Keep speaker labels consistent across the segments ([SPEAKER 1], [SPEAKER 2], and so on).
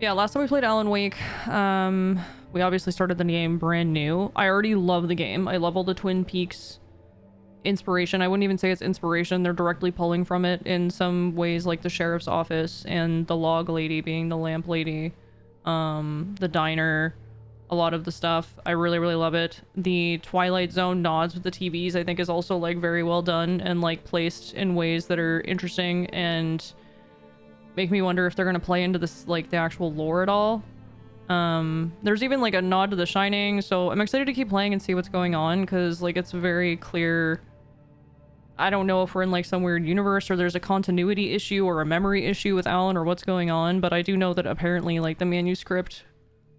[SPEAKER 1] Yeah, last time we played Alan Wake, we obviously started the game brand new. I already love the game. I love all the Twin Peaks inspiration. I wouldn't even say it's inspiration. They're directly pulling from it in some ways, like the sheriff's office and the log lady being the lamp lady, the diner, a lot of the stuff. I really, really love it. The Twilight Zone nods with the TVs, I think, is also like very well done and like placed in ways that are interesting and make me wonder if they're gonna play into this, like, the actual lore at all. There's even like a nod to The Shining, so I'm excited to keep playing and see what's going on, because like it's very clear. I don't know if we're in like some weird universe or there's a continuity issue or a memory issue with Alan or what's going on, but I do know that apparently like the manuscript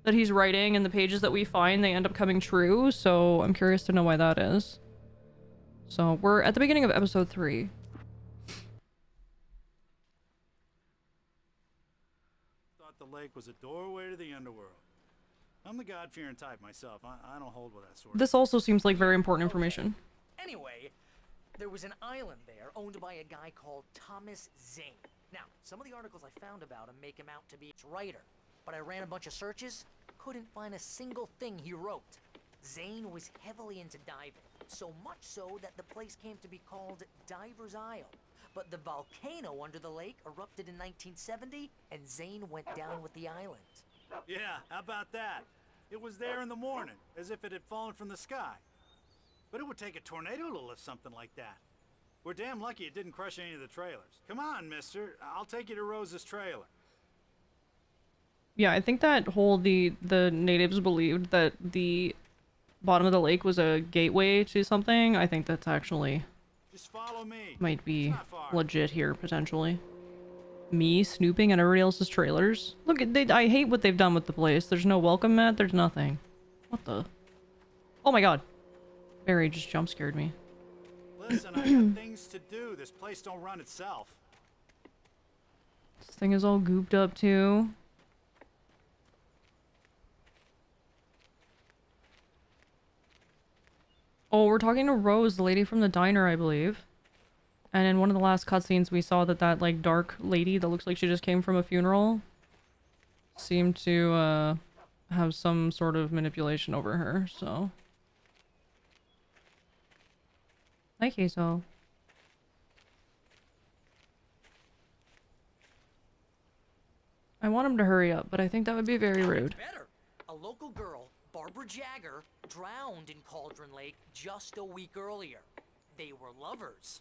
[SPEAKER 1] that he's writing and the pages that we find, they end up coming true, so I'm curious to know why that is. So we're at the beginning of episode 3.
[SPEAKER 2] The lake was a doorway to the underworld. I'm the God-fearing type myself. I don't hold with that sort of...
[SPEAKER 1] This also seems like very important information.
[SPEAKER 3] Anyway, there was an island there owned by a guy called Thomas Zane. Now, some of the articles I found about him make him out to be its writer, but I ran a bunch of searches, couldn't find a single thing he wrote. Zane was heavily into diving, so much so that the place came to be called Diver's Isle. But the volcano under the lake erupted in 1970, and Zane went down with the island.
[SPEAKER 2] Yeah, how about that? It was there in the morning, as if it had fallen from the sky. But it would take a tornado to lift something like that. We're damn lucky it didn't crush any of the trailers. Come on, mister. I'll take you to Rose's trailer.
[SPEAKER 1] Yeah, I think that whole the natives believed that the bottom of the lake was a gateway to something. I think that's actually...
[SPEAKER 2] Just follow me.
[SPEAKER 1] Might be legit here, potentially. Me snooping at everybody else's trailers. Look, I hate what they've done with the place. There's no welcome mat, there's nothing. What the? Oh my god. Barry just jump scared me.
[SPEAKER 2] Listen, I got things to do. This place don't run itself.
[SPEAKER 1] This thing is all gooped up too. Oh, we're talking to Rose, the lady from the diner, I believe. And in one of the last cutscenes, we saw that like dark lady that looks like she just came from a funeral seemed to have some sort of manipulation over her, so. Hi, Queso. I want him to hurry up, but I think that would be very rude.
[SPEAKER 3] Better. A local girl, Barbara Jagger, drowned in Cauldron Lake just a week earlier. They were lovers.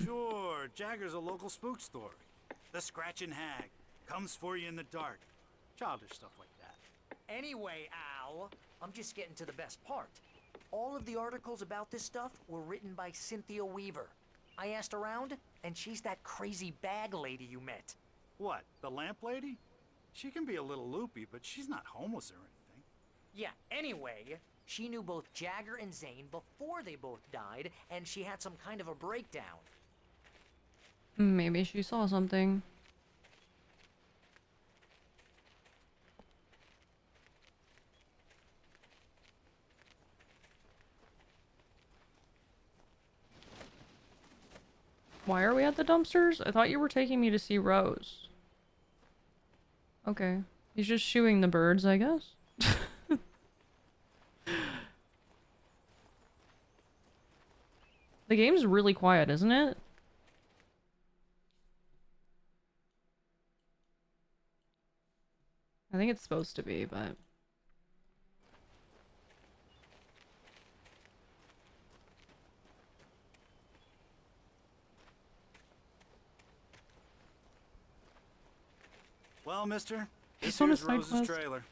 [SPEAKER 2] Sure, Jagger's a local spook story. The Scratching Hag comes for you in the dark. Childish stuff like that.
[SPEAKER 3] Anyway, Al, I'm just getting to the best part. All of the articles about this stuff were written by Cynthia Weaver. I asked around, and she's that crazy bag lady you met.
[SPEAKER 2] What, the lamp lady? She can be a little loopy, but she's not homeless or anything.
[SPEAKER 3] Yeah, anyway, she knew both Jagger and Zane before they both died, and she had some kind of a breakdown.
[SPEAKER 1] Maybe she saw something. Why are we at the dumpsters? I thought you were taking me to see Rose. Okay. He's just shooing the birds, I guess. The game's really quiet, isn't it? I think it's supposed to be, but...
[SPEAKER 2] Well, mister, this
[SPEAKER 1] He's on a
[SPEAKER 2] here's
[SPEAKER 1] side
[SPEAKER 2] Rose's
[SPEAKER 1] quest.
[SPEAKER 2] trailer.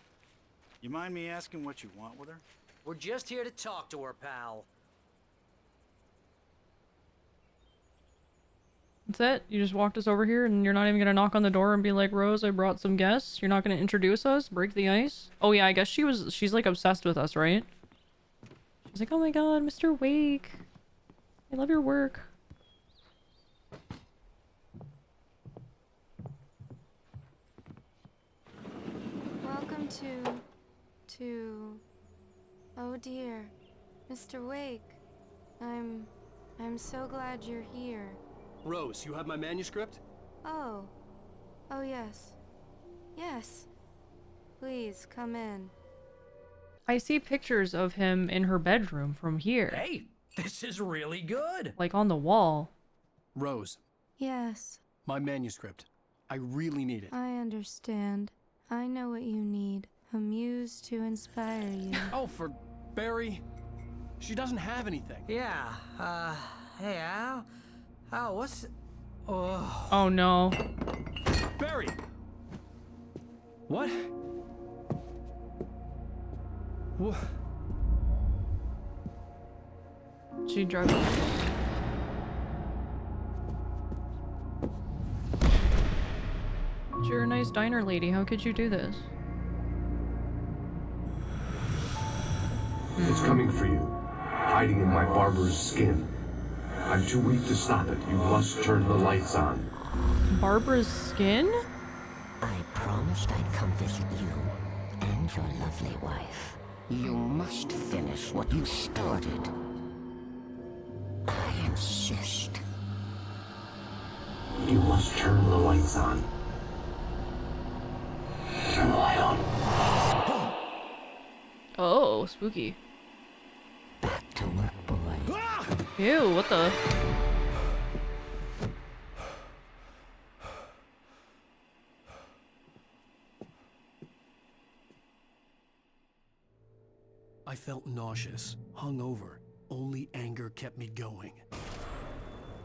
[SPEAKER 2] You mind me asking what you want with her?
[SPEAKER 3] We're just here to talk to her, pal.
[SPEAKER 1] That's it? You just walked us over here and you're not even gonna knock on the door and be like, Rose, I brought some guests? You're not gonna introduce us? Break the ice? Oh yeah, I guess she's like obsessed with us, right? She's like, oh my god, Mr. Wake. I love your work.
[SPEAKER 4] Welcome to... Oh dear, Mr. Wake. I'm so glad you're here.
[SPEAKER 5] Rose, you have my manuscript?
[SPEAKER 4] Oh. Oh yes. Yes. Please, come in.
[SPEAKER 1] I see pictures of him in her bedroom from here.
[SPEAKER 5] Hey, this is really good.
[SPEAKER 1] Like on the wall.
[SPEAKER 6] Rose,
[SPEAKER 4] Yes,
[SPEAKER 6] my manuscript. I really need it.
[SPEAKER 4] I understand. I know what you need. A muse to inspire you.
[SPEAKER 6] Oh, for Barry. She doesn't have anything.
[SPEAKER 3] Yeah, hey, Al, what's... Oh,
[SPEAKER 1] Oh no.
[SPEAKER 6] Barry! What? What?
[SPEAKER 1] She drove. You're a nice diner lady. How could you do this?
[SPEAKER 7] It's coming for you, hiding in my barber's skin. I'm too weak to stop it. You must turn the lights on.
[SPEAKER 1] Barbara's skin?
[SPEAKER 8] I promised I'd come visit you and your lovely wife. You must finish what you started. I insist.
[SPEAKER 7] You must turn the lights on. Turn the light on.
[SPEAKER 1] Oh, spooky.
[SPEAKER 8] Back to work, boy.
[SPEAKER 1] Ew, what the?
[SPEAKER 6] I felt nauseous, hungover. Only anger kept me going.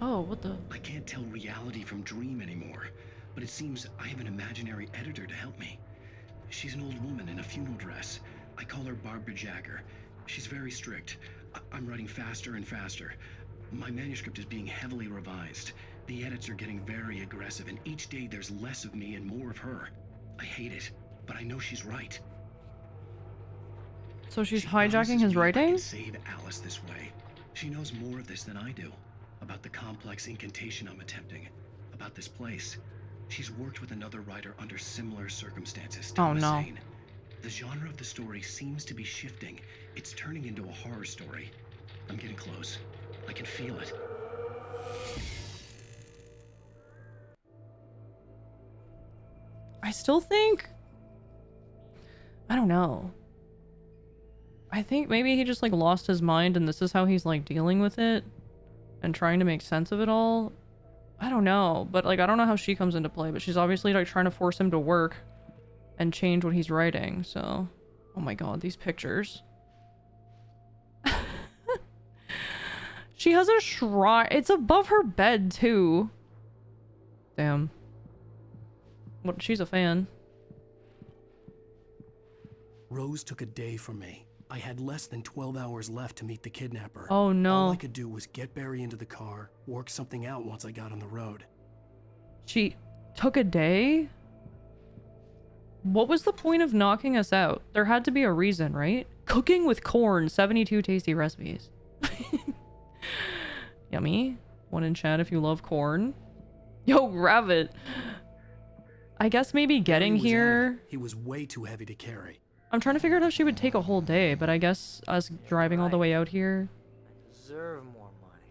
[SPEAKER 1] Oh, what the?
[SPEAKER 9] I can't tell reality from dream anymore, but it seems I have an imaginary editor to help me. She's an old woman in a funeral dress. I call her Barbara Jagger. She's very strict. I'm writing faster and faster. My manuscript is being heavily revised. The edits are getting very aggressive, and each day there's less of me and more of her. I hate it, but I know she's right.
[SPEAKER 1] So she's
[SPEAKER 9] She
[SPEAKER 1] hijacking
[SPEAKER 9] promises
[SPEAKER 1] his
[SPEAKER 9] me I
[SPEAKER 1] writing?
[SPEAKER 9] can save Alice this way. She knows more of this than I do. About the complex incantation I'm attempting. About this place. She's worked with another writer under similar circumstances. Thomas
[SPEAKER 1] no.
[SPEAKER 9] Zane. The genre of the story seems to be shifting. It's turning into a horror story. I'm getting close. I can feel it.
[SPEAKER 1] I still think... I don't know. I think maybe he just like lost his mind and this is how he's like dealing with it and trying to make sense of it all. I don't know, but like I don't know how she comes into play, but she's obviously like trying to force him to work and change what he's writing. So, oh my god, these pictures. She has a shrine. It's above her bed too. Damn. What? She's a fan.
[SPEAKER 6] Rose took a day from me. I had less than 12 hours left to meet the kidnapper.
[SPEAKER 1] Oh no.
[SPEAKER 6] All I could do was get Barry into the car, work something out once I got on the road.
[SPEAKER 1] She took a day? What was the point of knocking us out? There had to be a reason, right? Cooking with corn, 72 tasty recipes. Yummy. One in chat if you love corn. Yo, Rabbit. I guess maybe getting
[SPEAKER 6] Barry was
[SPEAKER 1] here...
[SPEAKER 6] adamant. He was way too heavy to carry.
[SPEAKER 1] I'm trying to figure out how she would take a whole day, but I guess us driving all the way out here...
[SPEAKER 3] I deserve more money.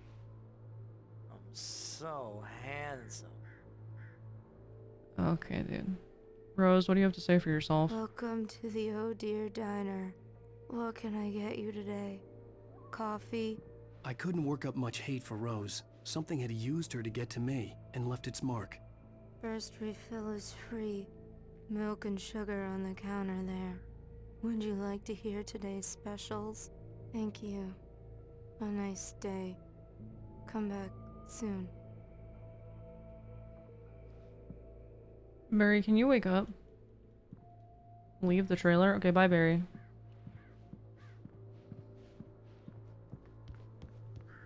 [SPEAKER 3] I'm so handsome.
[SPEAKER 1] Okay, dude. Rose, what do you have to say for yourself?
[SPEAKER 4] Welcome to the Oh Dear Diner. What can I get you today? Coffee?
[SPEAKER 6] I couldn't work up much hate for Rose. Something had used her to get to me and left its mark.
[SPEAKER 4] First refill is free. Milk and sugar on the counter there. Would you like to hear today's specials? Thank you. A nice day. Come back soon.
[SPEAKER 1] Barry, can you wake up? Leave the trailer? Okay, bye, Barry.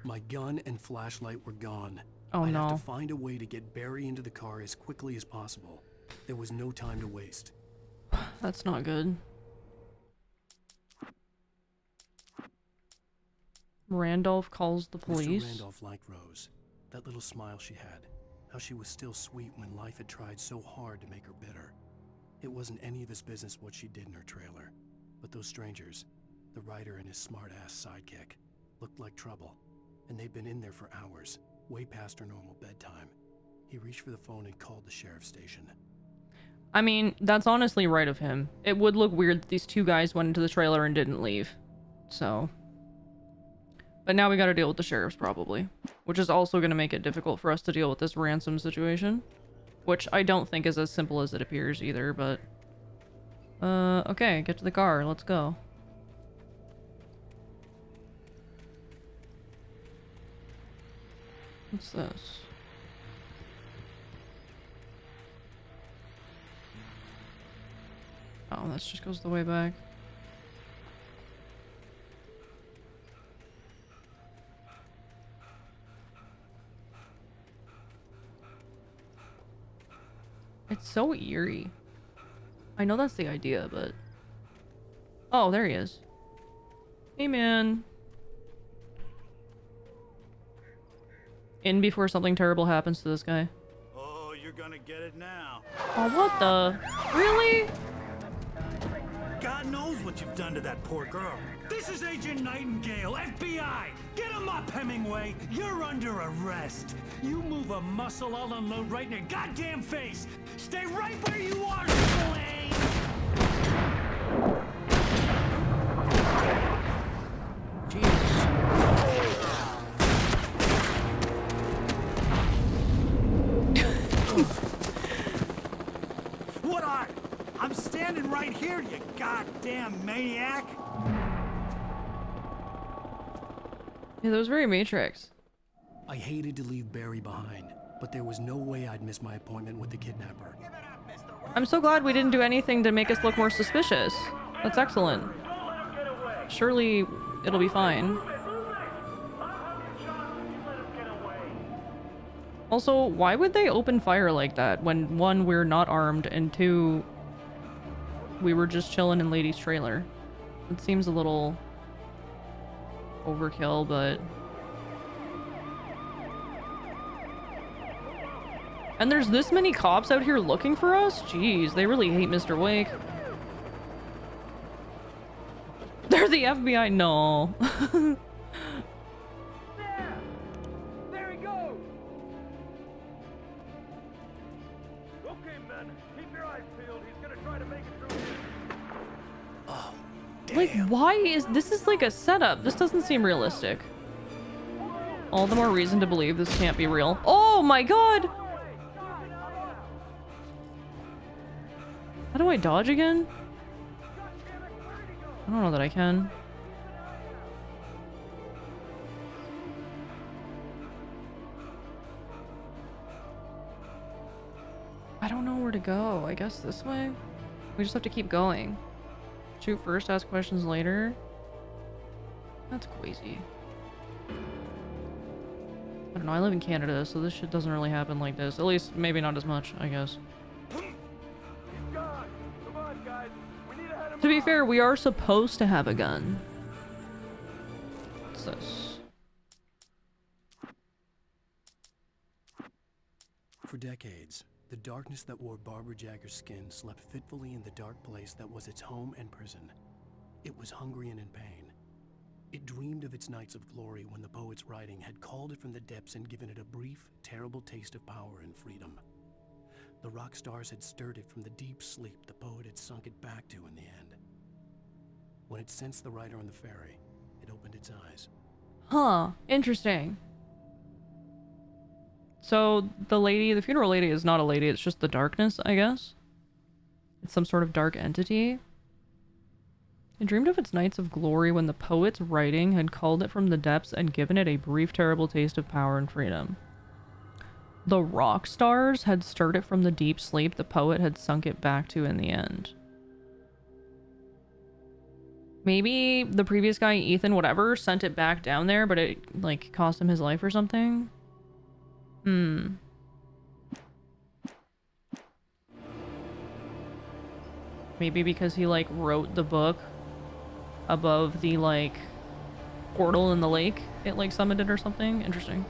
[SPEAKER 6] My gun and flashlight were gone.
[SPEAKER 1] Oh
[SPEAKER 6] I'd
[SPEAKER 1] no.
[SPEAKER 6] have to find a way to get Barry into the car as quickly as possible. There was no time to waste.
[SPEAKER 1] That's not good. Randolph calls the police.
[SPEAKER 6] Mr. Randolph liked Rose. That little smile she had. How she was still sweet when life had tried so hard to make her bitter. It wasn't any of his business what she did in her trailer. But those strangers, the writer and his smart-ass sidekick, looked like trouble. And they'd been in there for hours, way past her normal bedtime. He reached for the phone and called the sheriff's station.
[SPEAKER 1] I mean, that's honestly right of him. It would look weird that these two guys went into the trailer and didn't leave. So. But now we gotta deal with the sheriffs, probably. Which is also gonna make it difficult for us to deal with this ransom situation. Which I don't think is as simple as it appears either, but... okay, get to the car. Let's go. What's this? Oh, that just goes the way back. It's so eerie. I know that's the idea, but... Oh, there he is. Hey, man. In before something terrible happens to this guy.
[SPEAKER 2] Oh, you're gonna get it now.
[SPEAKER 1] Oh, what the? Really?
[SPEAKER 2] God knows what you've done to that poor girl.
[SPEAKER 5] This is Agent Nightingale, FBI! Get him up, Hemingway! You're under arrest! You move a muscle, I'll unload right in your goddamn face! Stay right where you are, Blaine!
[SPEAKER 2] What are? I'm standing right here, you goddamn maniac!
[SPEAKER 1] Yeah, that was very Matrix.
[SPEAKER 6] I hated to leave Barry behind, but there was no way I'd miss my appointment with the kidnapper.
[SPEAKER 1] I'm so glad we didn't do anything to make us look more suspicious. That's excellent. Surely it'll be fine. Also, why would they open fire like that when, one, we're not armed, and two, we were just chilling in Lady's trailer? It seems a little overkill, but... And there's this many cops out here looking for us? Jeez, they really hate Mr. Wake. They're the FBI? No.
[SPEAKER 10] There he goes! Okay, men, keep your eyes peeled. He's gonna try to make it through here.
[SPEAKER 6] Oh, damn.
[SPEAKER 1] Like, why is... This is like a setup. This doesn't seem realistic. All the more reason to believe this can't be real. Oh my god! How do I dodge again? I don't know that I can. I don't know where to go. I guess this way? We just have to keep going. Shoot first, ask questions later. That's crazy. I don't know, I live in Canada, so this shit doesn't really happen like this. At least, maybe not as much, I guess. To be fair, we are supposed to have a gun. What's this?
[SPEAKER 6] For decades, the darkness that wore Barbara Jagger's skin slept fitfully in the dark place that was its home and prison. It was hungry and in pain. It dreamed of its nights of glory when the poet's writing had called it from the depths and given it a brief, terrible taste of power and freedom. The rock stars had stirred it from the deep sleep the poet had sunk it back to in the end. When it sensed the writer on the ferry, it opened its eyes.
[SPEAKER 1] Huh, interesting. So the lady, the funeral lady is not a lady, it's just the darkness, I guess? It's some sort of dark entity? It dreamed of its nights of glory when the poet's writing had called it from the depths and given it a brief, terrible taste of power and freedom. The rock stars had stirred it from the deep sleep the poet had sunk it back to in the end. Maybe the previous guy, Ethan, whatever, sent it back down there, but it, like, cost him his life or something? Maybe because he, like, wrote the book above the, like, portal in the lake, it, like, summoned it or something? Interesting.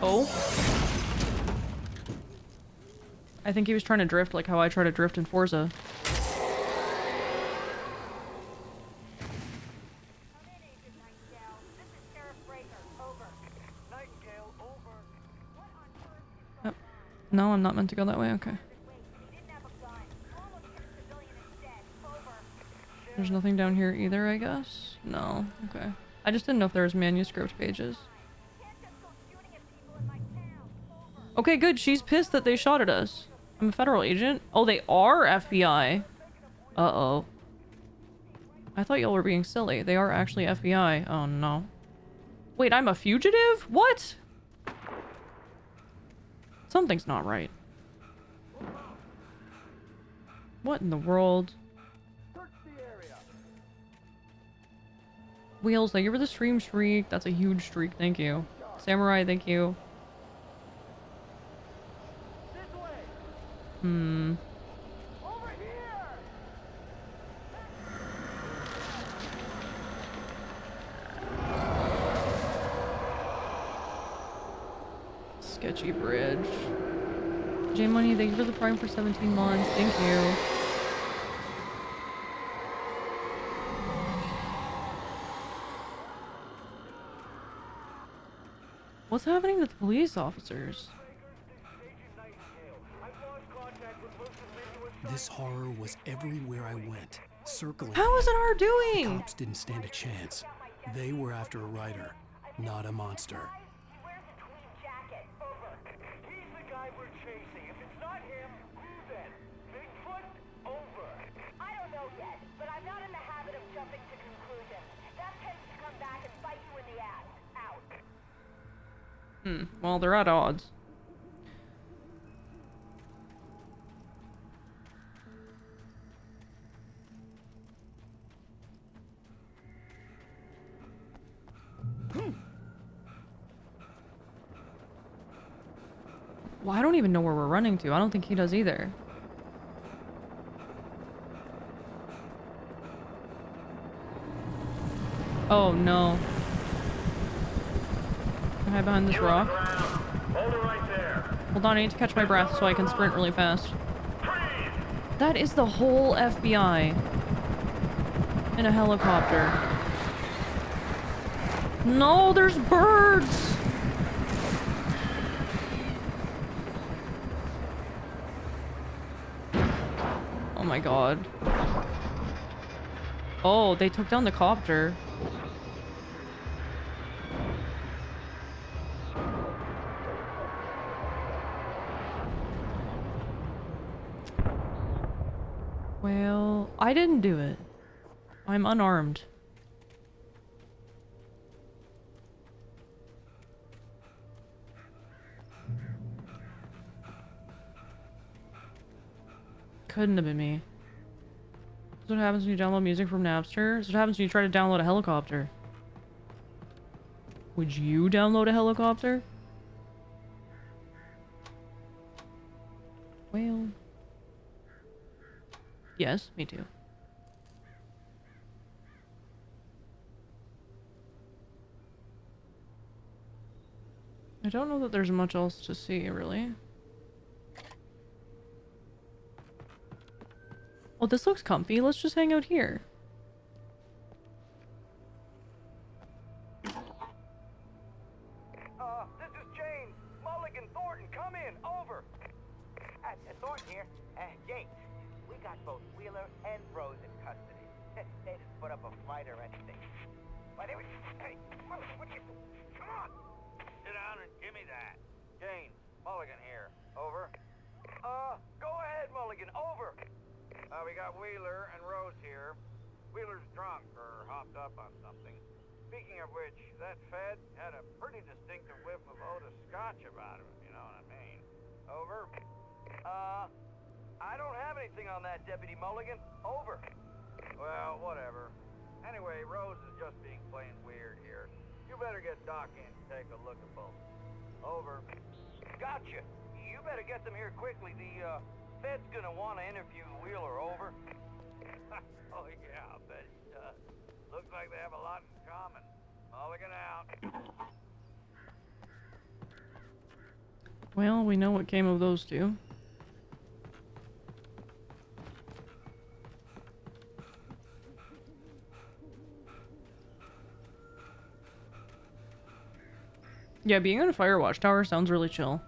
[SPEAKER 1] Oh? I think he was trying to drift like how I try to drift in Forza. No, I'm not meant to go that way. Okay. There's nothing down here either, I guess? No. Okay. I just didn't know if there was manuscript pages. Okay, good. She's pissed that they shot at us. I'm a federal agent. Oh, they are FBI. Uh-oh. I thought y'all were being silly. They are actually FBI. Oh, no. Wait, I'm a fugitive? What? Something's not right. What in the world? Wheels, thank you for the stream streak. That's a huge streak. Thank you. Samurai, thank you. Hmm. Sketchy bridge. J Money, thank you for the prime for 17 months. Thank you. What's happening to the police officers?
[SPEAKER 6] This horror was everywhere I went, circling.
[SPEAKER 1] How is it our
[SPEAKER 6] The
[SPEAKER 1] doing?
[SPEAKER 6] cops didn't stand a chance. They were after a writer, not a monster.
[SPEAKER 10] He's the guy we're chasing. If it's not him, who then? Bigfoot? Over.
[SPEAKER 11] I don't know yet, but I'm not in the habit of jumping to conclusions. That tends to come back and bite you in the ass. Out.
[SPEAKER 1] Well, they're at odds. Well, I don't even know where we're running to. I don't think he does either. Oh, no. Can I hide behind this rock?
[SPEAKER 10] Hold it right there.
[SPEAKER 1] Hold on, I need to catch my breath so I can sprint really fast. That is the whole FBI. In a helicopter. No, there's birds! Oh my god. Oh, they took down the copter. Well, I didn't do it. I'm unarmed. Couldn't have been me. This is what happens when you download music from Napster. This is what happens when you try to download a helicopter. Would you download a helicopter? Well... Yes, me too. I don't know that there's much else to see, really. Oh, this looks comfy. Let's just hang out here.
[SPEAKER 10] This is James. Mulligan, Thornton, come in. Over.
[SPEAKER 12] Thornton here. James, we got both Wheeler and Rose in custody. They didn't put up a fight or anything. But it was... Hey, what are you... Come on!
[SPEAKER 10] Sit down and give me that. James, Mulligan here. Over. Go ahead, Mulligan. Over. We got Wheeler and Rose here. Wheeler's drunk or hopped up on something. Speaking of which, that Fed had a pretty distinctive whiff of Otis Scotch about him, you know what I mean. Over. I don't have anything on that, Deputy Mulligan. Over. Well, whatever. Anyway, Rose is just being plain weird here. You better get Doc in to take a look at both. Over. Gotcha. You better get them here quickly. The, Fed's gonna want to interview Wheeler. Over. Oh, yeah, I'll bet he does. Looks like they have a lot in common. Mulligan out.
[SPEAKER 1] Well, we know what came of those two. Yeah, being on a fire watchtower sounds really chill.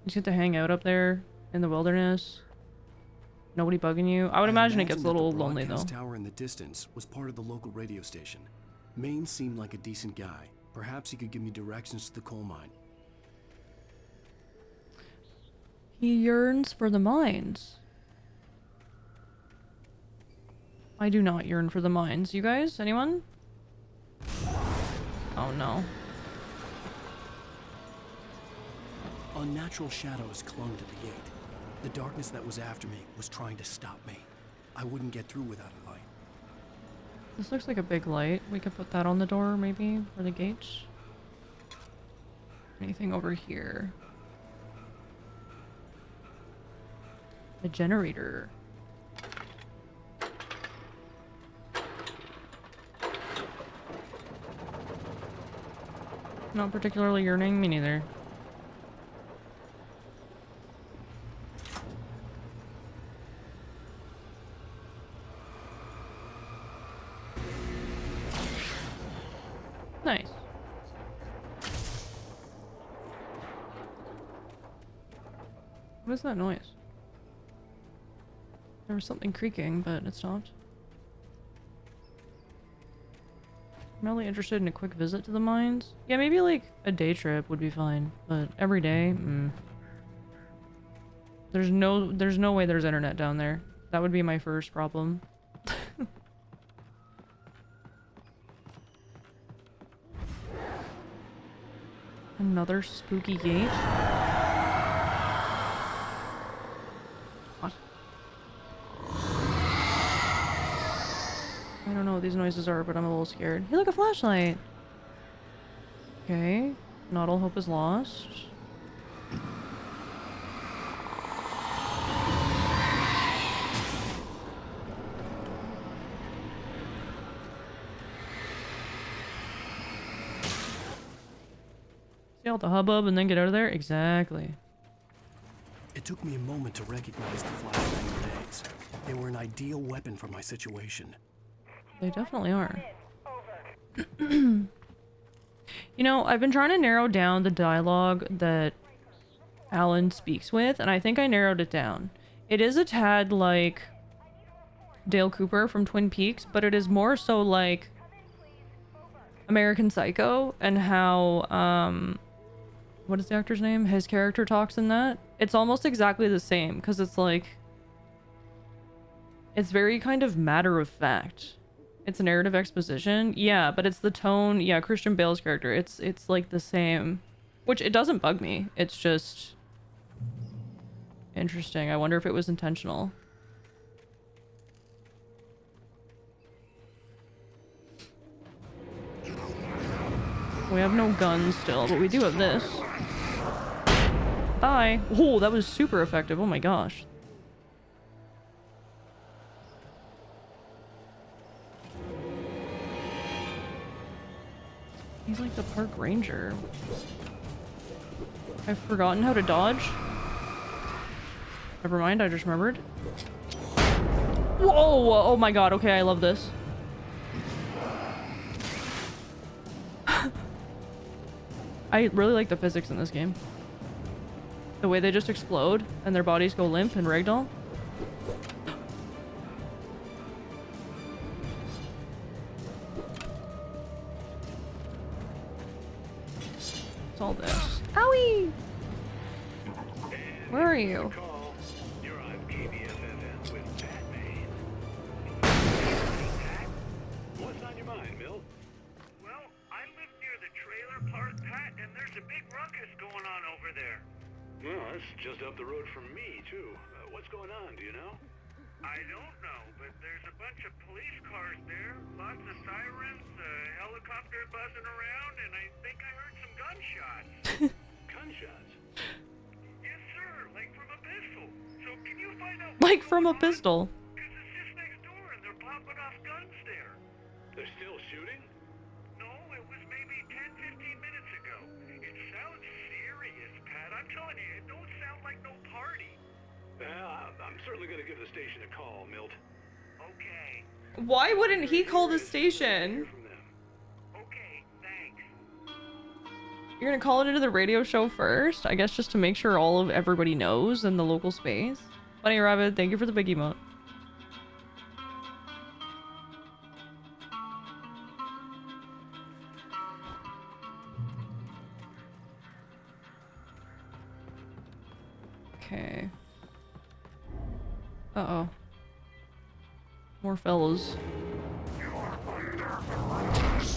[SPEAKER 1] just get to hang out up there in the wilderness. Nobody bugging you. I would imagine it gets a little lonely though.
[SPEAKER 6] The tower in the distance was part of the local radio station. Maine seemed like a decent guy. Perhaps he could give me directions to the coal mine.
[SPEAKER 1] He yearns for the mines. I do not yearn for the mines. You guys? Anyone? Oh no.
[SPEAKER 6] Unnatural shadows clung to the gate. The darkness that was after me was trying to stop me. I wouldn't get through without a light.
[SPEAKER 1] This looks like a big light. We could put that on the door maybe, or the gates. Anything over here? A generator. Not particularly yearning, me neither. Nice. What is that noise? There was something creaking, but it stopped. I'm really interested in a quick visit to the mines. Yeah, maybe like a day trip would be fine, but every day, There's no way there's internet down there. That would be my first problem. Another spooky gate? What? I don't know what these noises are, but I'm a little scared. Hey, look, a flashlight! Okay. Not all hope is lost. See all the hubbub and then get out of there? Exactly.
[SPEAKER 6] It took me a moment to recognize the flashbang grenades. They were an ideal weapon for my situation.
[SPEAKER 1] They definitely are. You know, I've been trying to narrow down the dialogue that Alan speaks with, and I think I narrowed it down. It is a tad like Dale Cooper from Twin Peaks, but it is more so like American Psycho and how, what is the actor's name? His character talks in that. It's almost exactly the same, because it's like, it's very kind of matter of fact. It's a narrative exposition. Yeah, but it's the tone. Yeah, Christian Bale's character. It's like the same, which it doesn't bug me. It's just interesting. I wonder if it was intentional. We have no guns still, but we do have this. Die. Oh, that was super effective. Oh my gosh. He's like the park ranger. I've forgotten how to dodge. Never mind, I just remembered. Whoa! Oh my god, okay, I love this. I really like the physics in this game. The way they just explode and their bodies go limp and ragdoll. It's all this. Owie! Where are you?
[SPEAKER 13] What's on your mind, Mill? Well, I live near the trailer park, Pat, and there's a big ruckus going on over there. Well, that's just up the road from me, too. What's going on, do you know? I don't know, but there's a bunch of police cars there, lots of sirens, a helicopter buzzing around, and I think I heard some gunshots. Gunshots? Yes, sir, like from a pistol. So can you find out
[SPEAKER 1] Like from a pistol.
[SPEAKER 13] Because it's just next door and they're popping off guns there. They're still shooting? No, it was maybe 10, 15 minutes ago. It sounds serious, Pat. I'm telling you, it don't sound like no party. Well, I'm certainly going to give the station a call, Milt. Okay.
[SPEAKER 1] Why wouldn't he call the station?
[SPEAKER 13] Okay, thanks.
[SPEAKER 1] You're gonna call it into the radio show first? I guess just to make sure all of everybody knows in the local space. Bunny Rabbit, thank you for the big emote. Okay. Uh-oh. More fellows.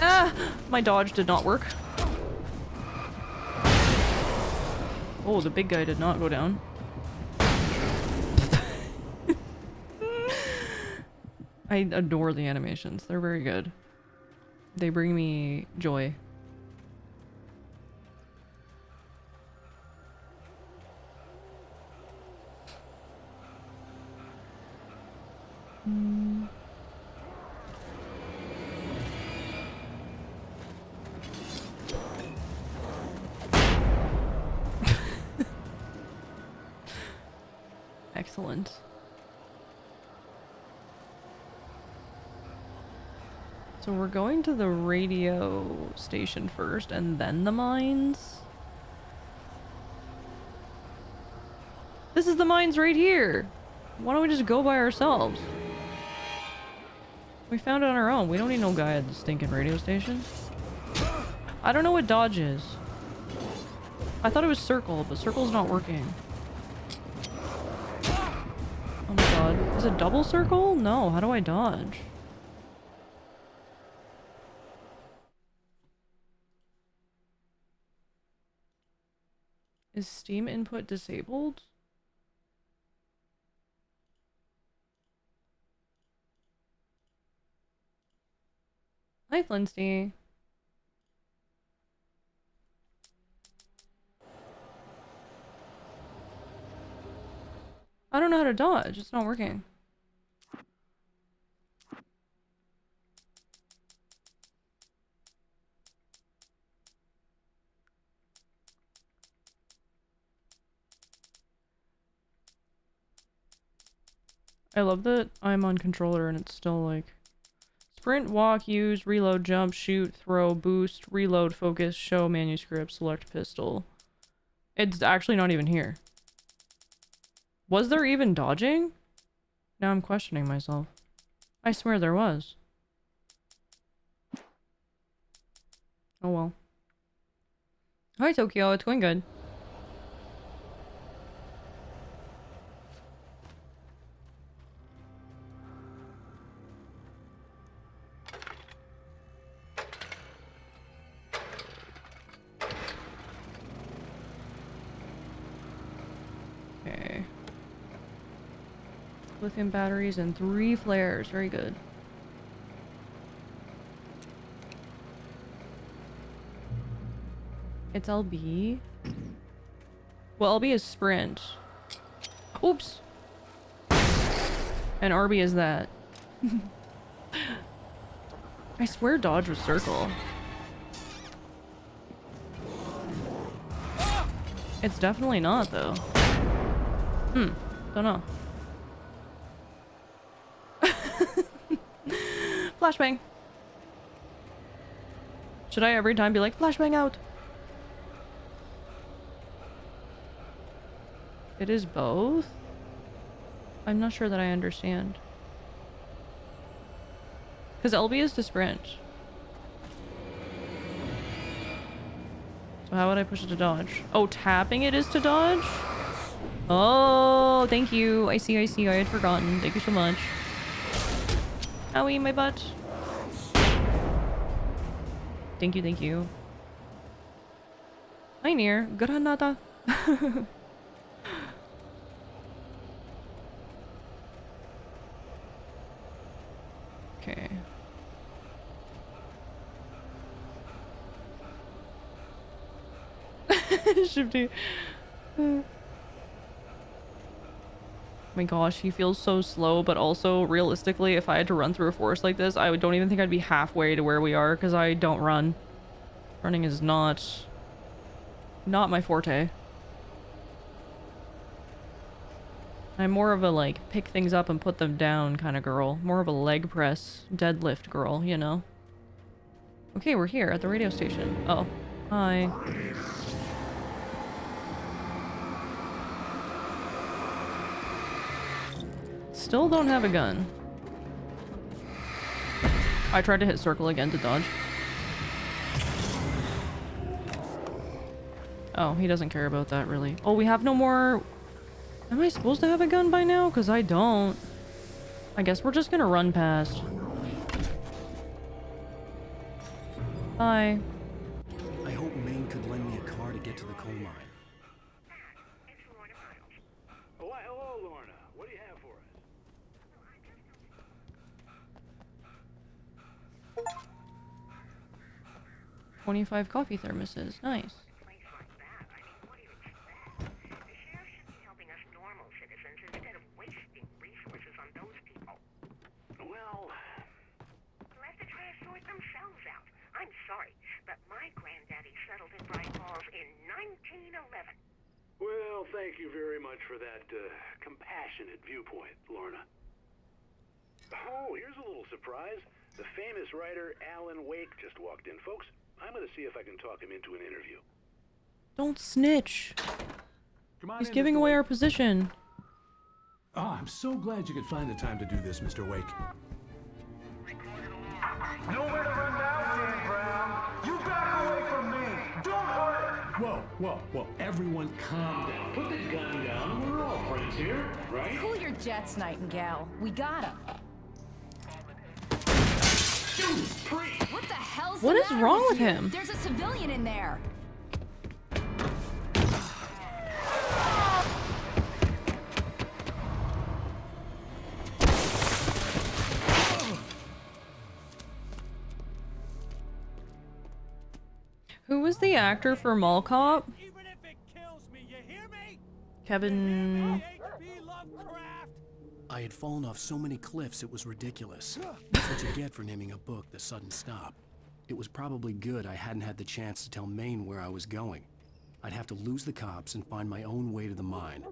[SPEAKER 1] Ah! My dodge did not work. Oh, the big guy did not go down. I adore the animations. They're very good. They bring me joy. Excellent. So we're going to the radio station first and then the mines? This is the mines right here! Why don't we just go by ourselves? We found it on our own. We don't need no guy at the stinking radio station. I don't know what dodge is. I thought it was circle, but circle's not working. Oh my god. Is it double circle? No, how do I dodge? Is Steam input disabled? Hi, Flintsy. I don't know how to dodge. It's not working. I love that I'm on controller and it's still like sprint, walk, use, reload, jump, shoot, throw, boost, reload, focus, show, manuscript, select pistol. It's actually not even here. Was there even dodging? Now I'm questioning myself. I swear there was. Oh well. Hi Tokyo, it's going good. Okay. Lithium batteries and 3 flares. Very good. It's LB. Well, LB is sprint. Oops. And RB is that. I swear dodge was circle. It's definitely not though. Don't know. Flashbang. Should I every time be like, flashbang out? It is both? I'm not sure that I understand. Because LB is to sprint. So how would I push it to dodge? Oh, tapping it is to dodge? Oh, thank you. I see. I had forgotten. Thank you so much. Owie, my butt. Thank you. Hi, Nier. Granada. Okay. Shifty. My gosh, he feels so slow, but also realistically, if I had to run through a forest like this, I don't even think I'd be halfway to where we are because I don't run. Running is not my forte. I'm more of a like pick things up and put them down kind of girl. More of a leg press, deadlift girl, you know. Okay, we're here at the radio station. Oh, Hi. Still don't have a gun. I tried to hit circle again to dodge. Oh, he doesn't care about that, really. Oh, we have no more... Am I supposed to have a gun by now? Because I don't. I guess we're just gonna run past. Bye.
[SPEAKER 6] I hope Maine could lend me a car to get to the coal mine.
[SPEAKER 13] Oh, why, hello, Lorna. What do you have for us?
[SPEAKER 1] 25 coffee thermoses. Nice.
[SPEAKER 13] Well,
[SPEAKER 8] Let the trash sort themselves out. I'm sorry, but my granddaddy settled in Bright Falls in 1911.
[SPEAKER 13] well, thank you very much for that compassionate viewpoint, Lorna. Oh, here's a little surprise. The famous writer Alan Wake just walked in, folks. I'm going to see if I can talk him into an interview.
[SPEAKER 1] Don't snitch.
[SPEAKER 6] Come on
[SPEAKER 1] He's
[SPEAKER 6] in,
[SPEAKER 1] giving
[SPEAKER 6] Mr.
[SPEAKER 1] away
[SPEAKER 6] Wake.
[SPEAKER 1] our position.
[SPEAKER 6] Oh, I'm so glad you could find the time to do this, Mr. Wake.
[SPEAKER 5] Nowhere to run now, Dan Brown. You back away from me. Don't hurt her. Whoa. Everyone calm down. Put the gun down. We're all friends here, right?
[SPEAKER 14] Cool your jets, Nightingale. We got him.
[SPEAKER 5] Judas Priest!
[SPEAKER 14] What the hell's
[SPEAKER 1] What
[SPEAKER 14] the
[SPEAKER 1] is
[SPEAKER 14] matter
[SPEAKER 1] wrong
[SPEAKER 14] with
[SPEAKER 1] with
[SPEAKER 14] you?
[SPEAKER 1] him?
[SPEAKER 14] There's a civilian in there.
[SPEAKER 1] Who was the actor for Mall Cop?
[SPEAKER 5] Even if it kills me, you hear me?
[SPEAKER 1] Kevin...
[SPEAKER 5] H.P. Lovecraft!
[SPEAKER 6] I had fallen off so many cliffs it was ridiculous. That's what you get for naming a book The Sudden Stop. It was probably good I hadn't had the chance to tell Maine where I was going. I'd have to lose the cops and find my own way to the mine.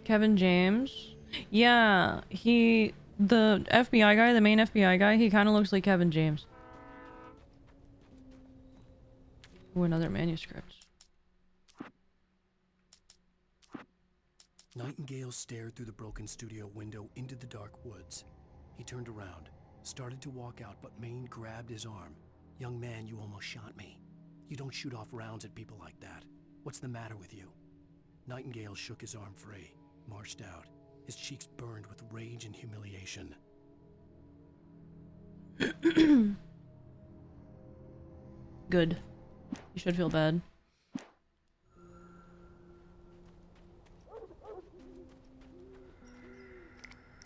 [SPEAKER 1] Kevin James? Yeah, the FBI guy, the main FBI guy, he kind of looks like Kevin James. Ooh, another manuscript.
[SPEAKER 6] Nightingale stared through the broken studio window into the dark woods. He turned around, started to walk out, but Maine grabbed his arm. "Young man, you almost shot me. You don't shoot off rounds at people like that. What's the matter with you?" Nightingale shook his arm free, marched out. His cheeks burned with rage and humiliation.
[SPEAKER 1] Good. You should feel bad.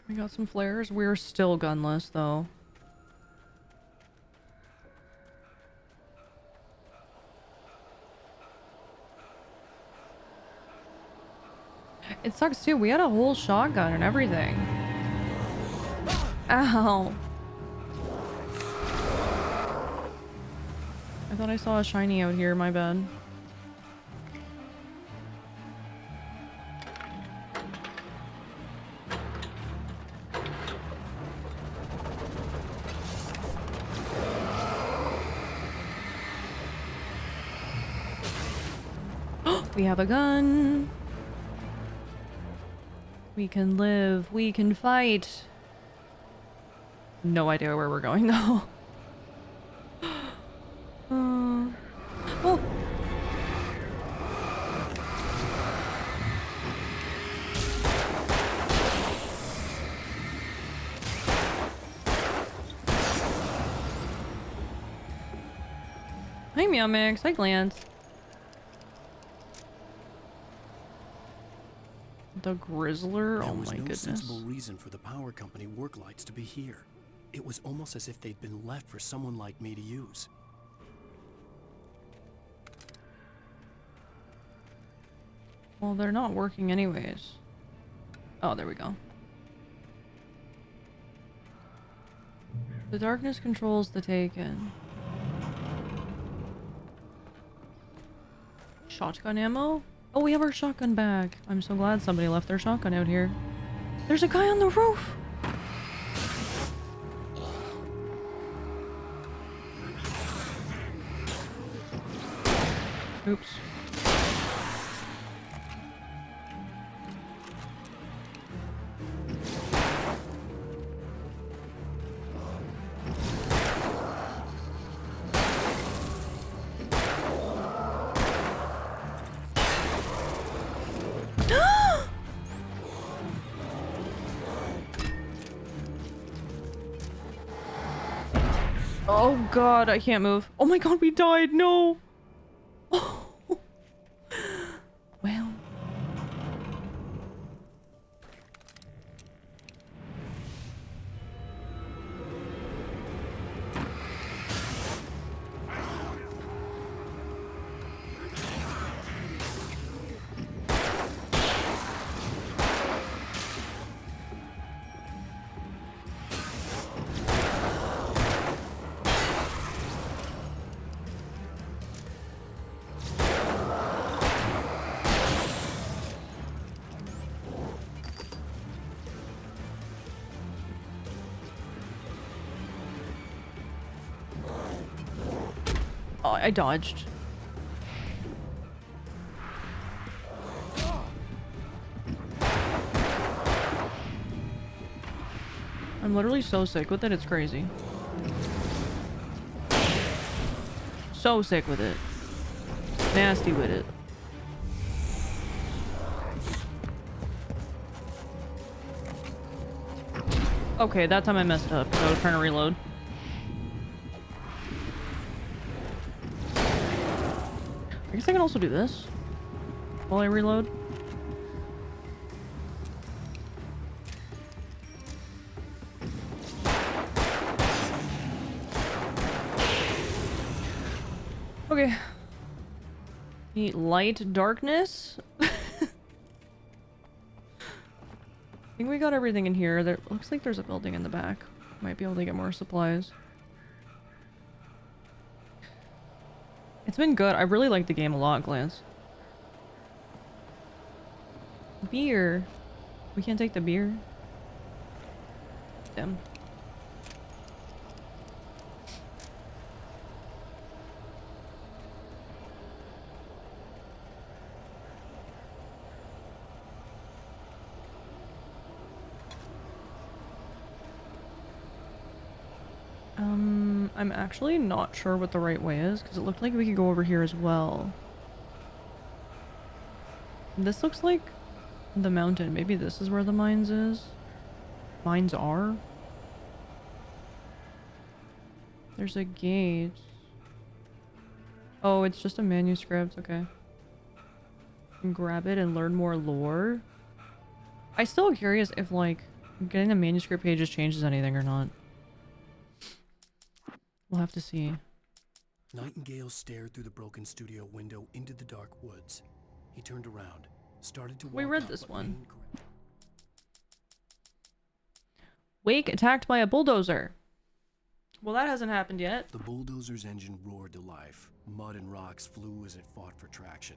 [SPEAKER 1] We got some flares. We're still gunless, though. It sucks, too. We had a whole shotgun and everything. Ow. I thought I saw a shiny out here, my bad. We have a gun. We can live. We can fight. No idea where we're going, though. Oh. Hi, Meowmix. Hi, Glance. The Grizzler? Oh my goodness.
[SPEAKER 6] There was no sensible reason for the power company work lights to be here. It was almost as if they'd been left for someone like me to use.
[SPEAKER 1] Well, they're not working anyways. Oh, there we go. The darkness controls the taken. Shotgun ammo? Oh, we have our shotgun back. I'm so glad somebody left their shotgun out here. There's a guy on the roof! Oops. Oh god, I can't move. Oh my god, we died. No. Well. Oh, I dodged. I'm literally so sick with it, it's crazy. So sick with it. Nasty with it. Okay, that time I messed up because I was trying to reload. I guess I can also do this while I reload. Okay. Need light, darkness. I think we got everything in here. There looks like there's a building in the back. Might be able to get more supplies. It's been good. I really like the game a lot, Glance. Beer. We can't take the beer. Damn. I'm actually not sure what the right way is because it looked like we could go over here as well. This looks like the mountain. Maybe this is where the mines is. Mines are. There's a gate. Oh, it's just a manuscript. Okay. Can grab it and learn more lore. I'm still curious if like getting the manuscript pages changes anything or not. We'll have to see.
[SPEAKER 6] Nightingale stared through the broken studio window into the dark woods. He turned around, started to walk.
[SPEAKER 1] We read
[SPEAKER 6] out,
[SPEAKER 1] this
[SPEAKER 6] but
[SPEAKER 1] one.
[SPEAKER 6] Wayne
[SPEAKER 1] Wake attacked by a bulldozer. Well, that hasn't happened yet.
[SPEAKER 6] The bulldozer's engine roared to life. Mud and rocks flew as it fought for traction.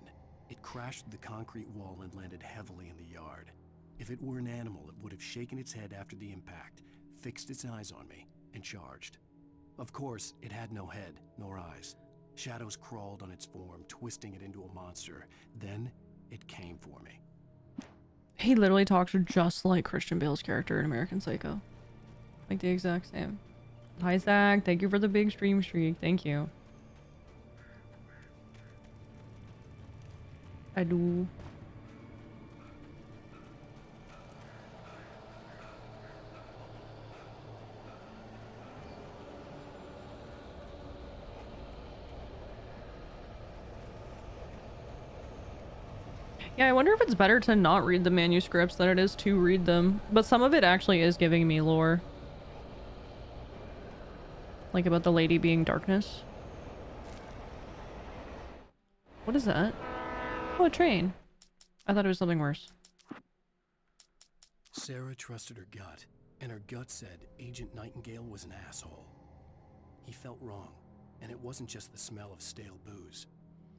[SPEAKER 6] It crashed through the concrete wall and landed heavily in the yard. If it were an animal, it would have shaken its head after the impact, fixed its eyes on me, and charged. Of course, it had no head, nor eyes. Shadows crawled on its form, twisting it into a monster. Then, it came for me.
[SPEAKER 1] He literally talks just like Christian Bale's character in American Psycho. Like the exact same. Hi, Zach. Thank you for the big stream streak. Thank you. I do. Yeah, I wonder if it's better to not read the manuscripts than it is to read them. But some of it actually is giving me lore. Like about the lady being darkness. What is that? Oh, a train. I thought it was something worse.
[SPEAKER 6] Sarah trusted her gut, and her gut said Agent Nightingale was an asshole. He felt wrong, and it wasn't just the smell of stale booze.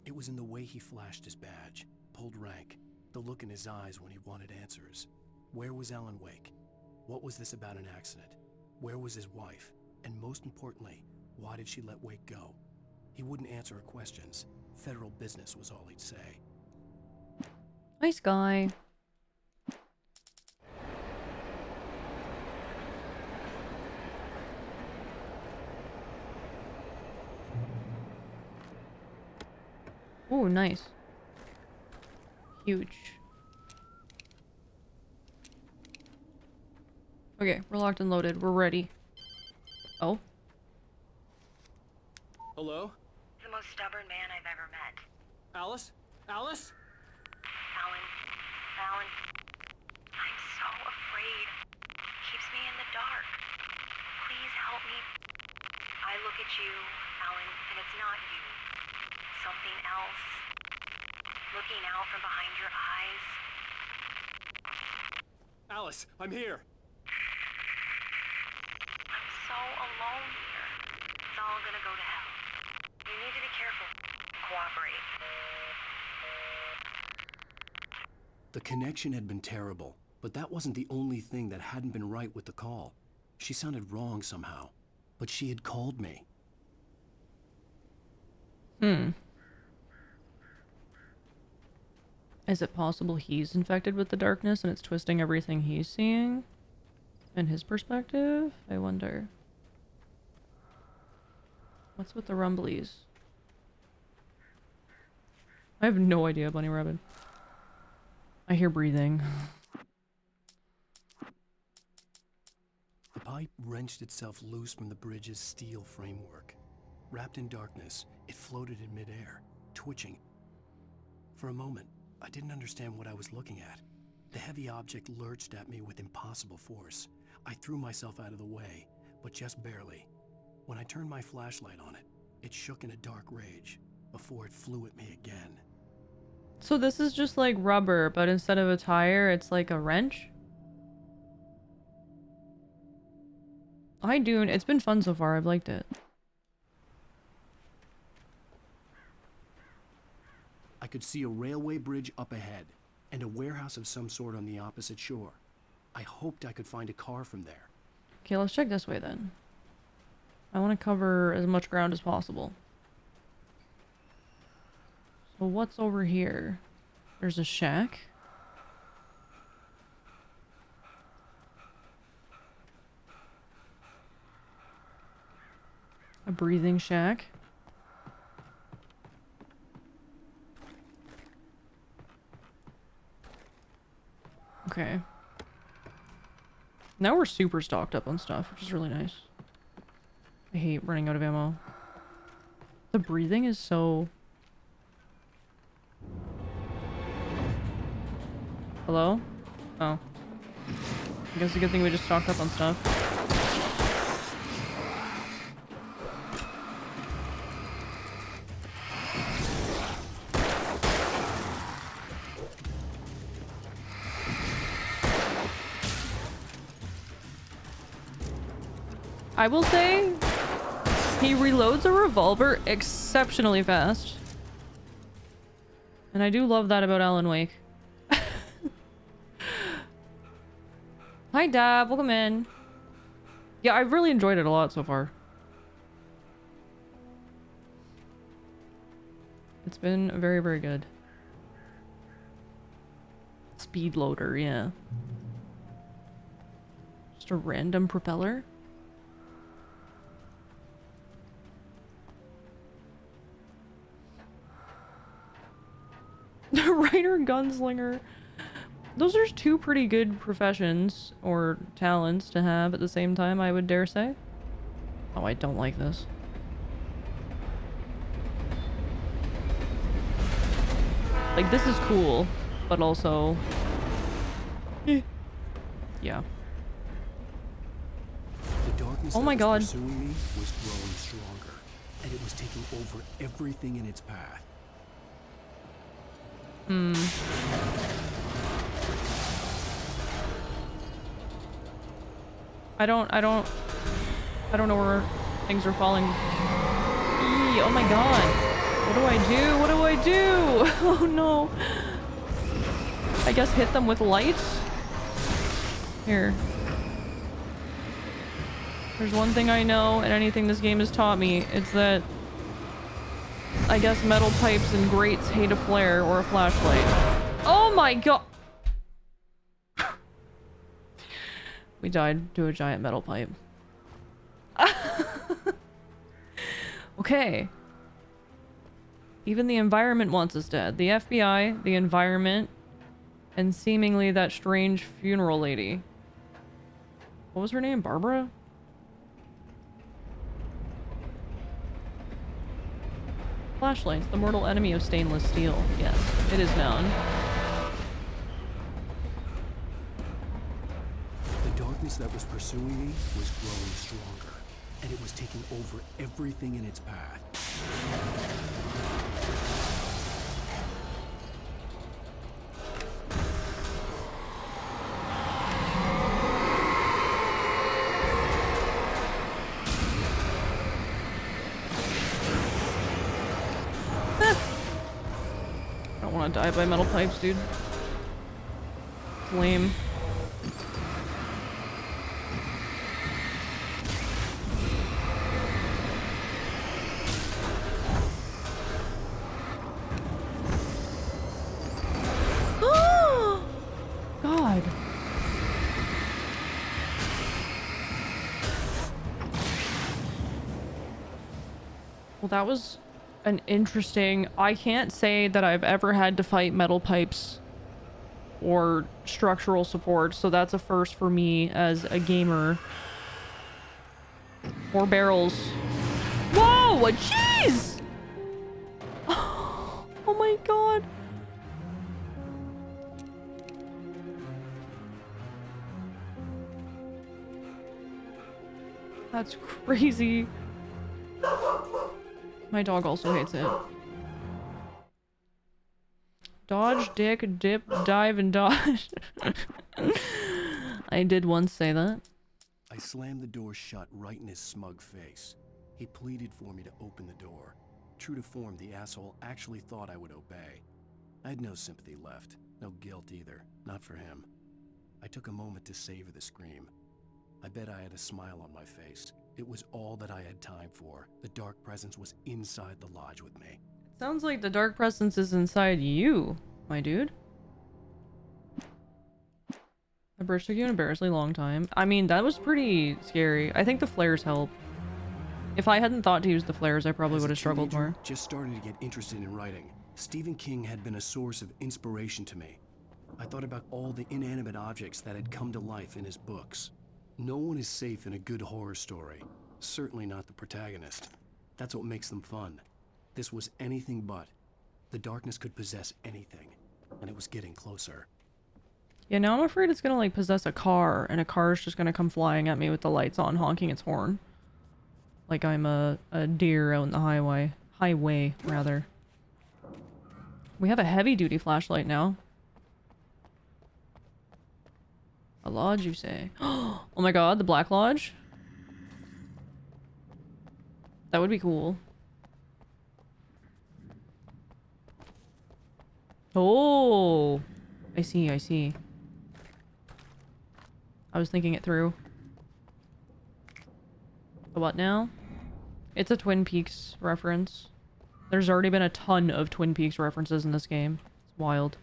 [SPEAKER 6] It was in the way he flashed his badge, pulled rank, the look in his eyes when he wanted answers. Where was Alan Wake? What was this about an accident? Where was his wife? And most importantly, why did she let Wake go? He wouldn't answer her questions. Federal business was all he'd say.
[SPEAKER 1] Nice guy. Oh, nice. Huge. Okay, we're locked and loaded. We're ready. Oh.
[SPEAKER 6] Hello?
[SPEAKER 11] The most stubborn man I've ever met.
[SPEAKER 6] Alice? Alice?
[SPEAKER 11] Alan, I'm so afraid. Keeps me in the dark. Please help me. I look at you, Alan, and it's not you. Something else. Looking out from behind your eyes.
[SPEAKER 6] Alice, I'm here.
[SPEAKER 11] I'm so alone here. It's all gonna go to hell. You need to be careful. Cooperate.
[SPEAKER 6] The connection had been terrible, but that wasn't the only thing that hadn't been right with the call. She sounded wrong somehow, but she had called me.
[SPEAKER 1] Is it possible he's infected with the darkness and it's twisting everything he's seeing? In his perspective? I wonder. What's with the rumblies? I have no idea, Bunny Rabbit. I hear breathing.
[SPEAKER 6] The pipe wrenched itself loose from the bridge's steel framework. Wrapped in darkness, it floated in midair, twitching. For a moment, I didn't understand what I was looking at. The heavy object lurched at me with impossible force. I threw myself out of the way, but just barely. When I turned my flashlight on it, it shook in a dark rage before it flew at me again.
[SPEAKER 1] So this is just like rubber, but instead of a tire, it's like a wrench? Hi, Dune. It's been fun so far. I've liked it.
[SPEAKER 6] I could see a railway bridge up ahead, and a warehouse of some sort on the opposite shore. I hoped I could find a car from there.
[SPEAKER 1] Okay, let's check this way then. I want to cover as much ground as possible. So what's over here? There's a shack. A breathing shack. Okay. Now we're super stocked up on stuff, which is really nice. I hate running out of ammo. The breathing is so... Hello? Oh. I guess it's a good thing we just stocked up on stuff. I will say, he reloads a revolver exceptionally fast. And I do love that about Alan Wake. Hi, Dab. Welcome in. Yeah, I've really enjoyed it a lot so far. It's been very, very good. Speed loader, yeah. Just a random propeller. Writer gunslinger. Those are two pretty good professions or talents to have at the same time, I would dare say. Oh, I don't like this. Like, this is cool, but also... Yeah.
[SPEAKER 6] The darkness
[SPEAKER 1] oh my
[SPEAKER 6] that
[SPEAKER 1] god.
[SPEAKER 6] was pursuing me was growing stronger, and it was taking over everything in its path.
[SPEAKER 1] I don't know where things are falling. Eee, oh my god. What do I do? What do I do? Oh no. I guess hit them with lights? Here. There's one thing I know, and anything this game has taught me, it's that I guess metal pipes and grates hate a flare or a flashlight. Oh my god! We died to a giant metal pipe. Okay. Even the environment wants us dead. The FBI, the environment, and seemingly that strange funeral lady. What was her name? Barbara? Flashlights, the mortal enemy of stainless steel. Yes, it is known.
[SPEAKER 6] The darkness that was pursuing me was growing stronger, and it was taking over everything in its path.
[SPEAKER 1] I don't want to die by metal pipes, dude. It's lame. God. Well, that was an interesting... I can't say that I've ever had to fight metal pipes or structural support, so that's a first for me as a gamer. 4 barrels. Whoa! Jeez! Oh my god. That's crazy. My dog also hates it. Dodge, dick, dip, dive, and dodge. I did once say that.
[SPEAKER 6] I slammed the door shut right in his smug face. He pleaded for me to open the door. True to form, the asshole actually thought I would obey. I had no sympathy left, no guilt either, not for him. I took a moment to savor the scream. I bet I had a smile on my face. It was all that I had time for. The dark presence was inside the lodge with me.
[SPEAKER 1] Sounds like the dark presence is inside you, my dude. The bridge took you an embarrassingly long time. I mean, that was pretty scary. I think the flares help. If I hadn't thought to use the flares, I probably would have struggled more.
[SPEAKER 6] Just starting to get interested in writing. Stephen King had been a source of inspiration to me. I thought about all the inanimate objects that had come to life in his books. No one is safe in a good horror story. Certainly not the protagonist. That's what makes them fun. This was anything but. The darkness could possess anything, and it was getting closer.
[SPEAKER 1] Yeah, now I'm afraid it's gonna like possess a car, and a car is just gonna come flying at me with the lights on, honking its horn. Like I'm a deer out in the highway. Highway, rather. We have a heavy-duty flashlight now. A lodge, you say? Oh my god, the Black Lodge? That would be cool. Oh! I see, I see. I was thinking it through. The what now? It's a Twin Peaks reference. There's already been a ton of Twin Peaks references in this game. It's wild.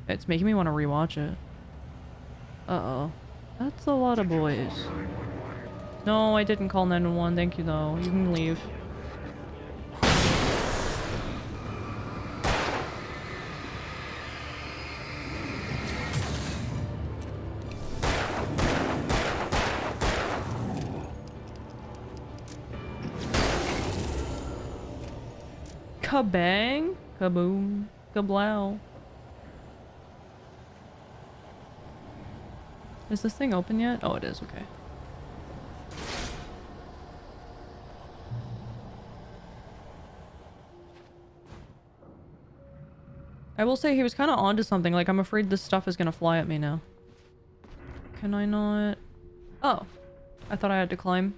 [SPEAKER 1] It's making me want to rewatch it. Uh-oh. That's a lot of boys. No, I didn't call 911. Thank you, though. You can leave. Kabang! Kaboom! Kablow! Is this thing open yet? Oh, it is. Okay. I will say he was kind of onto something. Like, I'm afraid this stuff is gonna fly at me now. Can I not? Oh. I thought I had to climb.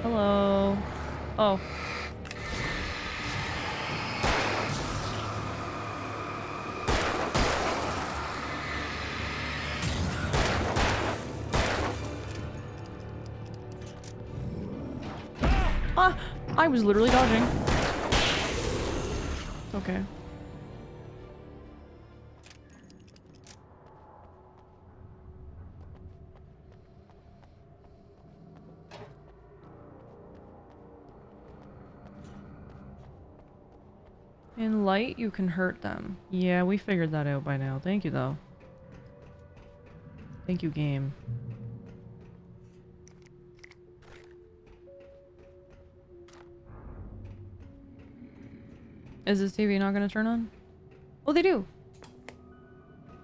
[SPEAKER 1] Hello. Oh. Ah! I was literally dodging. Okay. In light, you can hurt them. Yeah, we figured that out by now. Thank you, though. Thank you, game. Is this TV not gonna turn on? Oh, they do! Oh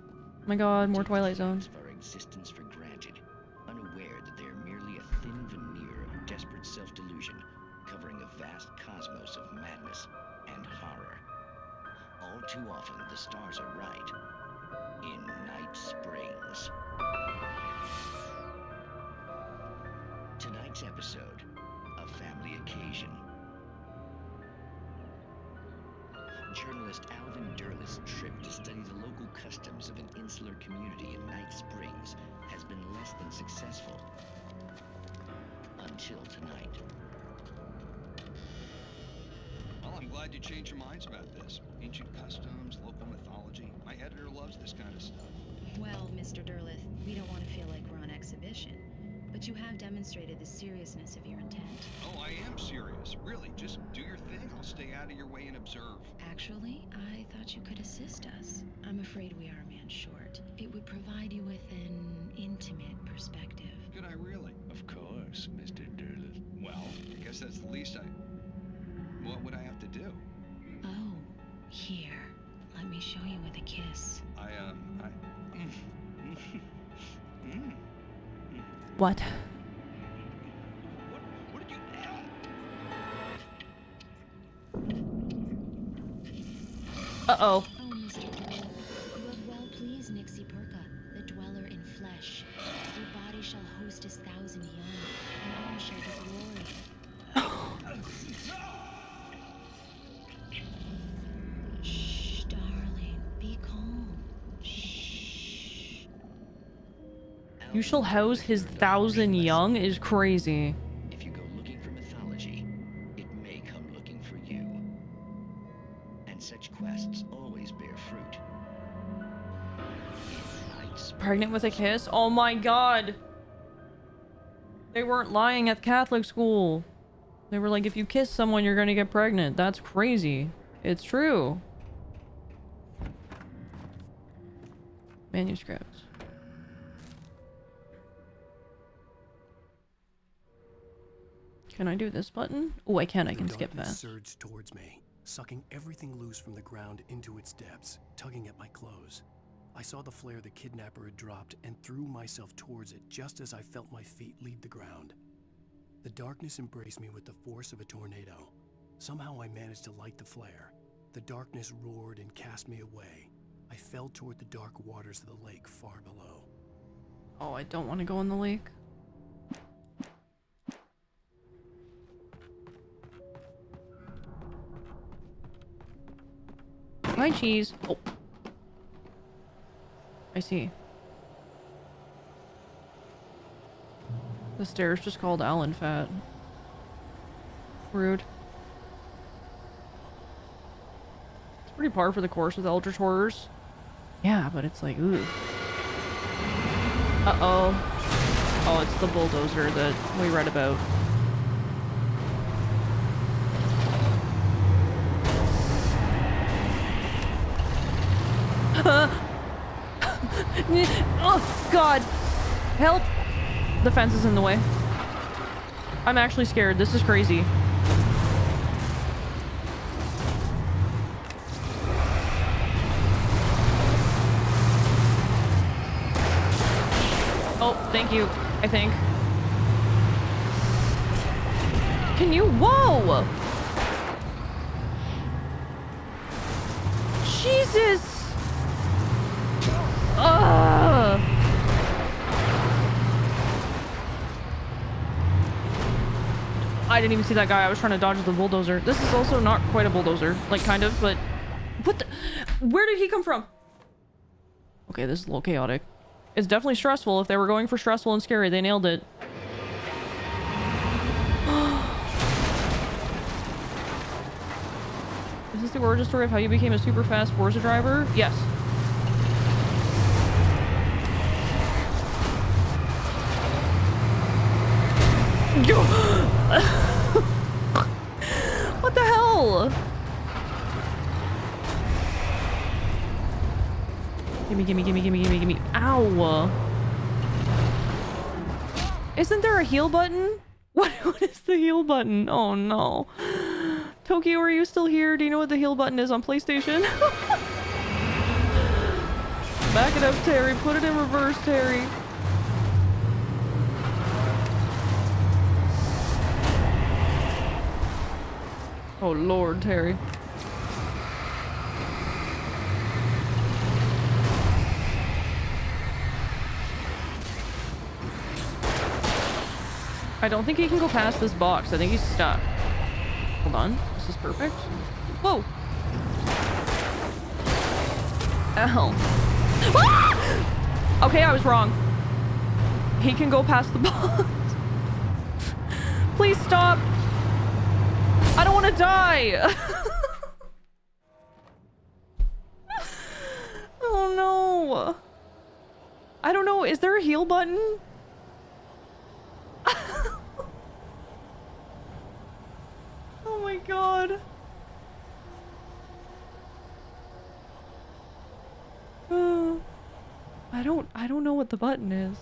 [SPEAKER 1] my god, more Twilight Zone.
[SPEAKER 15] Our existence for granted, unaware that they are merely a thin veneer of desperate self-delusion, covering a vast cosmos of madness and horror. All too often, the stars are right. In Night Springs. Tonight's episode, a family occasion. Journalist Alvin Derlis' trip to study the local customs of an insular community in Night Springs has been less than successful. Until tonight.
[SPEAKER 16] Well, I'm glad you changed your minds about this. Ancient customs, local mythology. My editor loves this kind of stuff.
[SPEAKER 17] Well, Mr. Derlith, we don't want to feel like we're on exhibition, but you have demonstrated the seriousness of your intent.
[SPEAKER 16] Oh, I am serious. Really, just do your thing. I'll stay out of your way and observe.
[SPEAKER 17] Actually, I thought you could assist us. I'm afraid we are a man short. It would provide you with an intimate perspective.
[SPEAKER 16] Could I really?
[SPEAKER 15] Of course, Mr. Derlith.
[SPEAKER 16] Well, I guess that's the least I... What would I have to do?
[SPEAKER 17] Oh, here. Let me show you with a kiss.
[SPEAKER 1] What?
[SPEAKER 16] What did you...
[SPEAKER 1] Uh-oh.
[SPEAKER 17] Oh, Mr. Derlith, you have well pleased Nixie Perka, the dweller in flesh. Your body shall host his 1,000 young, and all shall be glory. Shh, darling, be calm. Shh.
[SPEAKER 1] You shall house his 1,000 young is crazy.
[SPEAKER 15] If you go looking for mythology, it may come looking for you. And such quests always bear fruit.
[SPEAKER 1] Pregnant with a kiss? Oh my god. They weren't lying at Catholic school. They were like, if you kiss someone, you're gonna get pregnant. That's crazy. It's true. Manuscripts. Can I do this button? Oh, I can. I can skip
[SPEAKER 6] Darkness
[SPEAKER 1] fast.
[SPEAKER 6] surged towards me, sucking everything loose from the ground into its depths, tugging at my clothes. I saw the flare the kidnapper had dropped and threw myself towards it just as I felt my feet leave the ground. The darkness embraced me with the force of a tornado. Somehow I managed to light the flare. The darkness roared and cast me away. I fell toward the dark waters of the lake far below.
[SPEAKER 1] Oh, I don't want to go in the lake. Hi, cheese. Oh. I see. The stairs just called Alan fat. Rude. It's pretty par for the course with Eldritch Horrors. Yeah, but it's like, ooh. Uh-oh. Oh, it's the bulldozer that we read about. Oh, God. Help. The fence is in the way. I'm actually scared. This is crazy. Oh, thank you, I think. Can you? Whoa! Jesus! I didn't even see that guy. I was trying to dodge the bulldozer. This is also not quite a bulldozer. Like, kind of, but... What the... Where did he come from? Okay, this is a little chaotic. It's definitely stressful. If they were going for stressful and scary, they nailed it. Is this the origin story of how you became a super fast Forza driver? Yes. What the hell? Gimme, gimme, gimme, gimme, gimme, gimme. Ow. Isn't there a heal button? What is the heal button? Oh no. Tokyo, are you still here? Do you know what the heal button is on PlayStation? Back it up, Terry. Put it in reverse, Terry. Oh Lord, Terry. I don't think he can go past this box. I think he's stuck. Hold on. This is perfect. Whoa! Ow. Ah! Okay, I was wrong. He can go past the box. Please stop. I don't want to die. Oh no. I don't know. Is there a heal button? Oh my god. I don't know what the button is.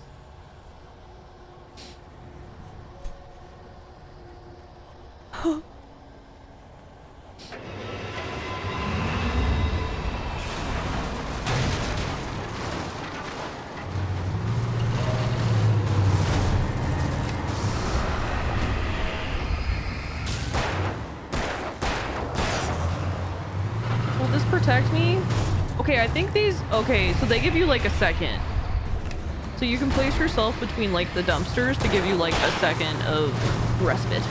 [SPEAKER 1] Will this protect me? Okay, I think these... Okay, so they give you like a second. So you can place yourself between like the dumpsters to give you like a second of respite.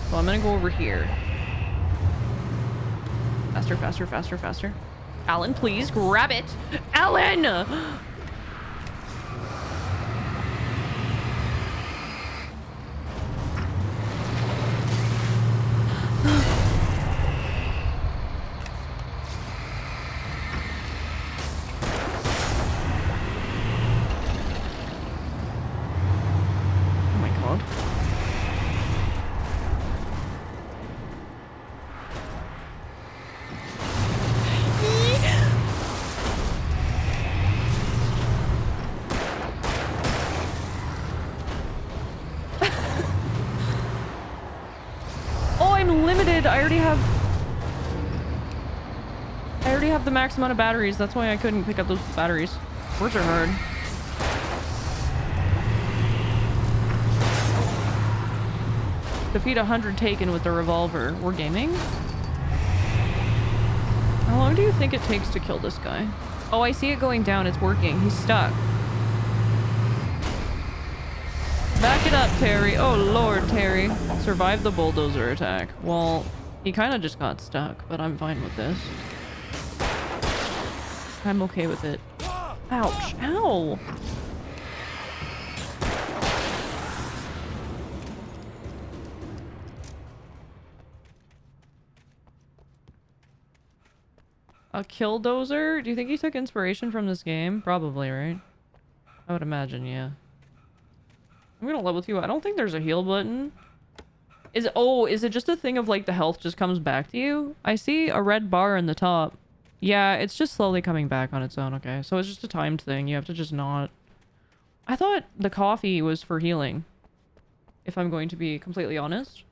[SPEAKER 1] So I'm gonna go over here. Faster, faster, faster, faster. Alan, please grab it. Alan! Oh my god. Oh, I'm limited. I already have the max amount of batteries. That's why I couldn't pick up those batteries. Words are hard. Defeat 100 taken with the revolver. We're gaming? How long do you think it takes to kill this guy? Oh, I see it going down. It's working. He's stuck. Back it up, Terry. Oh, Lord, Terry. Survive the bulldozer attack. Well, he kind of just got stuck, but I'm fine with this. I'm okay with it. Ouch. Ow. A killdozer? Do you think he took inspiration from this game? Probably, right? I would imagine, yeah. I'm gonna level with you. I don't think there's a heal button. Is it just a thing of like the health just comes back to you? I see a red bar in the top. Yeah, it's just slowly coming back on its own. Okay, so it's just a timed thing. You have to just not... I thought the coffee was for healing. If I'm going to be completely honest.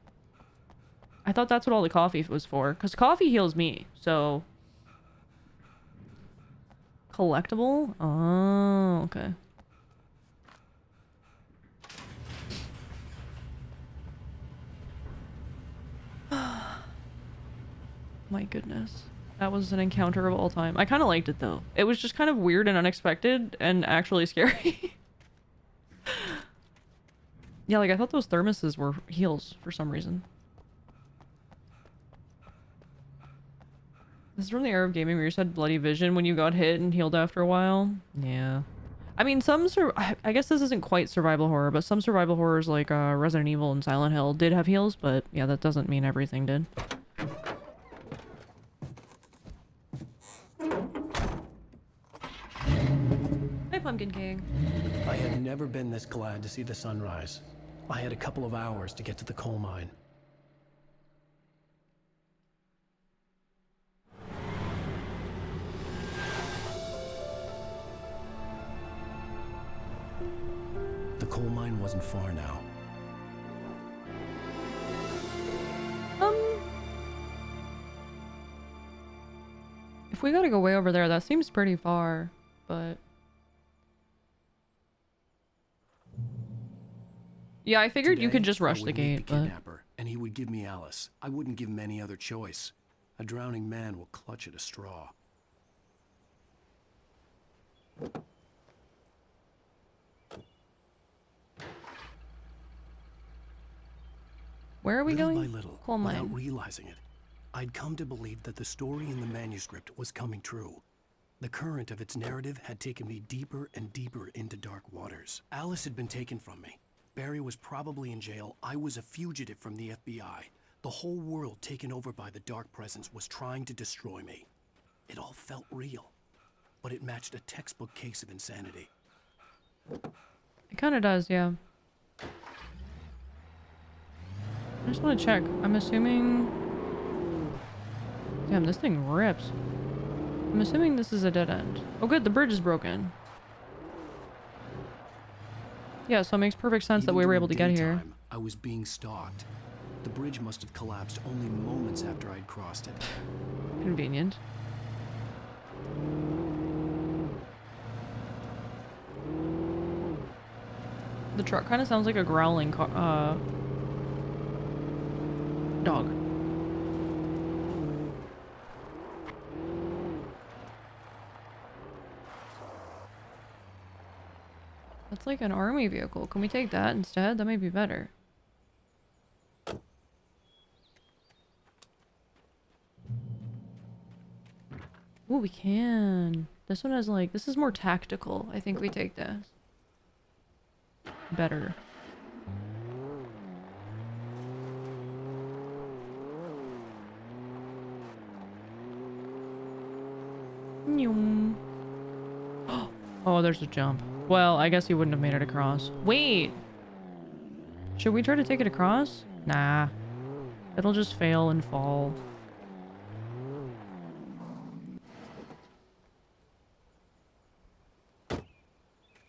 [SPEAKER 1] I thought that's what all the coffee was for. Because coffee heals me, so... Collectible? Oh, okay. My goodness. That was an encounter of all time. I kind of liked it though. It was just kind of weird and unexpected and actually scary. Yeah, like I thought those thermoses were heals for some reason. This is from the era of gaming where you just had bloody vision when you got hit and healed after a while. Yeah. I mean, I guess this isn't quite survival horror, but some survival horrors like Resident Evil and Silent Hill did have heals, but yeah, that doesn't mean everything did. Pumpkin King.
[SPEAKER 6] I had never been this glad to see the sunrise. I had a couple of hours to get to the coal mine. The coal mine wasn't far now.
[SPEAKER 1] If we gotta go way over there, that seems pretty far, but... Yeah, I figured you could just rush the gate, but...
[SPEAKER 6] And he would give me Alice. I wouldn't give him any other choice. A drowning man will clutch at a straw.
[SPEAKER 1] Where are we going?
[SPEAKER 6] Little by little,
[SPEAKER 1] Coal mine.
[SPEAKER 6] without realizing it, I'd come to believe that the story in the manuscript was coming true. The current of its narrative had taken me deeper and deeper into dark waters. Alice had been taken from me. Barry was probably in jail. I was a fugitive from the FBI. The whole world taken over by the dark presence was trying to destroy me. It all felt real, but it matched a textbook case of insanity.
[SPEAKER 1] It kind of does, yeah. I just want to check. I'm assuming... Damn, this thing rips. I'm assuming this is a dead end. Oh good, the bridge is broken. Yeah, so it makes perfect sense that we were able to get here.
[SPEAKER 6] I was being stalked. The bridge must have collapsed only moments after I'd crossed it.
[SPEAKER 1] Convenient. The truck kind of sounds like a growling dog. That's like an army vehicle. Can we take that instead? That might be better. Ooh, we can. This one has like, this is more tactical. I think we take this. Better. Oh, there's a jump. Well, I guess he wouldn't have made it across. Wait! Should we try to take it across? Nah. It'll just fail and fall.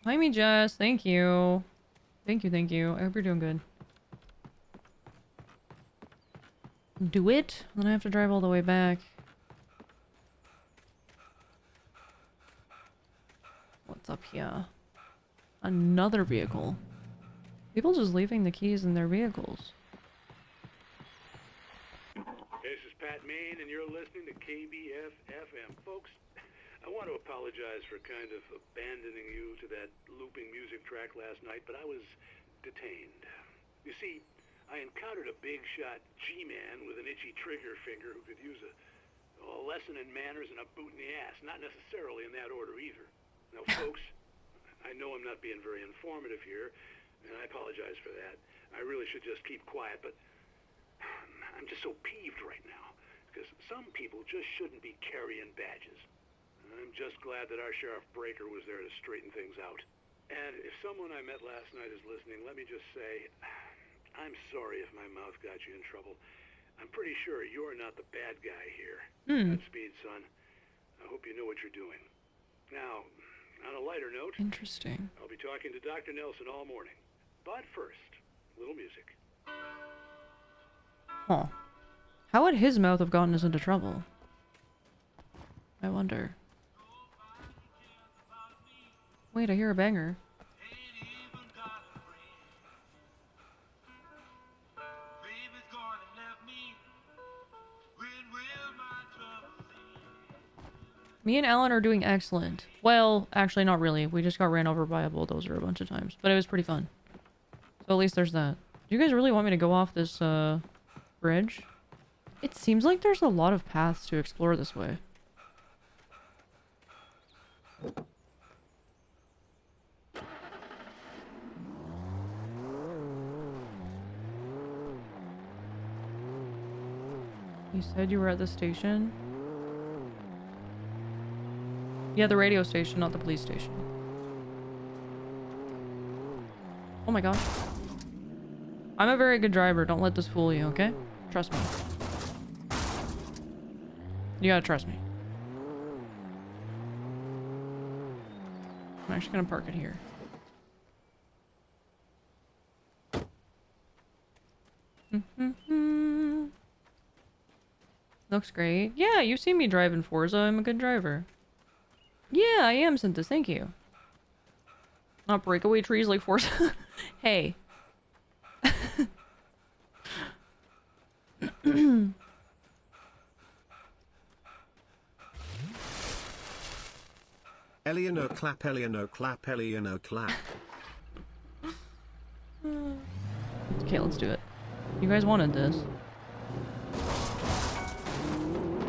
[SPEAKER 1] Hi, me, Jess. Thank you. Thank you, thank you. I hope you're doing good. Do it? Then I have to drive all the way back. What's up here? Another vehicle. People just leaving the keys in their vehicles.
[SPEAKER 13] This is Pat Main, and you're listening to KBF-FM. Folks, I want to apologize for kind of abandoning you to that looping music track last night, but I was detained. You see, I encountered a big shot G-man with an itchy trigger finger who could use a lesson in manners and a boot in the ass. Not necessarily in that order either. Now, folks, I know I'm not being very informative here, and I apologize for that. I really should just keep quiet, but I'm just so peeved right now, because some people just shouldn't be carrying badges. I'm just glad that our Sheriff Breaker was there to straighten things out. And if someone I met last night is listening, let me just say, I'm sorry if my mouth got you in trouble. I'm pretty sure you're not the bad guy here. Godspeed, son. I hope you know what you're doing. Now, on a lighter note,
[SPEAKER 1] interesting.
[SPEAKER 13] I'll be talking to Dr. Nelson all morning. But first, a little music.
[SPEAKER 1] Huh. How would his mouth have gotten us into trouble? I wonder. Wait, I hear a banger. Me and Alan are doing excellent. Well, actually not really. We just got ran over by a bulldozer a bunch of times. But it was pretty fun. So at least there's that. Do you guys really want me to go off this bridge? It seems like there's a lot of paths to explore this way. You said you were at the station? Yeah, the radio station, not the police station. Oh my gosh. I'm a very good driver. Don't let this fool you, okay? Trust me. You gotta trust me. I'm actually gonna park it here. Looks great. Yeah, you've seen me drive in Forza. I'm a good driver. Yeah, I am, Synthis. Thank you. Not breakaway trees like Forza. Hey.
[SPEAKER 18] Eleanor clap, Eleanor clap, Eleanor clap.
[SPEAKER 1] Okay, let's do it. You guys wanted this.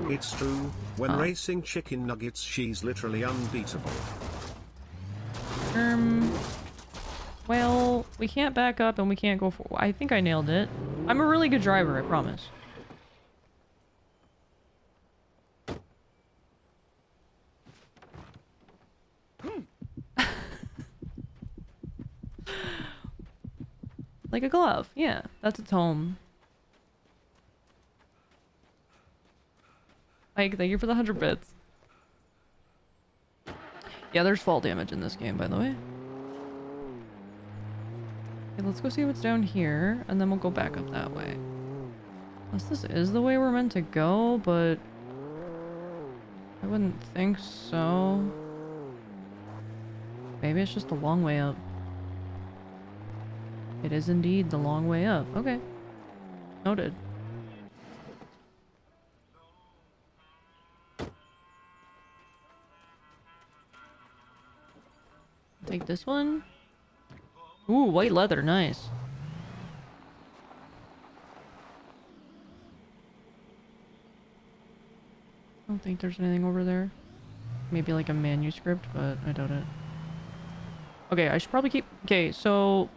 [SPEAKER 18] It's true, when racing chicken nuggets she's literally unbeatable.
[SPEAKER 1] Well, we can't back up and we can't go for... I think I nailed it. I'm a really good driver, I promise. Like a glove. Yeah, that's its home. Ike, thank you for the 100 bits. Yeah, there's fall damage in this game, by the way. Okay, let's go see what's down here, and then we'll go back up that way. Unless this is the way we're meant to go, but... I wouldn't think so. Maybe it's just a long way up. It is indeed the long way up. Okay. Noted. Take this one. Ooh, white leather. Nice. I don't think there's anything over there. Maybe like a manuscript, but I doubt it. Okay, I should probably keep... Okay, so...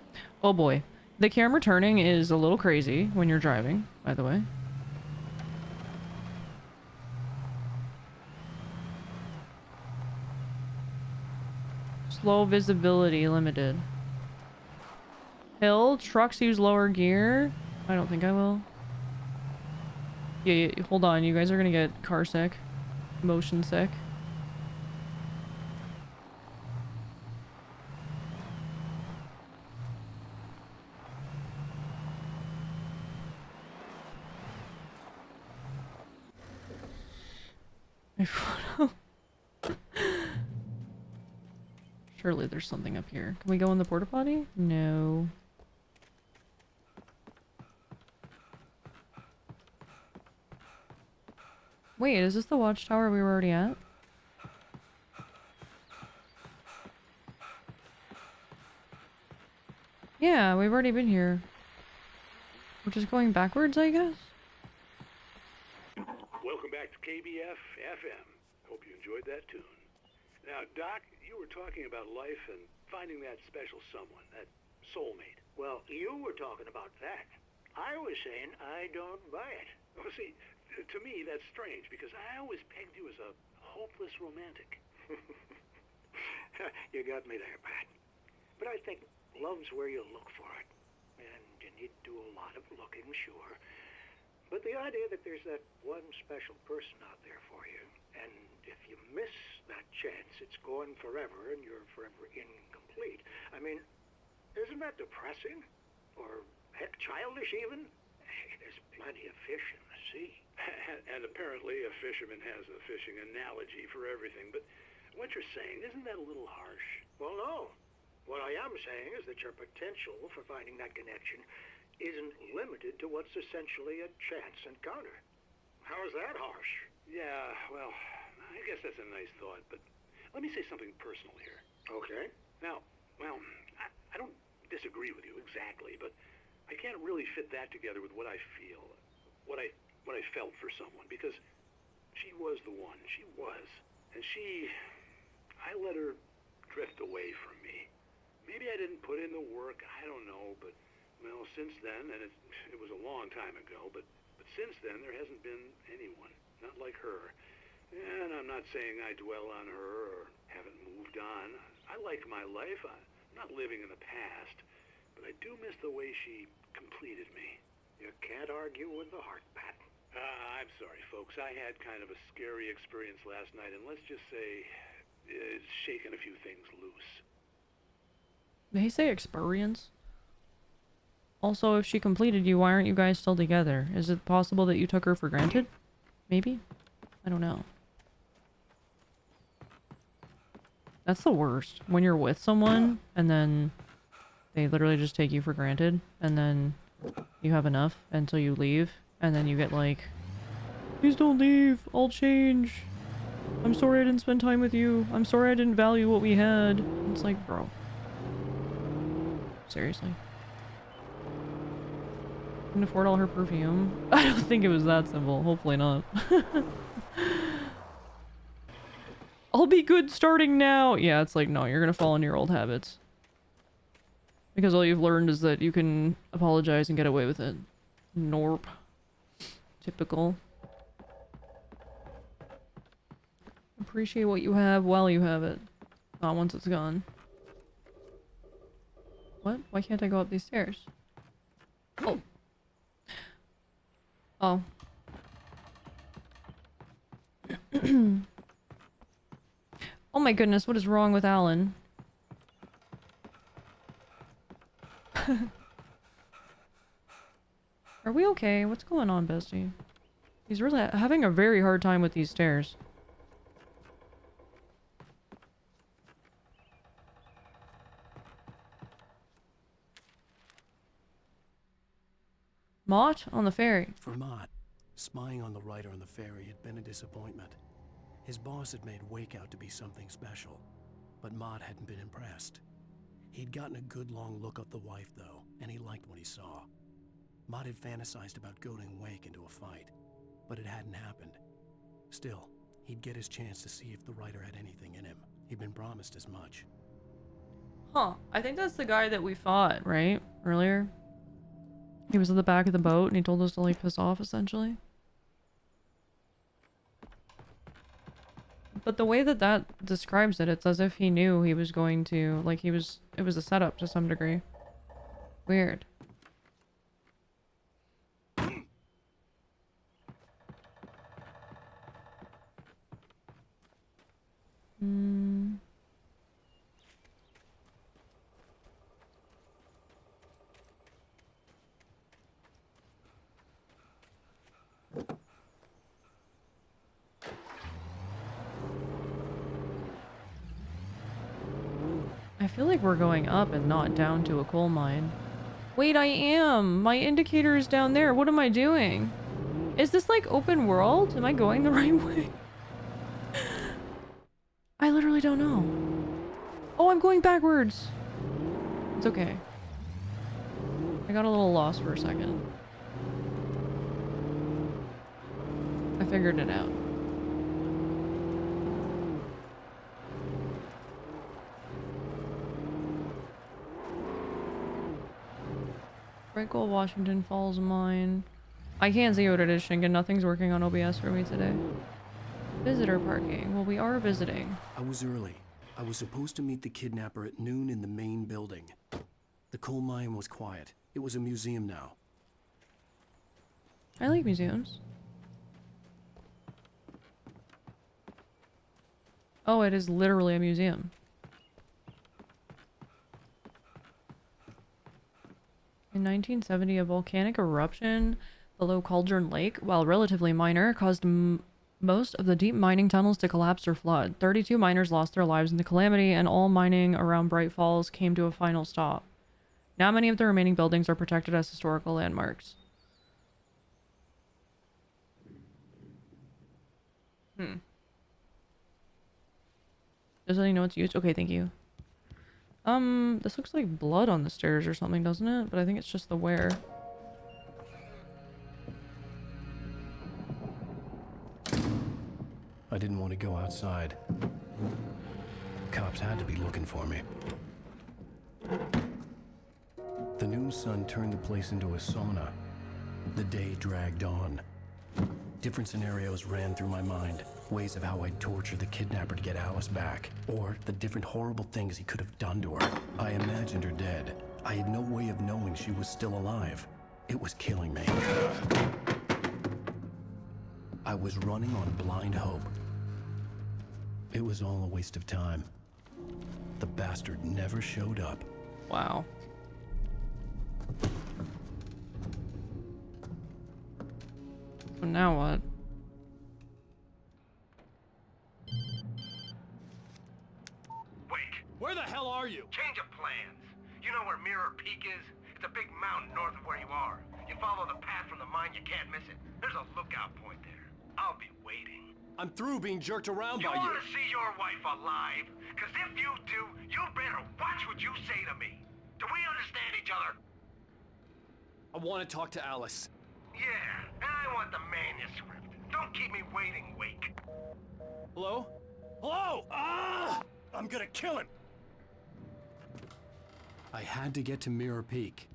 [SPEAKER 1] Oh boy. The camera turning is a little crazy when you're driving, by the way. Slow visibility limited. Hill, trucks use lower gear. I don't think I will. Yeah, hold on. You guys are gonna get car sick. Motion sick. My photo. Surely there's something up here. Can we go in the porta potty? No. Wait, is this the watchtower we were already at? Yeah, we've already been here. We're just going backwards, I guess?
[SPEAKER 13] Welcome back to KBF FM. Hope you enjoyed that tune. Now, Doc, you were talking about life and finding that special someone, that soulmate.
[SPEAKER 12] Well, you were talking about that. I was saying I don't buy it.
[SPEAKER 13] Well, see, to me, that's strange, because I always pegged you as a hopeless romantic.
[SPEAKER 12] You got me there, Pat. But I think love's where you look for it. And you need to do a lot of looking, sure. But the idea that there's that one special person out there for you, and if you miss that chance, it's gone forever, and you're forever incomplete. I mean, isn't that depressing? Or, heck, childish even? Hey, there's plenty of fish in the sea.
[SPEAKER 13] And apparently a fisherman has a fishing analogy for everything, but what you're saying, isn't that a little harsh?
[SPEAKER 12] Well, no. What I am saying is that your potential for finding that connection isn't limited to what's essentially a chance encounter. How is that harsh?
[SPEAKER 13] Yeah, well, I guess that's a nice thought, but let me say something personal here.
[SPEAKER 12] Okay.
[SPEAKER 13] Now, well, I don't disagree with you exactly, but I can't really fit that together with what I feel, what I felt for someone, because she was the one. She was. And I let her drift away from me. Maybe I didn't put in the work, I don't know, but, well, since then, and it was a long time ago, but since then, there hasn't been anyone, not like her. And I'm not saying I dwell on her or haven't moved on. I like my life. I'm not living in the past. but I do miss the way she completed me.
[SPEAKER 19] You can't argue with the heart, Pat.
[SPEAKER 13] I'm sorry, folks. I had kind of a scary experience last night, and let's just say it's shaken a few things loose.
[SPEAKER 1] Did he say experience? Also, if she completed you, why aren't you guys still together? Is it possible that you took her for granted? Maybe? I don't know. That's the worst. When you're with someone, and then they literally just take you for granted, and then you have enough until you leave, and then you get like, please don't leave, I'll change. I'm sorry I didn't spend time with you. I'm sorry I didn't value what we had. It's like, bro. Seriously. Couldn't afford all her perfume. I don't think it was that simple. Hopefully not. I'll be good starting now. Yeah, it's like, no, you're gonna fall into your old habits. Because all you've learned is that you can apologize and get away with it. Norp. Typical. Appreciate what you have while you have it. Not once it's gone. What? Why can't I go up these stairs? Oh. Oh. Oh my goodness, what is wrong with Alan? Are we okay? What's going on, bestie? He's really having a very hard time with these stairs. Mott on the ferry.
[SPEAKER 6] For Mott, spying on the writer on the ferry had been a disappointment. His boss had made Wake out to be something special, but Mott hadn't been impressed. He'd gotten a good long look at the wife, though, and he liked what he saw. Mott had fantasized about goading Wake into a fight, but it hadn't happened. Still, he'd get his chance to see if the writer had anything in him. He'd been promised as much.
[SPEAKER 1] Huh. I think that's the guy that we fought, right? Earlier? He was at the back of the boat and he told us to like piss off, essentially. But the way that that describes it, it's as if he knew he was going to, like it was a setup to some degree. Weird. I feel like we're going up and not down to a coal mine. Wait, I am! My indicator is down there. What am I doing? Is this like open world? Am I going the right way? I literally don't know. Oh, I'm going backwards! It's okay. I got a little lost for a second. I figured it out. Gold Washington Falls mine. I can't see what it is, Shinken. Nothing's working on OBS for me today. Visitor parking. Well, we are visiting.
[SPEAKER 6] I was early. I was supposed to meet the kidnapper at noon in the main building. The coal mine was quiet. It was a museum now.
[SPEAKER 1] I like museums. Oh, it is literally a museum. In 1970, a volcanic eruption below Cauldron Lake, while relatively minor, caused most of the deep mining tunnels to collapse or flood. 32 miners lost their lives in the calamity, and all mining around Bright Falls came to a final stop. Now many of the remaining buildings are protected as historical landmarks. Does anyone know what's used? Okay, thank you. This looks like blood on the stairs or something, doesn't it? But I think it's just the wear.
[SPEAKER 6] I didn't want to go outside. Cops had to be looking for me. The noon sun turned the place into a sauna. The day dragged on. Different scenarios ran through my mind. Ways of how I'd torture the kidnapper to get Alice back. Or the different horrible things he could have done to her. I imagined her dead. I had no way of knowing she was still alive. It was killing me. I was running on blind hope. It was all a waste of time. The bastard never showed up.
[SPEAKER 1] Wow. So now what?
[SPEAKER 20] Wait, where the hell are you? Change of plans. You know where Mirror Peak is? It's a big mountain north of where you are. You follow the path from the mine, you can't miss it. There's a lookout point there. I'll be waiting.
[SPEAKER 6] I'm through being jerked around
[SPEAKER 20] You
[SPEAKER 6] by
[SPEAKER 20] want to see your wife alive? Because if you do, you better watch what you say to me. Do we understand each other?
[SPEAKER 6] I want to talk to Alice.
[SPEAKER 20] Yeah, and I want the manuscript. Don't keep me waiting, Wake.
[SPEAKER 6] Hello? Hello! Ah! I'm gonna kill him! I had to get to Mirror Peak.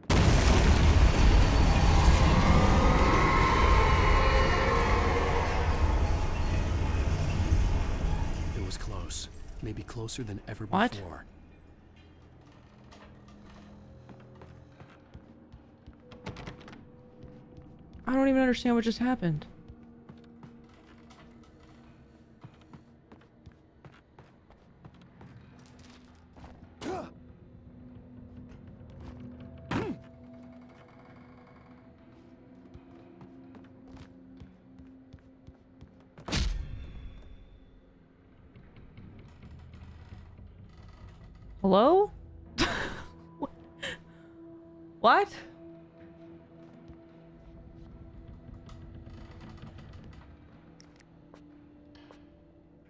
[SPEAKER 6] It was close. Maybe closer than ever before.
[SPEAKER 1] I don't even understand what just happened. Hello? What?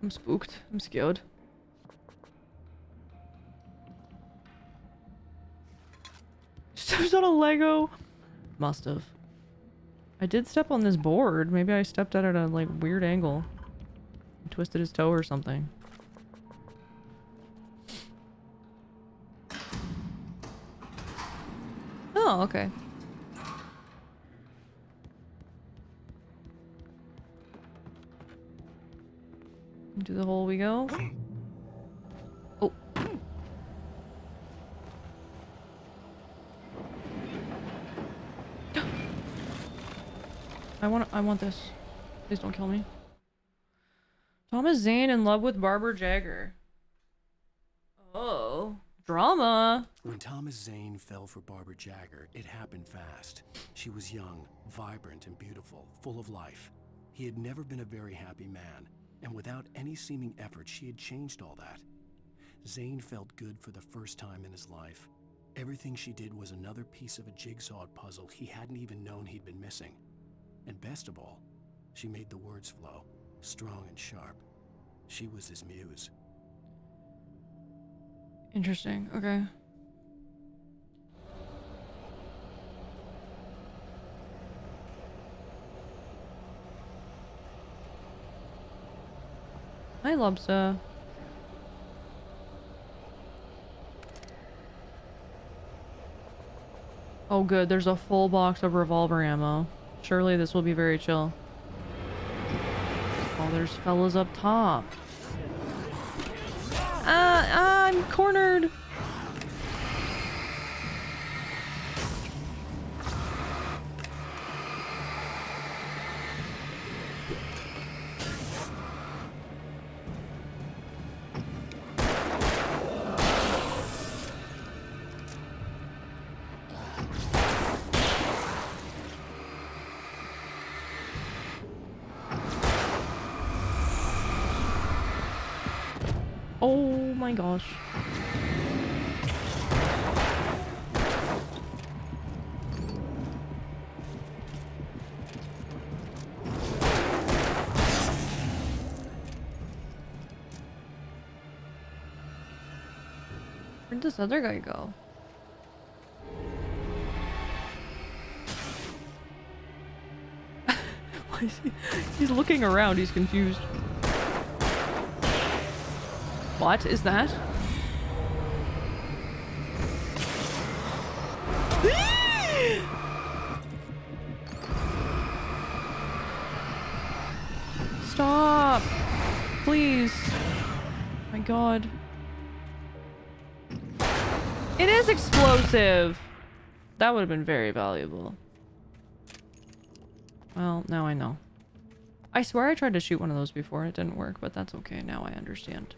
[SPEAKER 1] I'm spooked. I'm scared. Steps on a Lego. Must have. I did step on this board. Maybe I stepped at it at a like weird angle. Twisted his toe or something. Oh, okay. Into the hole we go. Oh. I want this. Please don't kill me. Thomas Zane in love with Barbara Jagger. Oh. Drama.
[SPEAKER 6] When Thomas Zane fell for Barbara Jagger, it happened fast. She was young, vibrant, and beautiful, full of life. He had never been a very happy man, and without any seeming effort, she had changed all that. Zane felt good for the first time in his life. Everything she did was another piece of a jigsaw puzzle he hadn't even known he'd been missing. And best of all, she made the words flow, strong and sharp. She was his muse.
[SPEAKER 1] Interesting. Okay. Hi, Lobster. Oh good, there's a full box of revolver ammo. Surely this will be very chill. Oh, there's fellas up top. I'm cornered. Oh my gosh. Where'd this other guy go? Why is he? He's looking around, he's confused. What is that? Stop. Please. My god. It is explosive. That would have been very valuable. Well, now I know. I swear I tried to shoot one of those before. It didn't work, but that's okay. Now I understand.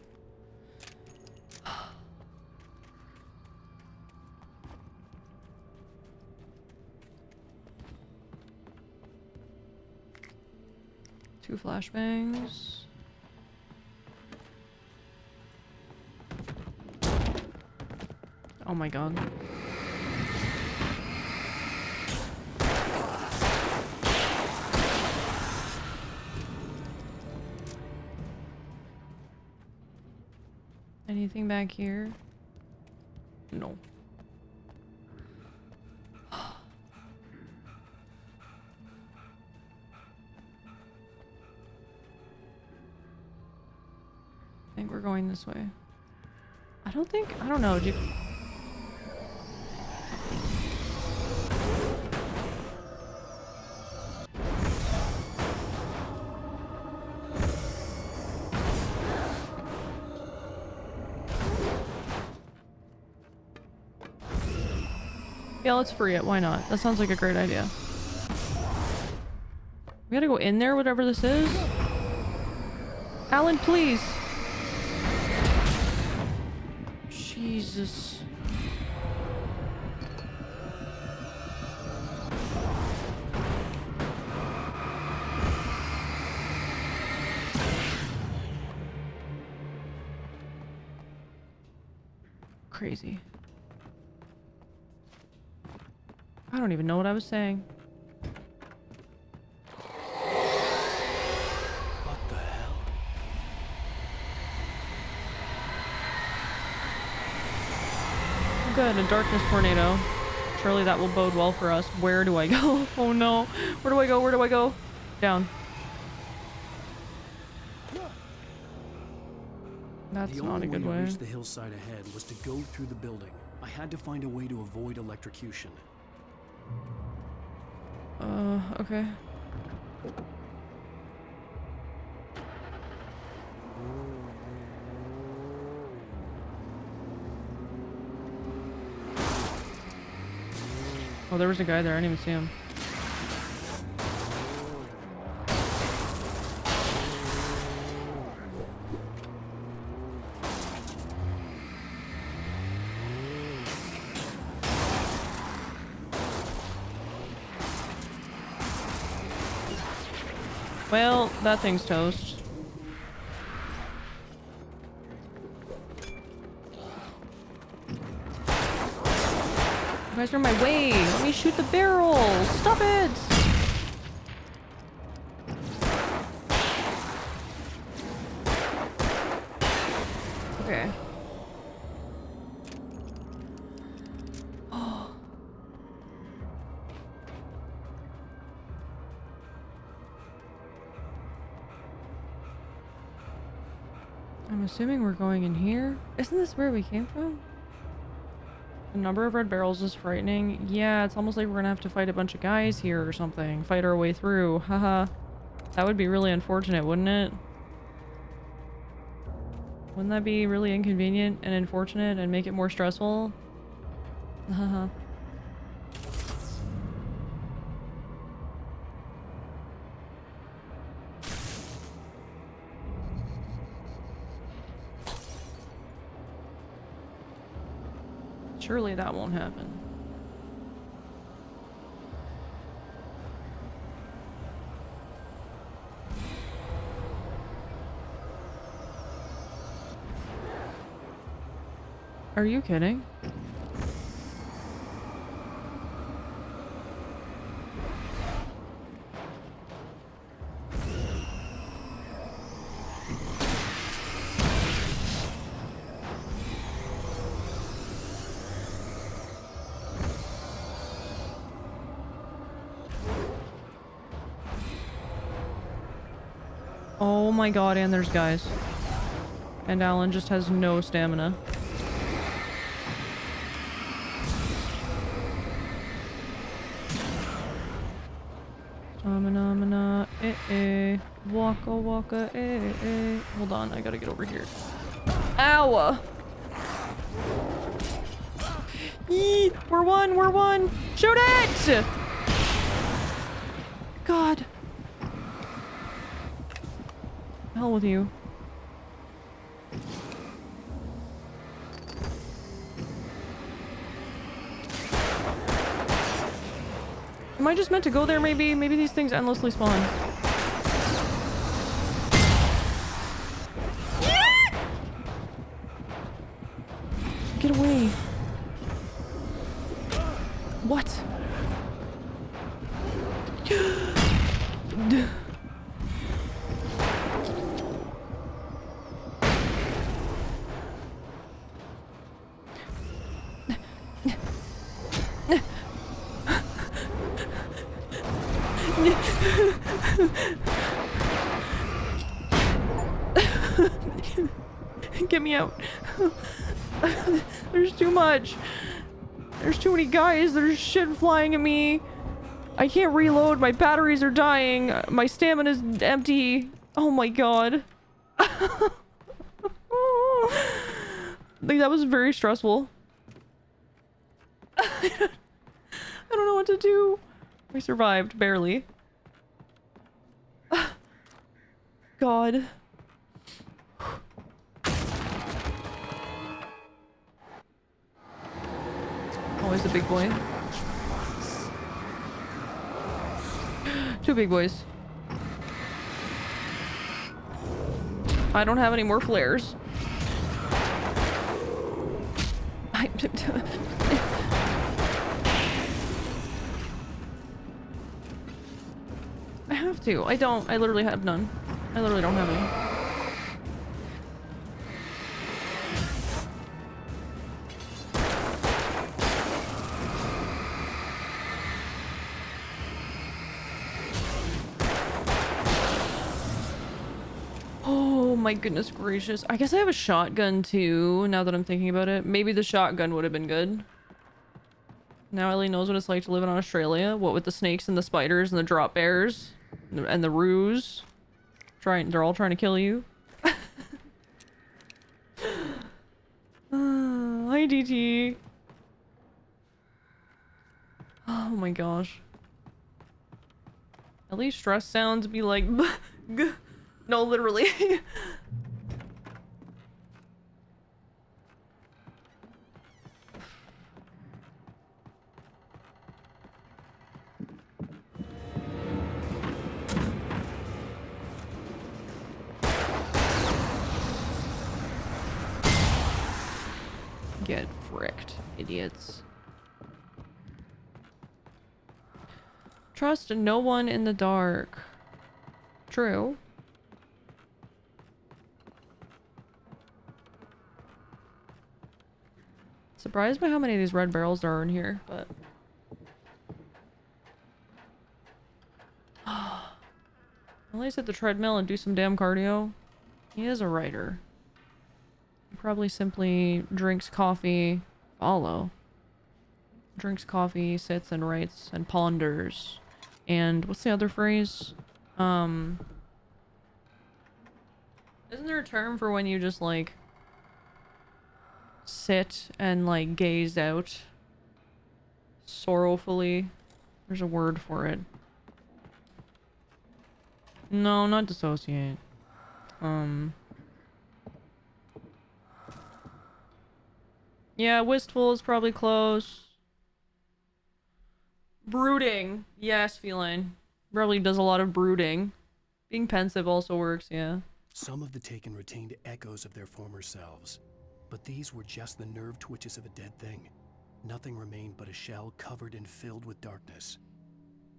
[SPEAKER 1] Two flashbangs. Oh my god. Anything back here? No. I think we're going this way. I don't know. Yeah, let's free it. Why not? That sounds like a great idea. We gotta go in there, whatever this is. Alan, please. Jesus. Crazy. I don't even know what I was saying.
[SPEAKER 6] What the hell?
[SPEAKER 1] Good, a darkness tornado. Surely that will bode well for us. Where do I go? Oh no. Where do I go? Where do I go? Down. That's not a good way.
[SPEAKER 6] The only way to reach the hillside ahead was to go through the building. I had to find a way to avoid electrocution.
[SPEAKER 1] Okay. Oh, there was a guy there. I didn't even see him. Well, that thing's toast. You guys are in my way. Let me shoot the barrel. Stop it. Okay. I'm assuming we're going in here. Isn't this where we came from? The number of red barrels is frightening. Yeah, it's almost like we're gonna have to fight a bunch of guys here or something. Fight our way through. Haha. That would be really unfortunate, wouldn't it? Wouldn't that be really inconvenient and unfortunate and make it more stressful? Haha. Surely that won't happen. Are you kidding? Oh my god, and there's guys. And Alan just has no stamina. Stamina. Waka waka Hold on, I gotta get over here. Ow! Yee! We're one! Shoot it! God. Hell with you. Am I just meant to go there maybe? Maybe these things endlessly spawn. Get away. What? Get me out. There's too much. There's too many guys. There's shit flying at me. I can't reload. My batteries are dying. My stamina's empty. Oh my god. Like, that was very stressful. I don't know what to do. We survived, barely. God. Always a big boy. Two big boys. I don't have any more flares. I have to. I don't. I literally have none. I literally don't have any. Oh my goodness gracious. I guess I have a shotgun too, now that I'm thinking about it. Maybe the shotgun would have been good. Now Ellie knows what it's like to live in Australia. What with the snakes and the spiders and the drop bears and the roos. They're all trying to kill you. Hi DT. Oh my gosh. At least stress sounds be like no, literally. Get fricked, idiots. Trust no one in the dark. True. Surprised by how many of these red barrels there are in here, but... At least hit the treadmill and do some damn cardio. He is a writer. He probably simply drinks coffee. Follow. Drinks coffee, sits and writes and ponders. And what's the other phrase? Isn't there a term for when you just like sit and like gaze out sorrowfully? There's a word for it. No, not dissociate. Yeah, wistful is probably close. Brooding. Yes, feline. Probably does a lot of brooding. Being pensive also works, yeah.
[SPEAKER 6] Some of the taken retained echoes of their former selves, but these were just the nerve twitches of a dead thing. Nothing remained but a shell covered and filled with darkness.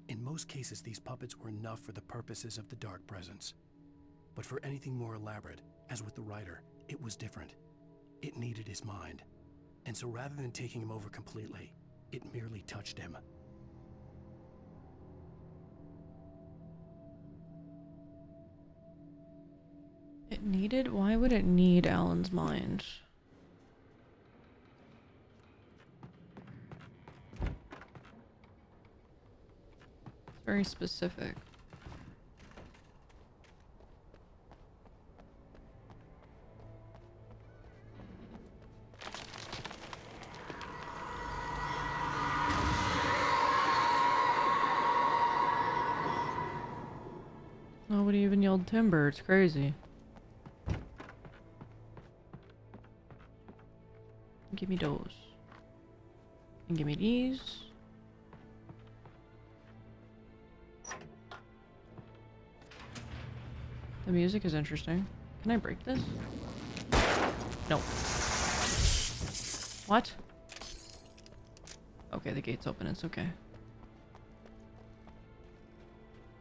[SPEAKER 6] In most cases, these puppets were enough for the purposes of the dark presence. But for anything more elaborate, as with the writer, it was different. It needed his mind. And so rather than taking him over completely, it merely touched him.
[SPEAKER 1] It needed? Why would it need Alan's mind? It's very specific. Nobody even yelled timber. It's crazy. Give me those. And give me these. The music is interesting. Can I break this? No. What? Okay, the gate's open. It's okay.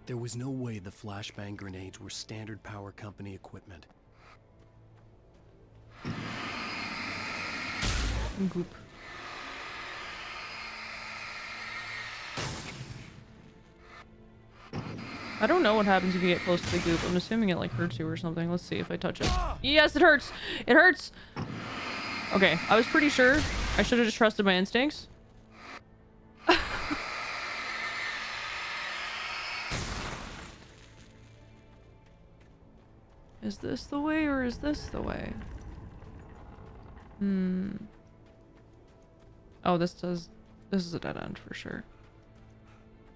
[SPEAKER 6] There was no way the flashbang grenades were standard power company equipment.
[SPEAKER 1] Goop. I don't know what happens if you get close to the goop. I'm assuming it like hurts you or something. Let's see if I touch it. Yes, it hurts. It hurts. Okay, I was pretty sure. I should have just trusted my instincts. Is this the way or is this the way? Oh, this is a dead end for sure.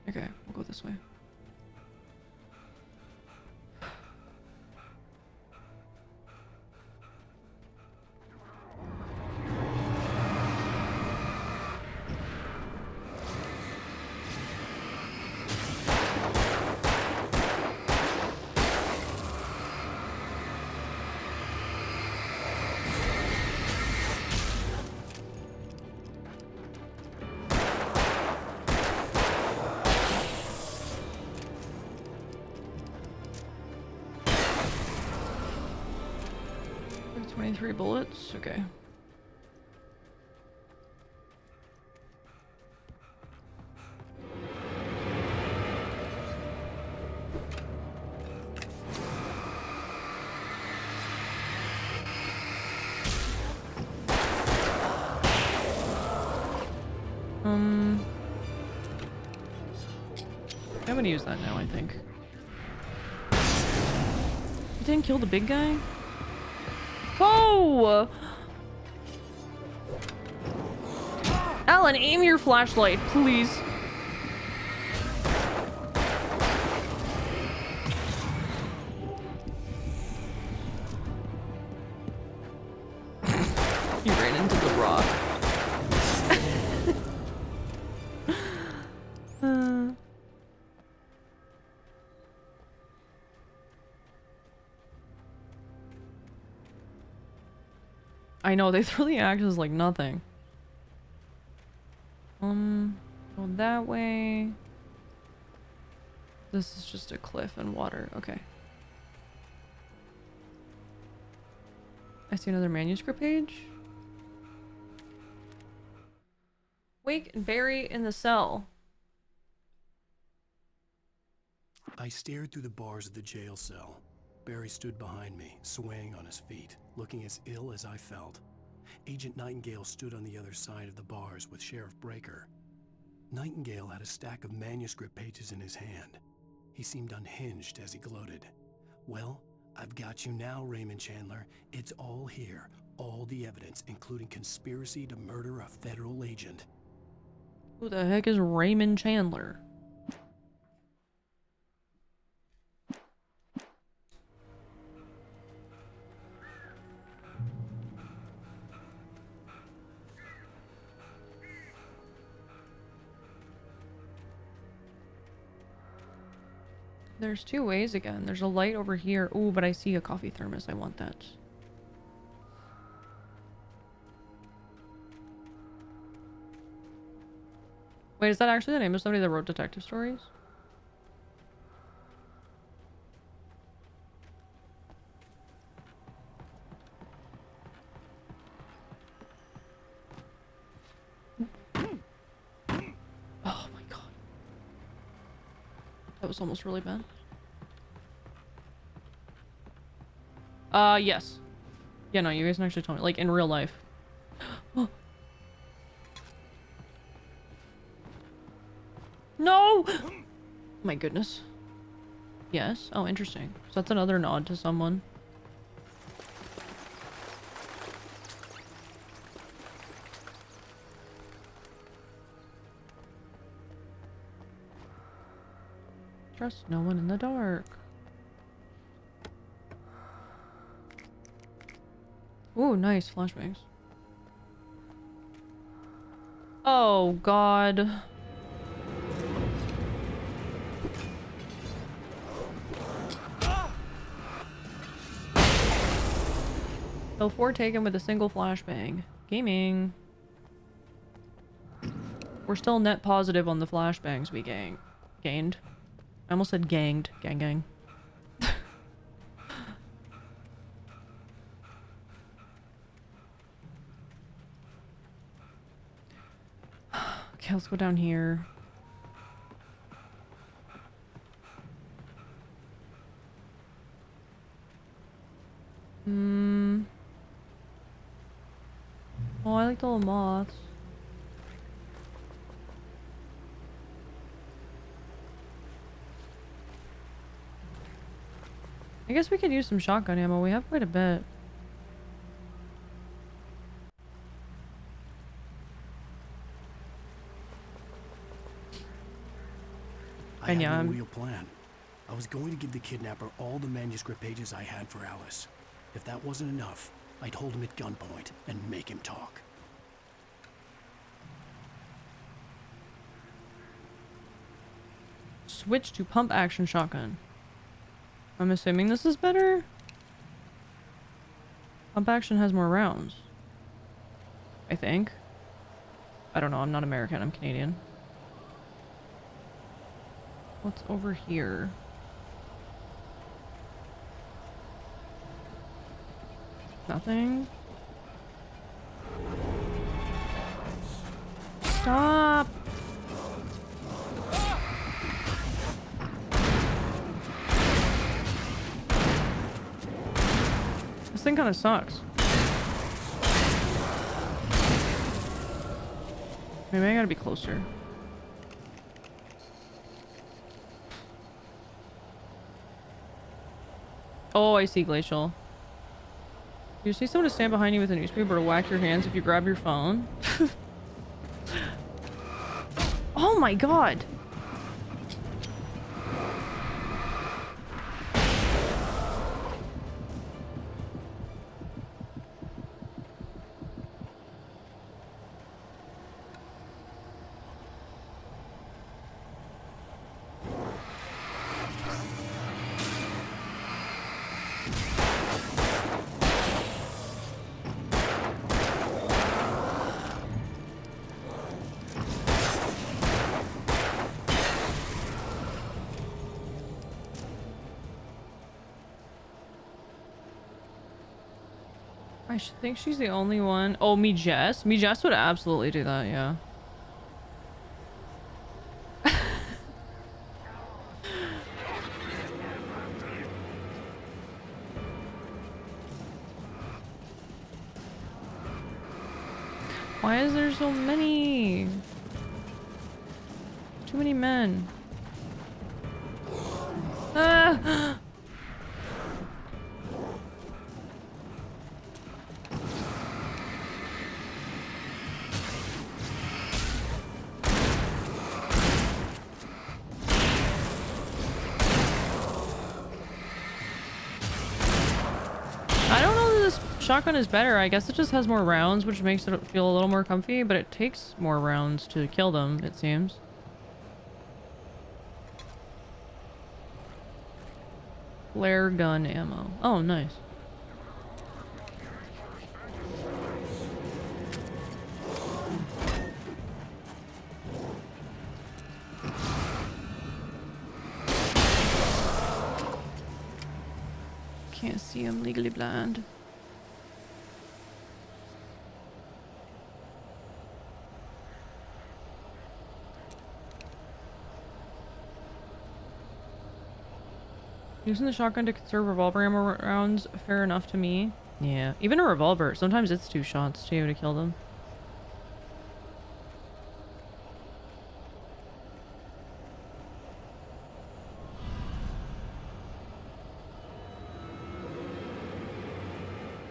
[SPEAKER 1] Okay, we'll go this way. Like 23 bullets? Okay. I'm gonna use that now, I think. It didn't kill the big guy? Whoa! Alan, aim your flashlight, please. He ran into the rock. I know, they threw the axes like nothing. Go that way. This is just a cliff and water. Okay. I see another manuscript page. Wake and Barry in the cell.
[SPEAKER 6] I stared through the bars of the jail cell. Barry stood behind me, swaying on his feet, looking as ill as I felt. Agent Nightingale stood on the other side of the bars with Sheriff Breaker. Nightingale had a stack of manuscript pages in his hand. He seemed unhinged as he gloated. "Well, I've got you now, Raymond Chandler. It's all here. All the evidence, including conspiracy to murder a federal agent."
[SPEAKER 1] Who the heck is Raymond Chandler? There's two ways again. There's a light over here. Ooh, but I see a coffee thermos. I want that. Wait, is that actually the name of somebody that wrote detective stories? Oh my god. That was almost really bad. Yes. Yeah, no, you guys can actually tell me. Like, in real life. Oh. No! My goodness. Yes. Oh, interesting. So that's another nod to someone. Trust no one in the dark. Ooh, nice flashbangs. Oh, God. So 4 taken with a single flashbang. Gaming. We're still net positive on the flashbangs we gained. I almost said ganged. Gang. Okay, let's go down here. Oh, I like the little moths. I guess we could use some shotgun ammo. We have quite a bit.
[SPEAKER 6] I had no real plan. I was going to give the kidnapper all the manuscript pages I had for Alice. If that wasn't enough, I'd hold him at gunpoint and make him talk.
[SPEAKER 1] Switch to pump action shotgun. I'm assuming this is better? Pump action has more rounds. I think. I don't know, I'm not American, I'm Canadian. What's over here? Nothing. Stop! This thing kind of sucks. Maybe I gotta be closer. Oh, I see Glacial. You see someone to stand behind you with a newspaper to whack your hands if you grab your phone? Oh my god! I should think she's the only one. Oh, me Jess? Me Jess would absolutely do that, yeah. Why is there so many? Too many men. Ah! Shotgun is better. I guess it just has more rounds, which makes it feel a little more comfy, but it takes more rounds to kill them, it seems. Flare gun ammo. Oh, nice. Can't see him, legally blind. Using the shotgun to conserve revolver ammo rounds, fair enough to me. Yeah, even a revolver. Sometimes it's 2 shots too to kill them.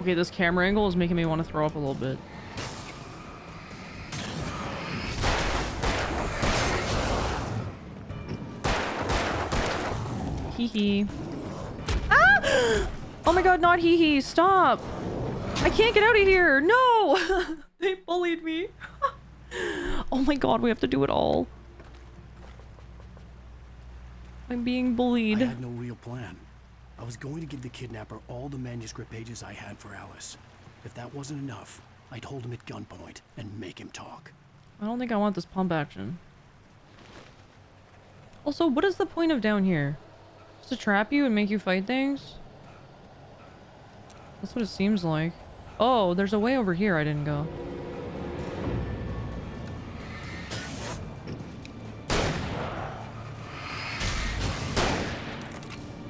[SPEAKER 1] Okay, this camera angle is making me want to throw up a little bit. Hee hee. Ah! Oh my god, not hee hee. Stop. I can't get out of here! No! They bullied me. Oh my god, we have to do it all. I'm being bullied.
[SPEAKER 6] I had no real plan. I was going to give the kidnapper all the manuscript pages I had for Alice. If that wasn't enough, I'd hold him at gunpoint and make him talk.
[SPEAKER 1] I don't think I want this pump action. Also, what is the point of down here? Just to trap you and make you fight things? That's what it seems like. Oh, there's a way over here I didn't go.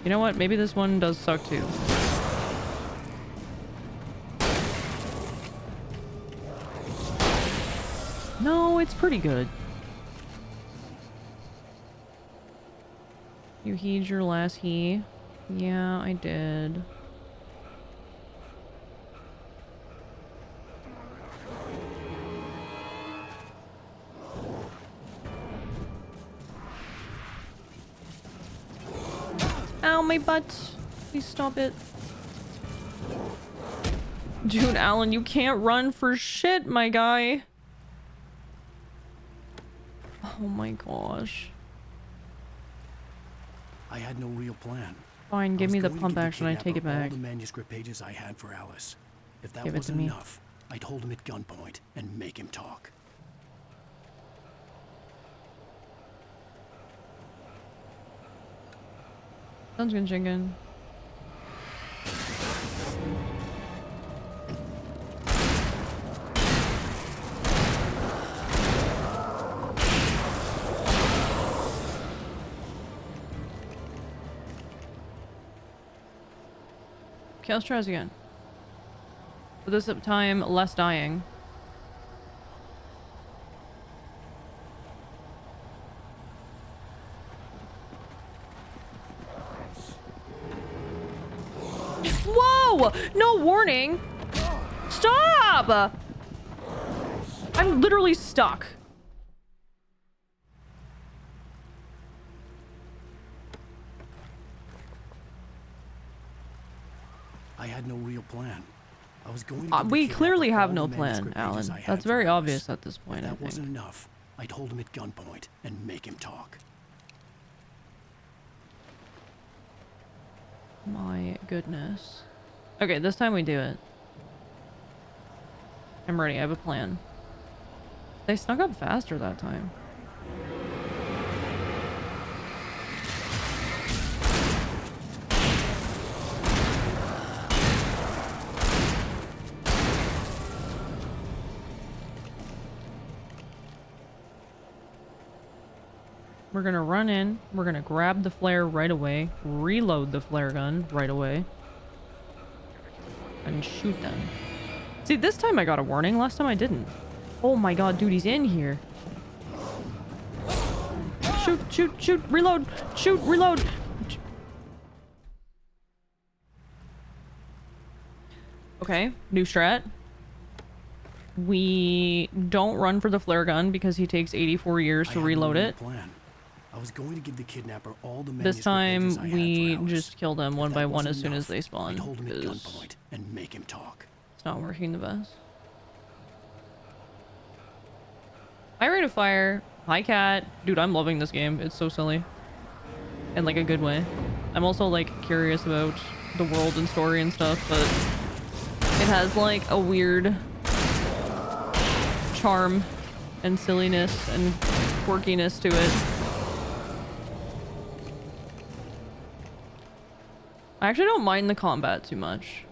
[SPEAKER 1] You know what? Maybe this one does suck too. No, it's pretty good. You heed your last he. Yeah, I did. Ow, my butt. Please stop it. Dude, Alan, you can't run for shit, my guy. Oh my gosh.
[SPEAKER 6] I had no real plan.
[SPEAKER 1] Fine, give me the pump action. I take it back.
[SPEAKER 6] All the manuscript pages I had for Alice. If that
[SPEAKER 1] Give it to
[SPEAKER 6] wasn't
[SPEAKER 1] me.
[SPEAKER 6] enough, I'd hold him at gunpoint and make him talk.
[SPEAKER 1] Sounds good, chicken. Okay, let's try this again. But this time, less dying. Whoa! No warning! Stop! I'm literally stuck.
[SPEAKER 6] I had no real plan. I was going to
[SPEAKER 1] We clearly have no plan, Alan. That's very obvious at this point, I
[SPEAKER 6] think. If that wasn't
[SPEAKER 1] think.
[SPEAKER 6] enough, I'd hold him at gunpoint and make him talk.
[SPEAKER 1] My goodness. Okay, this time we do it. I'm ready. I have a plan. They snuck up faster that time. We're gonna run in, we're gonna grab the flare right away, reload the flare gun right away, and shoot them. See, this time I got a warning, last time I didn't. Oh my god, dude, he's in here. Shoot, shoot, shoot, reload, shoot, reload. Okay, new strat. We don't run for the flare gun because he takes 84 years to reload it.
[SPEAKER 6] I was going to give the kidnapper all the
[SPEAKER 1] This time we just kill them one by one as soon as they spawn.
[SPEAKER 6] Hold him at gunpoint and make him talk.
[SPEAKER 1] It's not working the best. High rate of fire. Hi, cat. Dude, I'm loving this game. It's so silly. In like a good way. I'm also like curious about the world and story and stuff, but it has like a weird charm and silliness and quirkiness to it. I actually don't mind the combat too much.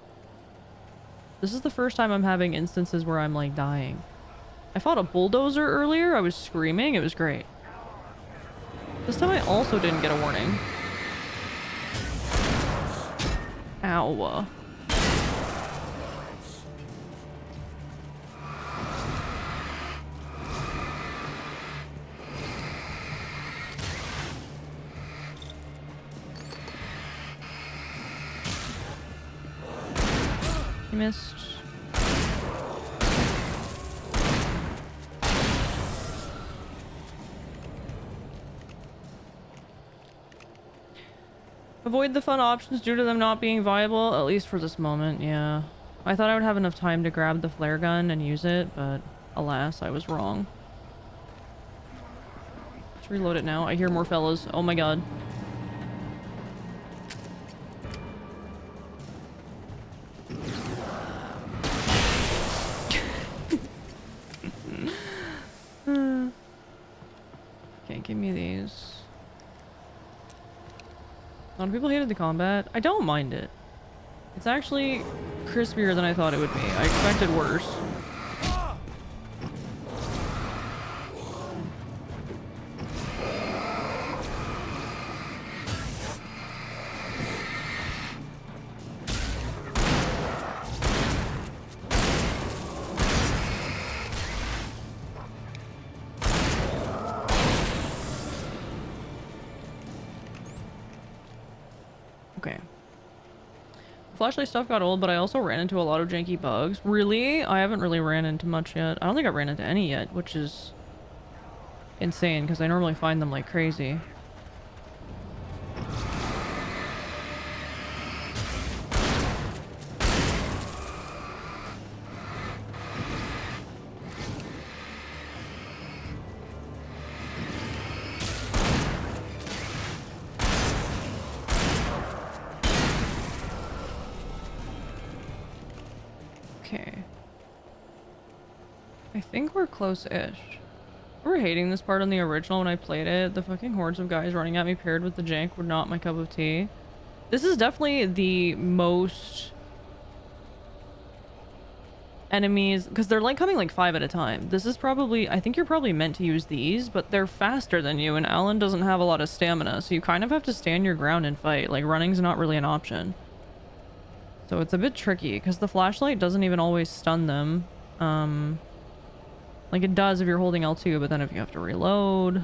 [SPEAKER 1] This is the first time I'm having instances where I'm like dying. I fought a bulldozer earlier. I was screaming. It was great. This time I also didn't get a warning. Ow. You missed. Avoid the fun options due to them not being viable, at least for this moment, yeah. I thought I would have enough time to grab the flare gun and use it, but alas, I was wrong. Let's reload it now. I hear more fellas. Oh my god. Okay, give me these. A lot of people hated the combat. I don't mind it. It's actually crispier than I thought it would be. I expected worse. Okay. Flashlight stuff got old, but I also ran into a lot of janky bugs. Really? I haven't really ran into much yet. I don't think I ran into any yet, which is insane because I normally find them like crazy. Okay. I think we're close-ish. I remember hating this part on the original when I played it. The fucking hordes of guys running at me paired with the jank were not my cup of tea. This is definitely the most enemies, because they're like coming like 5 at a time. This is probably, I think you're probably meant to use these, but they're faster than you, and Alan doesn't have a lot of stamina, so you kind of have to stand your ground and fight. Like, running's not really an option. So it's a bit tricky, because the flashlight doesn't even always stun them. Like it does if you're holding L2, but then if you have to reload,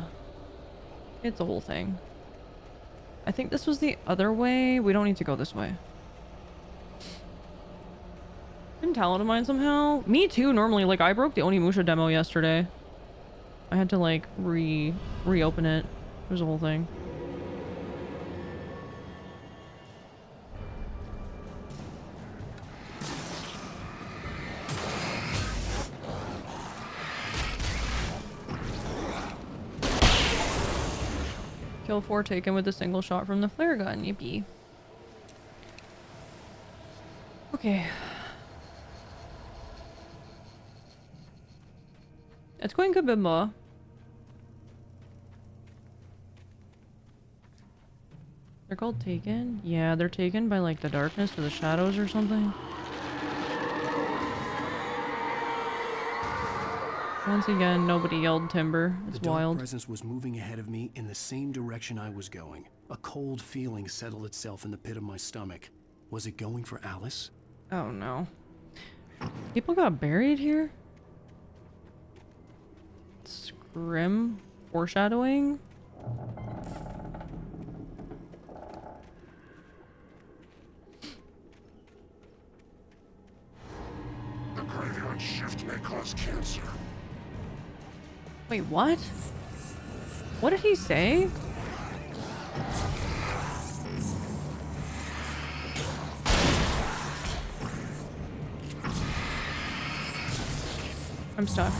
[SPEAKER 1] it's a whole thing. I think this was the other way. We don't need to go this way. Been talent of mine somehow. Me too, normally. Like, I broke the Onimusha demo yesterday. I had to, like, reopen it. It was a whole thing. Kill 4 taken with a single shot from the flare gun. Yippee. Okay. It's going a bit more. They're called taken? Yeah, they're taken by like the darkness or the shadows or something. Once again, nobody yelled timber. It's
[SPEAKER 6] the
[SPEAKER 1] wild.
[SPEAKER 6] Dark presence was moving ahead of me in the same direction I was going. A cold feeling settled itself in the pit of my stomach. Was it going for Alice?
[SPEAKER 1] Oh no. People got buried here? Scrim? Foreshadowing?
[SPEAKER 7] The graveyard shift may cause cancer.
[SPEAKER 1] Wait, what? What did he say? I'm stuck.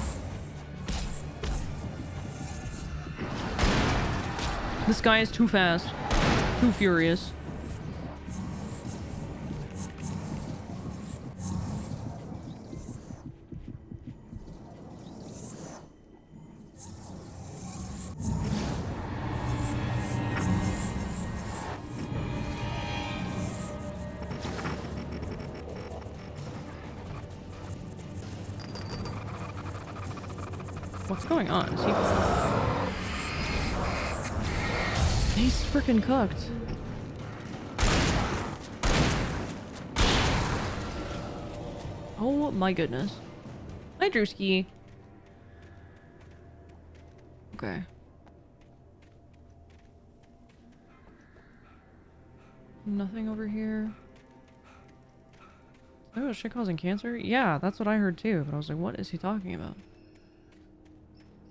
[SPEAKER 1] This guy is too fast. Too furious. What's going on? Is he... He's freaking cooked. Oh my goodness. Hi, Drewski. Okay. Nothing over here. Oh, shit causing cancer? Yeah, that's what I heard too, but I was like, what is he talking about?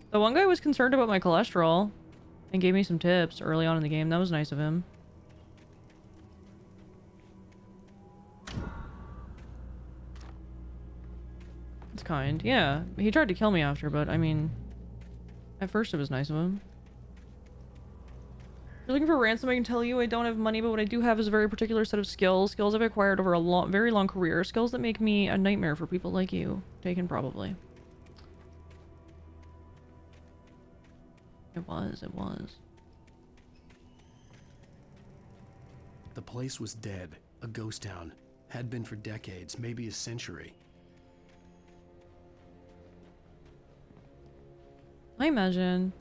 [SPEAKER 1] The one guy was concerned about my cholesterol and gave me some tips early on in the game. That was nice of him. It's kind. Yeah. He tried to kill me after, but I mean, at first it was nice of him. If you're looking for a ransom, I can tell you I don't have money, but what I do have is a very particular set of skills. Skills I've acquired over a very long career. Skills that make me a nightmare for people like you. Taken, probably. It was.
[SPEAKER 6] The place was dead. A ghost town. Had been for decades, maybe a century.
[SPEAKER 1] I imagine.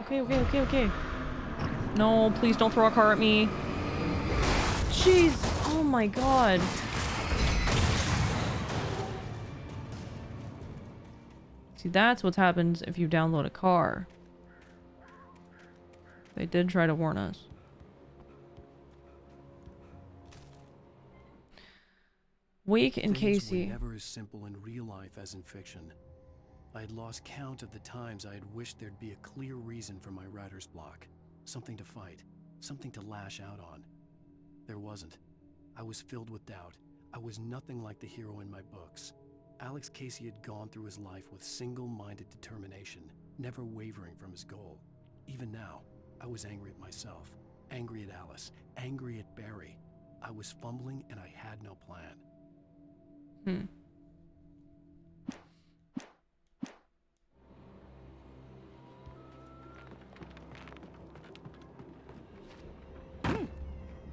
[SPEAKER 1] Okay. No, please don't throw a car at me. Jeez. Oh my god. See, that's what happens if you download a car. They did try to warn us. Wake and
[SPEAKER 6] Things
[SPEAKER 1] Casey.
[SPEAKER 6] were never as simple in real life as in fiction. I had lost count of the times I had wished there'd be a clear reason for my writer's block. Something to fight. Something to lash out on. There wasn't. I was filled with doubt. I was nothing like the hero in my books. Alex Casey had gone through his life with single-minded determination, never wavering from his goal. Even now, I was angry at myself, angry at Alice, angry at Barry. I was fumbling and I had no plan.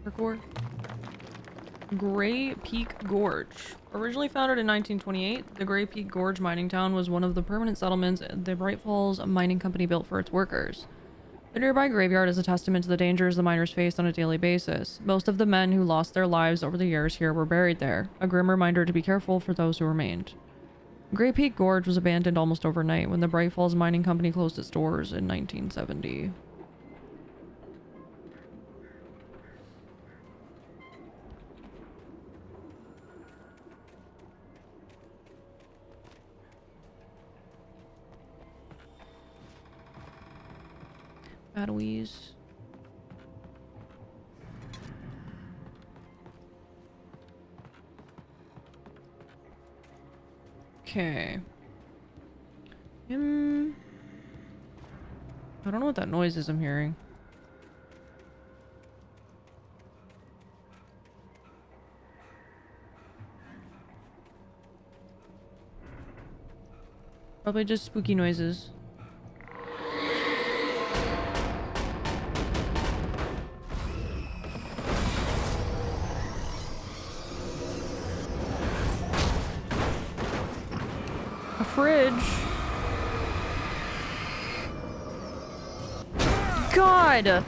[SPEAKER 1] Parkour. Gray Peak Gorge. Originally founded in 1928, the Gray Peak Gorge mining town was one of the permanent settlements the Bright Falls Mining Company built for its workers. The nearby graveyard is a testament to the dangers the miners faced on a daily basis. Most of the men who lost their lives over the years here were buried there, a grim reminder to be careful for those who remained. Gray Peak Gorge was abandoned almost overnight when the Bright Falls Mining Company closed its doors in 1970. Batteries. Okay. I don't know what that noise is I'm hearing. Probably just spooky noises. Fridge. God.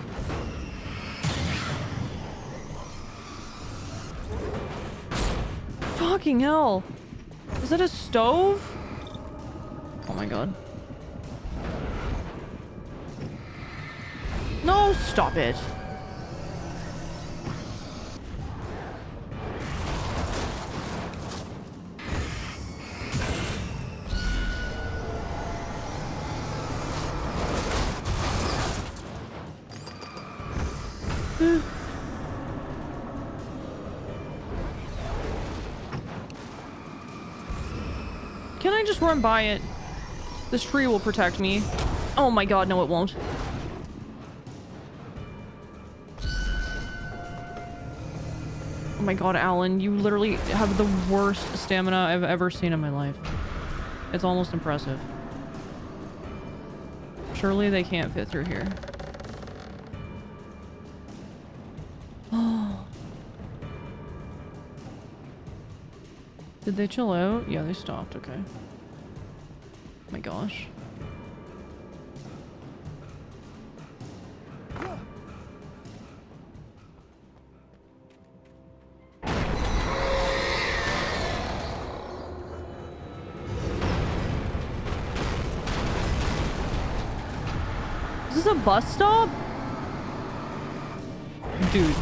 [SPEAKER 1] Fucking hell. Is that a stove? Oh my god. No, stop it. Can I just run by it? This tree will protect me. Oh my god, no it won't. Oh my god, Alan, you literally have the worst stamina I've ever seen in my life. It's almost impressive. Surely they can't fit through here. Oh. Did they chill out? Yeah, they stopped. Okay. Oh my gosh. Is this a bus stop? Dude.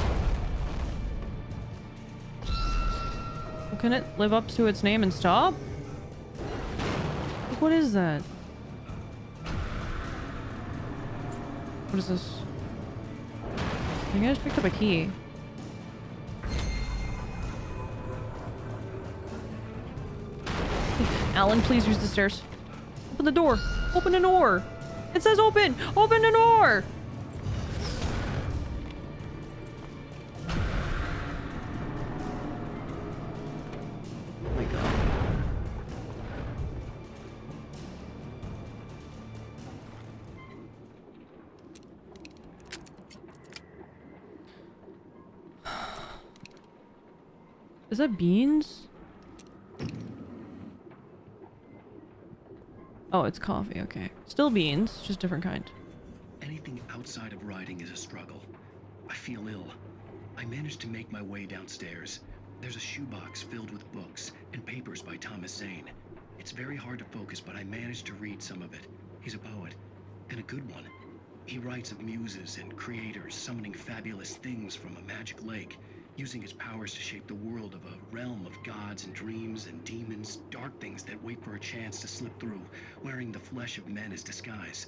[SPEAKER 1] Well, can it live up to its name and stop? Like, what is that? What is this? I think I just picked up a key. Alan, please use the stairs. Open the door. Open the door. It says open. Open the door. Oh my god. Is that beans? Oh, it's coffee, okay. Still beans, just different kind.
[SPEAKER 9] Anything outside of riding is a struggle. I feel ill. I managed to make my way downstairs. There's a shoebox filled with books and papers by Thomas Zane. It's very hard to focus, but I managed to read some of it. He's a poet, and a good one. He writes of muses and creators summoning fabulous things from a magic lake, using his powers to shape the world of a realm of gods and dreams and demons, dark things that wait for a chance to slip through, wearing the flesh of men as disguise.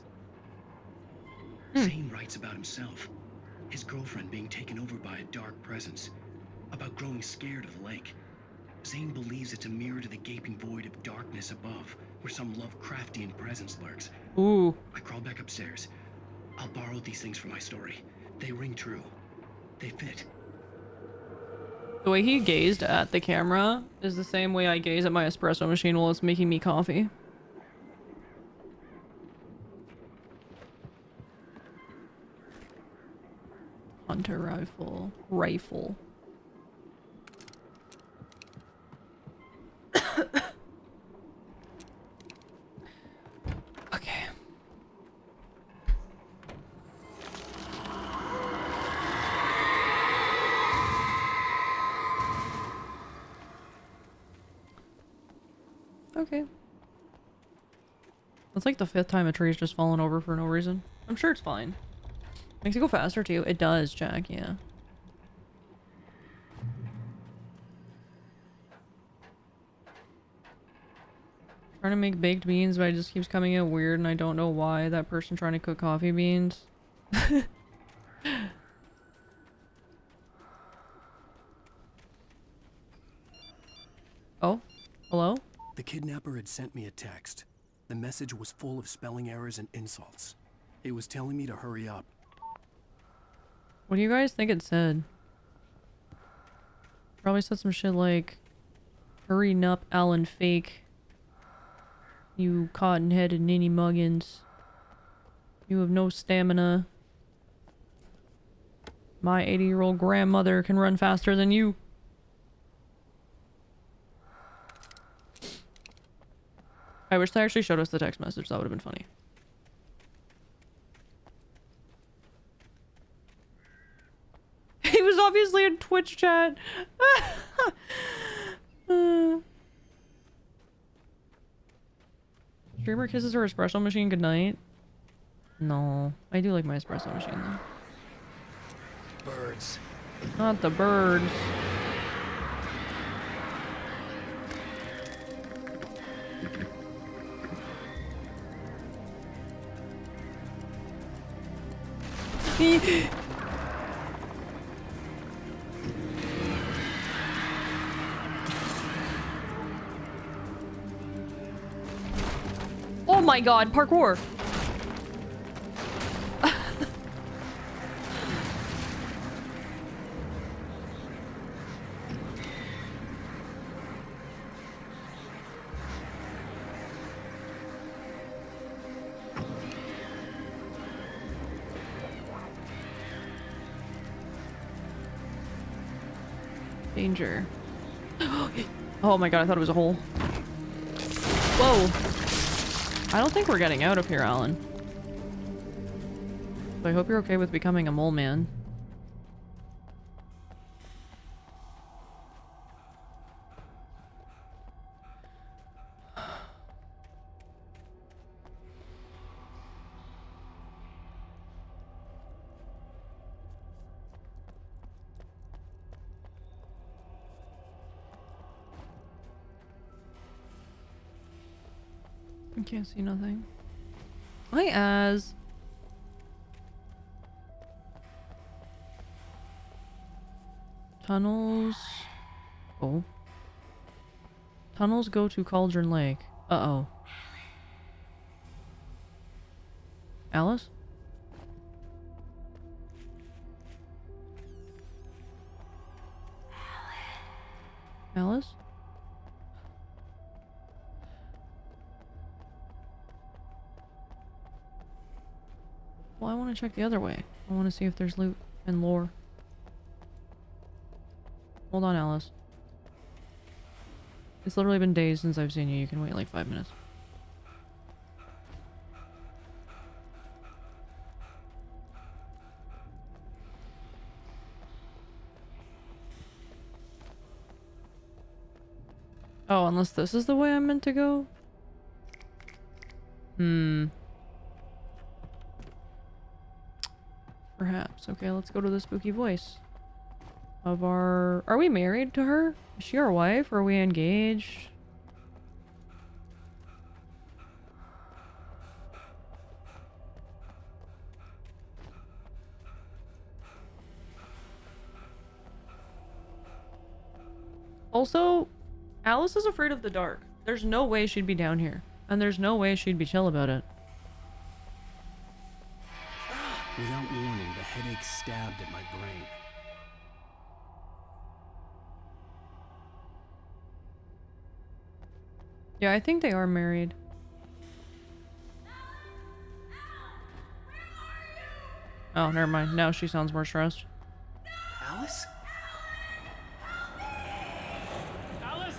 [SPEAKER 9] Zane writes about himself, his girlfriend being taken over by a dark presence, about growing scared of the lake. Zane believes it's a mirror to the gaping void of darkness above, where some Lovecraftian presence lurks.
[SPEAKER 1] Ooh.
[SPEAKER 9] I crawl back upstairs. I'll borrow these things for my story. They ring true. They fit.
[SPEAKER 1] The way he gazed at the camera is the same way I gaze at my espresso machine while it's making me coffee. Hunter rifle. Rifle. Okay. Okay. That's like the 5th time a tree's just fallen over for no reason. I'm sure it's fine. Makes it go faster too. It does, Jack, yeah. Trying to make baked beans, but it just keeps coming out weird and I don't know why. That person trying to cook coffee beans. Oh? Hello?
[SPEAKER 6] The kidnapper had sent me a text. The message was full of spelling errors and insults. It was telling me to hurry up.
[SPEAKER 1] What do you guys think it said? Probably said some shit like, hurry up, Alan Fake. You cotton-headed ninny muggins. You have no stamina. My 80-year-old grandmother can run faster than you. I wish they actually showed us the text message. That would have been funny. He was obviously in Twitch chat. Streamer kisses her espresso machine goodnight. No, I do like my espresso machine though.
[SPEAKER 6] Birds.
[SPEAKER 1] Not the birds. Oh my god, parkour! Danger. Oh my god, I thought it was a hole. Whoa. I don't think we're getting out of here, Alan. So I hope you're okay with becoming a mole man. I can't see nothing. Hi, Az. Tunnels. Oh. Tunnels go to Cauldron Lake. Uh-oh. Alice? Alice? Well, I want to check the other way. I want to see if there's loot and lore. Hold on, Alice. It's literally been days since I've seen you. You can wait like 5 minutes. Oh, unless this is the way I'm meant to go? Perhaps. Okay, let's go to the spooky voice. Of our... Are we married to her? Is she our wife? Or are we engaged? Also, Alice is afraid of the dark. There's no way she'd be down here. And there's no way she'd be chill about it.
[SPEAKER 6] Without warning, the headache stabbed at my brain.
[SPEAKER 1] Yeah, I think they are married. Oh, never mind. Now she sounds more stressed.
[SPEAKER 6] Alice?
[SPEAKER 5] Alice?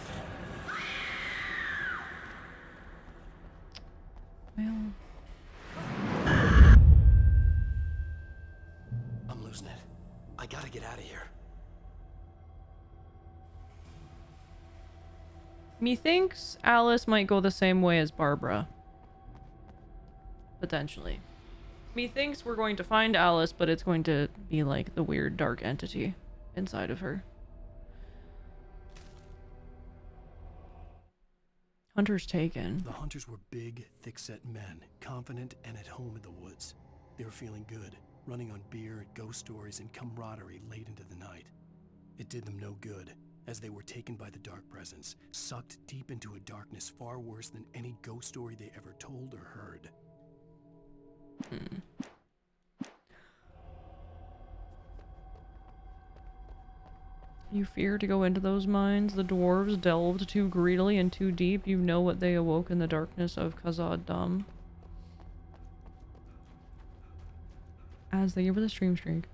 [SPEAKER 1] Well...
[SPEAKER 6] I'm losing it. I gotta get out of here.
[SPEAKER 1] Methinks Alice might go the same way as Barbara. Potentially. Methinks we're going to find Alice, but it's going to be like the weird dark entity inside of her. Hunter's taken.
[SPEAKER 6] The hunters were big, thick-set men, confident and at home in the woods. They were feeling good, running on beer, ghost stories, and camaraderie late into the night. It did them no good, as they were taken by the dark presence, sucked deep into a darkness far worse than any ghost story they ever told or heard.
[SPEAKER 1] You fear to go into those mines? The dwarves delved too greedily and too deep. You know what they awoke in the darkness of Khazad-dûm. As they give her the stream streak.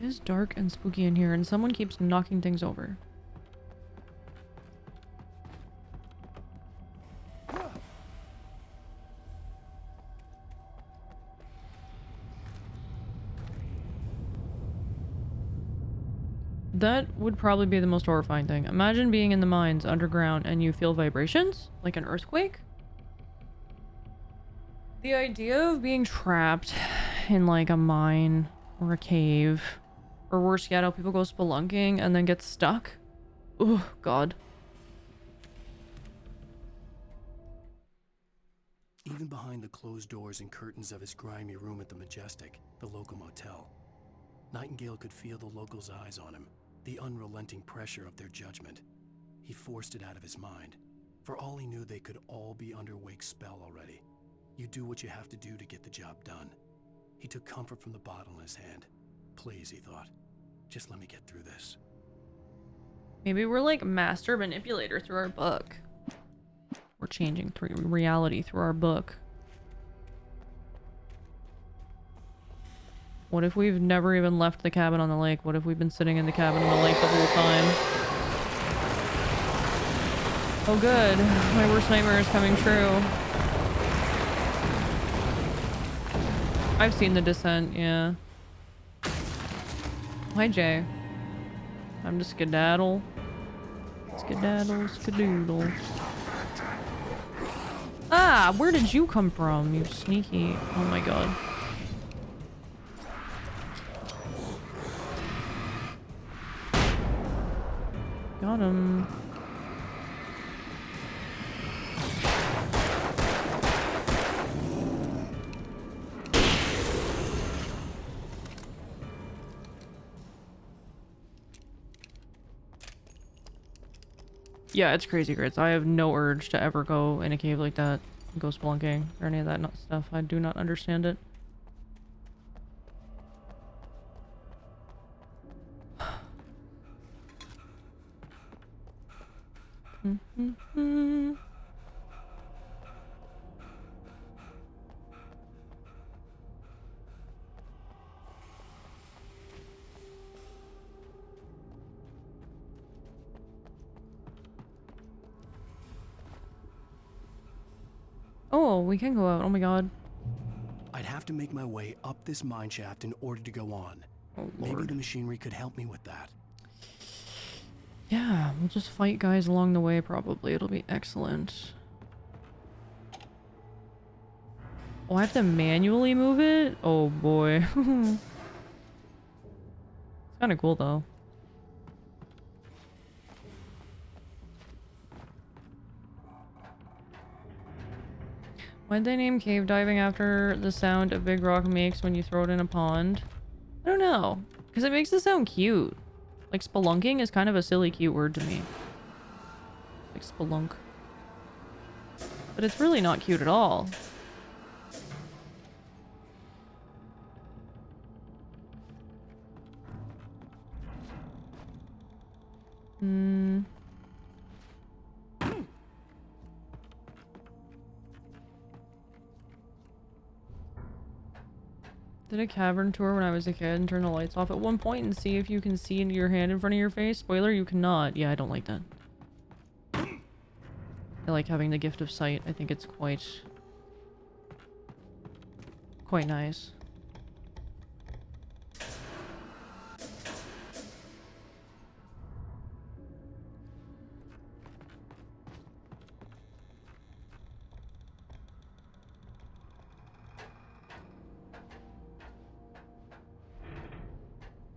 [SPEAKER 1] It is dark and spooky in here, and someone keeps knocking things over. That would probably be the most horrifying thing. Imagine being in the mines underground and you feel vibrations, like an earthquake. The idea of being trapped in like a mine or a cave, or worse yet, how people go spelunking and then get stuck. Oh, God.
[SPEAKER 6] Even behind the closed doors and curtains of his grimy room at the Majestic, the local motel, Nightingale could feel the locals' eyes on him, the unrelenting pressure of their judgment. He forced it out of his mind. For all he knew, they could all be under Wake's spell already. You do what you have to do to get the job done. He took comfort from the bottle in his hand. Please, he thought, just let me get through this.
[SPEAKER 1] Maybe we're like master manipulator through our book. We're changing reality through our book. What if we've never even left the cabin on the lake? What if we've been sitting in the cabin on the lake the whole time? Oh good, my worst nightmare is coming true. I've seen The Descent, yeah. Hi, Jay. Time to skedaddle. Skedaddle, skadoodle. Ah, where did you come from, you sneaky... Oh my god. Got him. Yeah, it's crazy grits. I have no urge to ever go in a cave like that, go spelunking, or any of that stuff. I do not understand it. Oh, we can go out. Oh my god.
[SPEAKER 6] I'd have to make my way up this mine shaft in order to go on.
[SPEAKER 1] Oh,
[SPEAKER 6] maybe
[SPEAKER 1] Lord.
[SPEAKER 6] the machinery could help me with that.
[SPEAKER 1] Yeah, we'll just fight guys along the way probably. It'll be excellent. Oh, I have to manually move it? Oh boy. It's kind of cool though. Why'd they name cave diving after the sound a big rock makes when you throw it in a pond? I don't know. Because it makes it sound cute. Like spelunking is kind of a silly cute word to me. Like spelunk. But it's really not cute at all. Hmm. Did a cavern tour when I was a kid and turn the lights off at one point and see if you can see into your hand in front of your face. Spoiler, you cannot. Yeah, I don't like that. I like having the gift of sight. I think it's quite nice.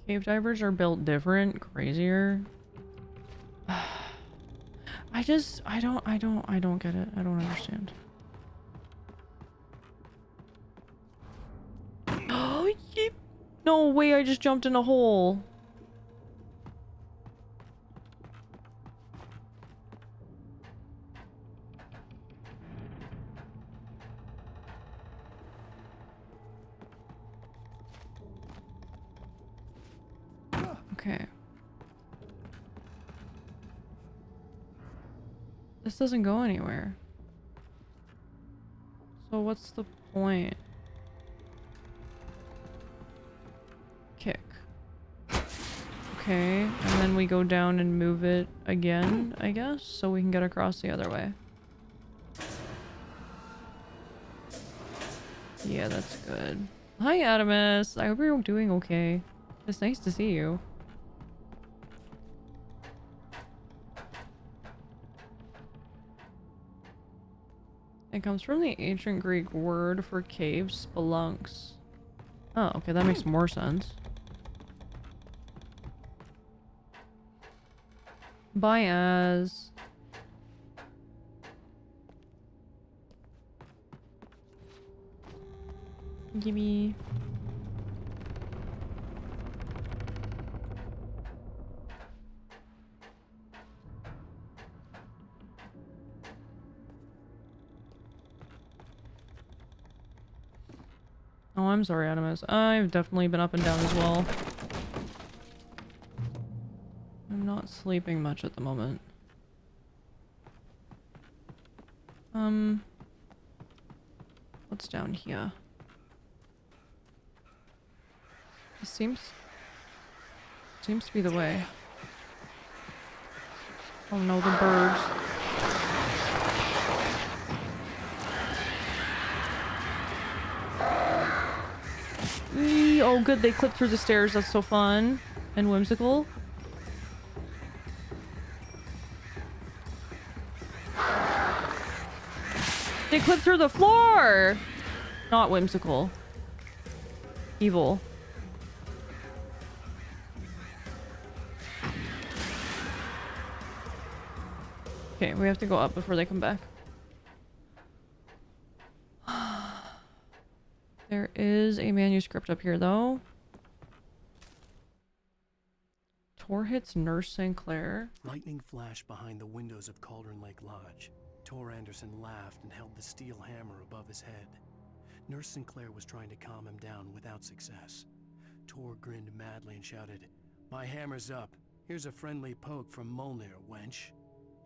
[SPEAKER 1] Cave divers are built different, crazier. I don't get it. I don't understand. Oh, no way, I just jumped in a hole. Okay. This doesn't go anywhere. So what's the point? Kick. Okay, and then we go down and move it again, I guess, so we can get across the other way. Yeah, that's good. Hi, Adamus. I hope you're doing okay. It's nice to see you. It comes from the ancient Greek word for cave, spelunks. Oh, okay, that makes more sense. Bye, Az. Gimme. Oh, I'm sorry, Adamus. I've definitely been up and down as well. I'm not sleeping much at the moment. What's down here? This seems to be the way. Oh no, the birds. Eee, oh good, they clip through the stairs. That's so fun and whimsical. They clip through the floor! Not whimsical. Evil. Okay, we have to go up before they come back. There is a manuscript up here, though. Tor hits Nurse Sinclair.
[SPEAKER 6] Lightning flashed behind the windows of Cauldron Lake Lodge. Tor Anderson laughed and held the steel hammer above his head. Nurse Sinclair was trying to calm him down without success. Tor grinned madly and shouted, "My hammer's up. Here's a friendly poke from Molnir, wench."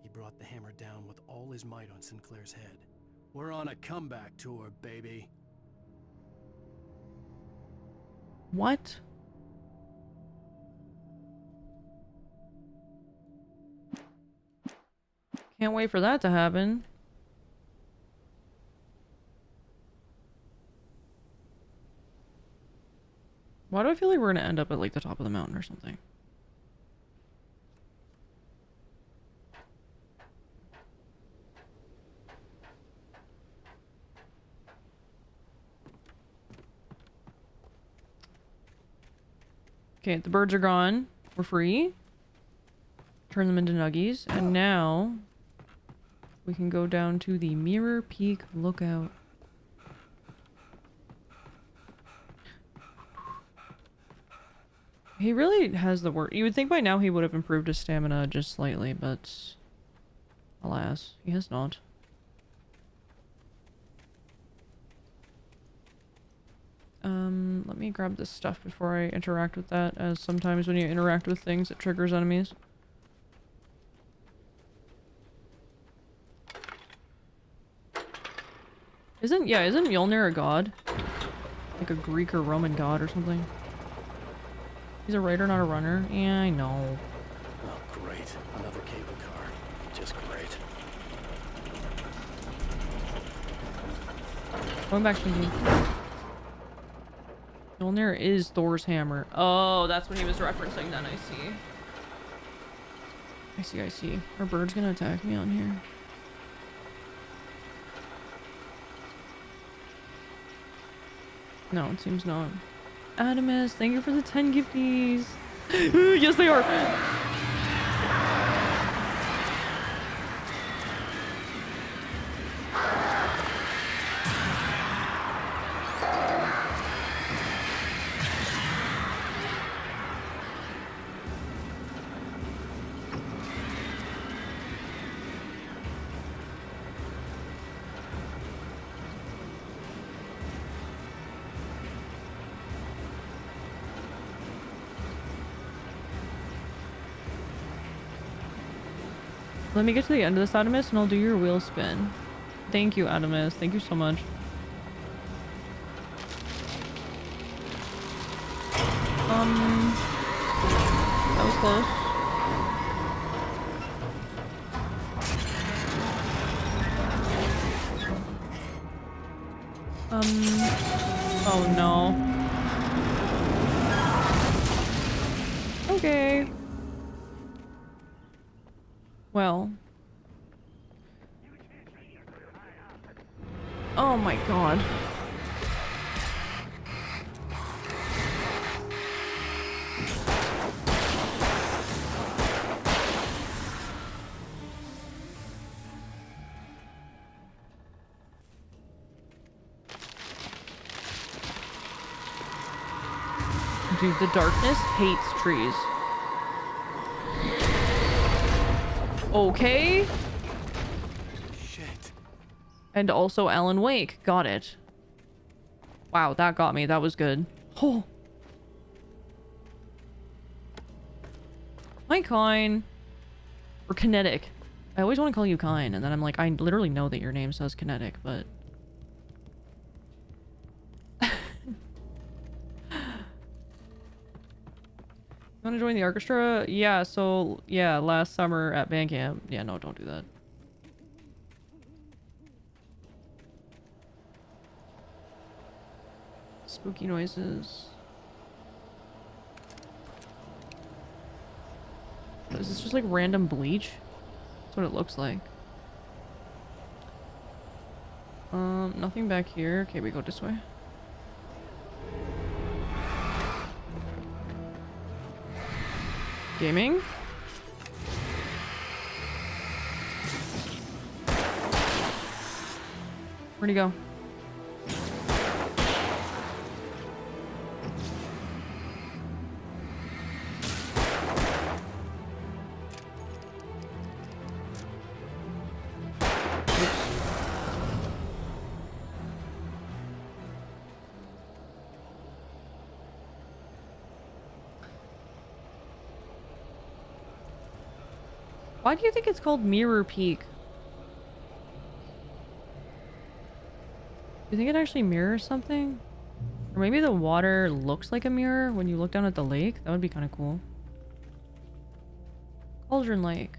[SPEAKER 6] He brought the hammer down with all his might on Sinclair's head. "We're on a comeback tour, baby."
[SPEAKER 1] What? Can't wait for that to happen. Why do I feel like we're gonna end up at like the top of the mountain or something? Okay, the birds are gone. We're free. Turn them into nuggies. And now we can go down to the Mirror Peak Lookout. He really has the work. You would think by now he would have improved his stamina just slightly, but alas, he has not. Let me grab this stuff before I interact with that, as sometimes when you interact with things, it triggers enemies. Isn't Mjolnir a god? Like a Greek or Roman god or something? He's a writer, not a runner. Yeah, I know.
[SPEAKER 6] Oh, great. Another cable car. Just great.
[SPEAKER 1] Going back to me. Mjolnir is Thor's hammer. Oh, that's what he was referencing then. I see. Are birds gonna attack me on here? No, it seems not. Adamus, thank you for the 10 gifties. Yes, they are. Let me get to the end of this, Adamus, and I'll do your wheel spin. Thank you, Adamus. Thank you so much. That was close. Oh no. Okay. Well. Oh my god. Dude, the darkness hates trees. Okay.
[SPEAKER 6] Shit.
[SPEAKER 1] And also Alan Wake. Got it. Wow, that got me. That was good. Oh. Hi, Kine. Or Kinetic. I always want to call you Kine, and then I'm like, I literally know that your name says Kinetic, but... You want to join the orchestra? Yeah, so, yeah, last summer at band camp. Yeah, no, don't do that. Spooky noises. Is this just like random bleach? That's what it looks like. Nothing back here. Okay, we go this way. Gaming? Where'd he go? Why do you think it's called Mirror Peak? Do you think it actually mirrors something? Or maybe the water looks like a mirror when you look down at the lake? That would be kind of cool. Cauldron Lake.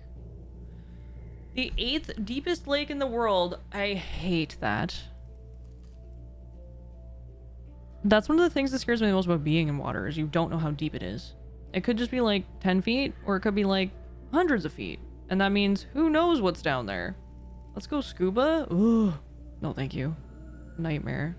[SPEAKER 1] The 8th deepest lake in the world. I hate that. That's one of the things that scares me the most about being in water, is you don't know how deep it is. It could just be like 10 feet, or it could be like hundreds of feet. And that means who knows what's down there. Let's go scuba? Ugh. No, thank you. Nightmare.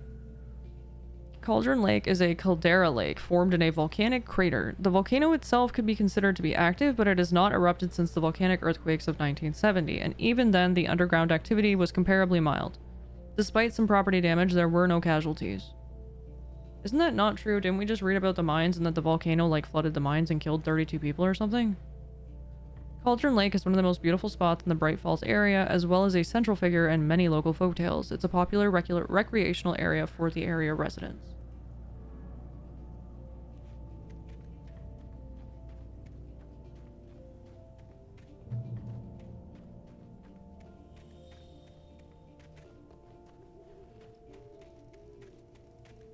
[SPEAKER 1] Cauldron Lake is a caldera lake formed in a volcanic crater. The volcano itself could be considered to be active, but it has not erupted since the volcanic earthquakes of 1970, and even then the underground activity was comparably mild. Despite some property damage, there were no casualties. Isn't that not true? Didn't we just read about the mines and that the volcano like flooded the mines and killed 32 people or something? Cauldron Lake is one of the most beautiful spots in the Bright Falls area, as well as a central figure in many local folktales. It's a popular recreational area for the area residents.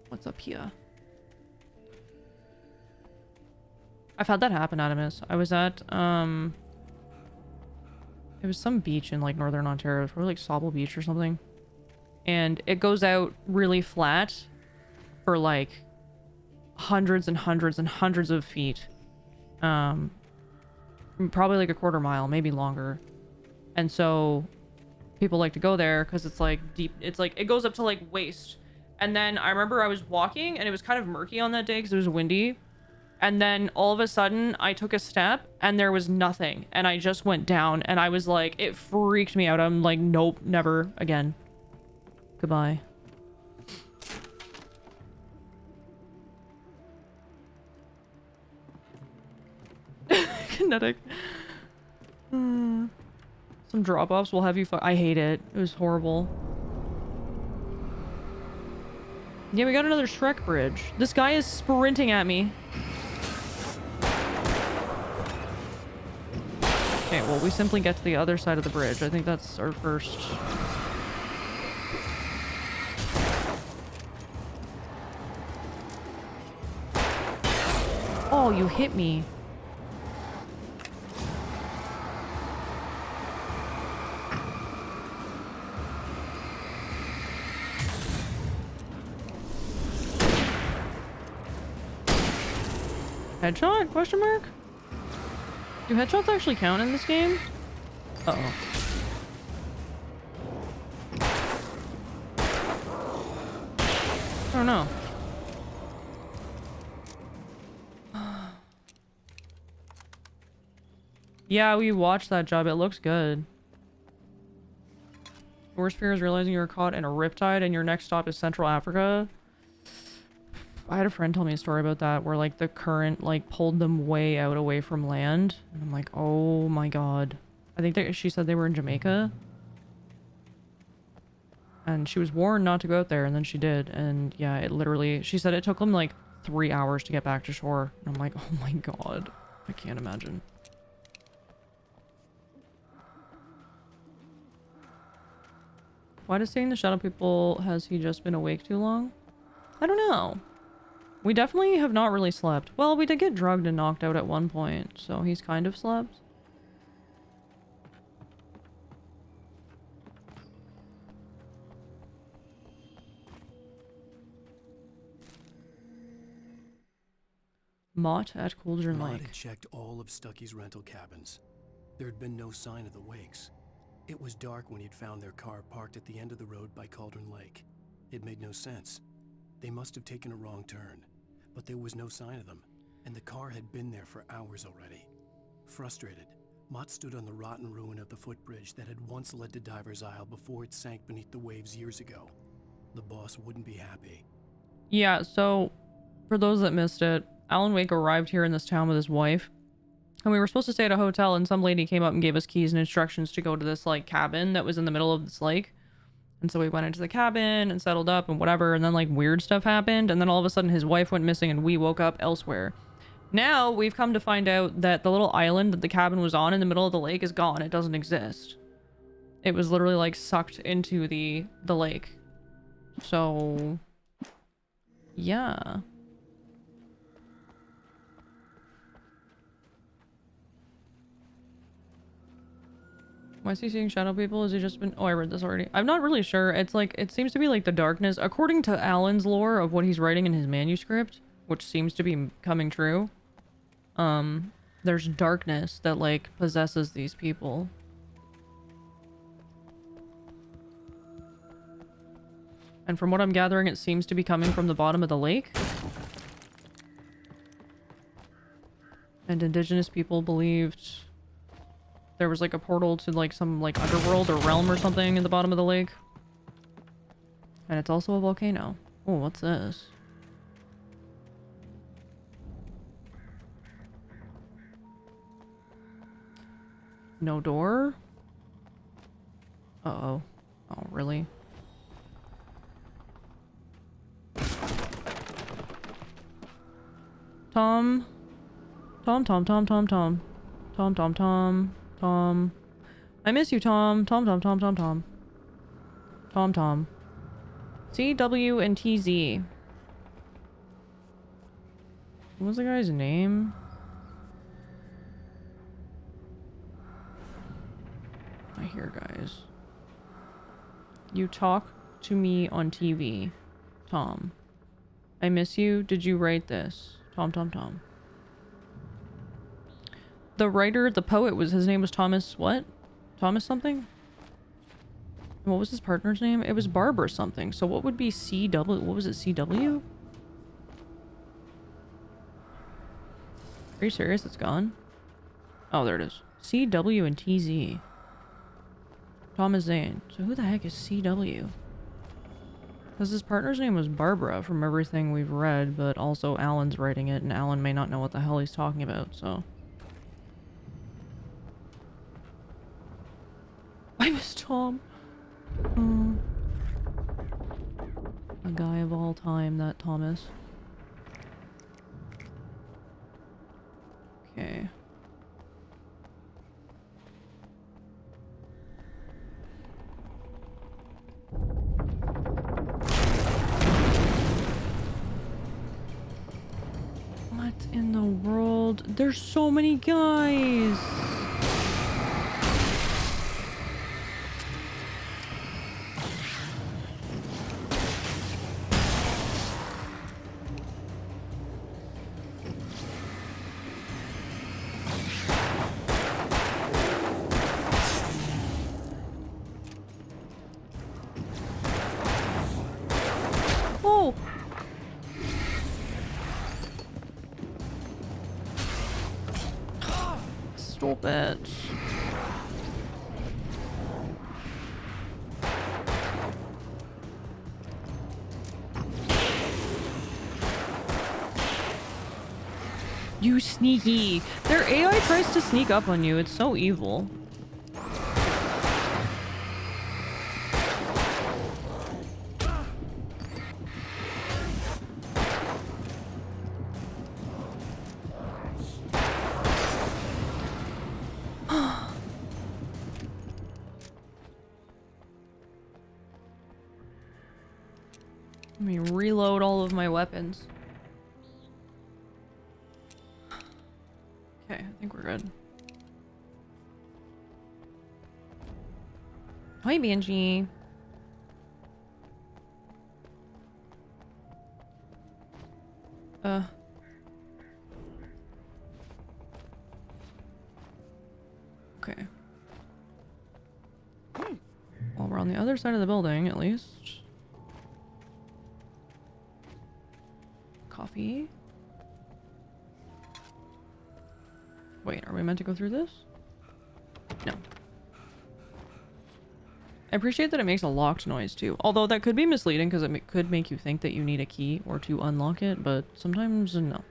[SPEAKER 1] What's up here? I've had that happen, Adamus. I was at, it was some beach in, like, northern Ontario. It was probably, like, Sauble Beach or something. And it goes out really flat for, like, hundreds and hundreds and hundreds of feet. Probably, like, a quarter mile, maybe longer. And so people like to go there because it's, like, deep. It's, like, it goes up to, like, waist. And then I remember I was walking and it was kind of murky on that day because it was windy. And then all of a sudden I took a step and there was nothing. And I just went down and I was like, it freaked me out. I'm like, nope, never again. Goodbye. Kinetic. Some drop-offs will have you I hate it. It was horrible. Yeah, we got another Shrek bridge. This guy is sprinting at me. Okay, well, we simply get to the other side of the bridge. I think that's our first. Oh, you hit me. Headshot? Question mark? Do headshots actually count in this game? Uh-oh. I don't know. Yeah, we watched that job. It looks good. Worst fear is realizing you're caught in a riptide and your next stop is Central Africa. I had a friend tell me a story about that where like the current like pulled them way out away from land. And I'm like, oh my god. I think she said they were in Jamaica. And she was warned not to go out there and then she did. And yeah, it literally, she said it took them like 3 hours to get back to shore. And I'm like, oh my god. I can't imagine. Why does seeing the shadow people, has he just been awake too long? I don't know. We definitely have not really slept. Well, we did get drugged and knocked out at one point, so he's kind of slept. Mott at Cauldron
[SPEAKER 6] Mott
[SPEAKER 1] Lake.
[SPEAKER 6] had checked all of Stucky's rental cabins. There had been no sign of the wakes. It was dark when he'd found their car parked at the end of the road by Cauldron Lake. It made no sense. They must have taken a wrong turn, but there was no sign of them, and the car had been there for hours already. Frustrated, Mott stood on the rotten ruin of the footbridge that had once led to Diver's Isle before it sank beneath the waves years ago. The boss wouldn't be happy.
[SPEAKER 1] Yeah, so for those that missed it, Alan Wake arrived here in this town with his wife. And we were supposed to stay at a hotel, and some lady came up and gave us keys and instructions to go to this, like, cabin that was in the middle of this lake. And so we went into the cabin and settled up and whatever, and then, like, weird stuff happened, and then all of a sudden his wife went missing and we woke up elsewhere. Now, we've come to find out that the little island that the cabin was on in the middle of the lake is gone. It doesn't exist. It was literally, like, sucked into the lake. So... yeah. Why is he seeing shadow people? Has he just been... oh, I read this already. I'm not really sure. It's like... it seems to be like the darkness. According to Alan's lore of what he's writing in his manuscript, which seems to be coming true, there's darkness that, like, possesses these people. And from what I'm gathering, it seems to be coming from the bottom of the lake. And indigenous people believed... there was like a portal to like some like underworld or realm or something in the bottom of the lake. And it's also a volcano. Oh, what's this? No door? Uh-oh. Oh, really? Tom. Tom, Tom, Tom, Tom, Tom. Tom, Tom, Tom. Tom. I miss you, Tom. Tom, Tom, Tom, Tom, Tom. Tom, Tom. CW and TZ. What was the guy's name? I hear guys. You talk to me on TV. Tom. I miss you. Did you write this? Tom, Tom, Tom. The writer, the poet, was his name was Thomas what? Thomas something? What was his partner's name? It was Barbara something. So what would be CW? What was it? CW? Are you serious? It's gone? Oh, there it is. CW and TZ. Thomas Zane. So who the heck is CW? Because his partner's name was Barbara from everything we've read, but also Alan's writing it, and Alan may not know what the hell he's talking about, so... I miss Tom. A guy of all time, that Thomas. Okay. What in the world? There's so many guys! Oh! Stop it. You sneaky. Their AI tries to sneak up on you. It's so evil. Let me reload all of my weapons. Okay, I think we're good. Hi, Banshee. Okay. we're on the other side of the building, at least. Coffee. Wait, are we meant to go through this? No. I appreciate that it makes a locked noise too. Although that could be misleading because it could make you think that you need a key or to unlock it, but sometimes no.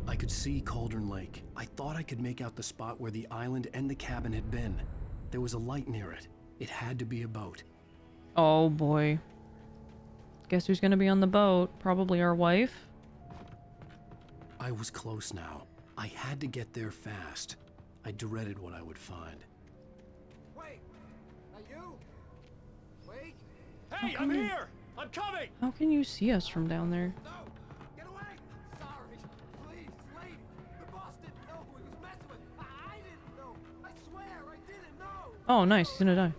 [SPEAKER 6] I could see Cauldron Lake. I thought I could make out the spot where the island and the cabin had been. There was a light near it. It had to be a boat.
[SPEAKER 1] Oh boy. Guess who's gonna be on the boat? Probably our wife.
[SPEAKER 6] I was close now. I had to get there fast. I dreaded what I would find.
[SPEAKER 5] Wait! Are you? Wait! Hey, I'm here! I'm coming!
[SPEAKER 1] How can you see us from down there?
[SPEAKER 5] No! Get away! Sorry. Please, leave. The boss didn't know who he was messing with. I didn't know. I swear, I didn't know.
[SPEAKER 1] Oh, nice. He's gonna die.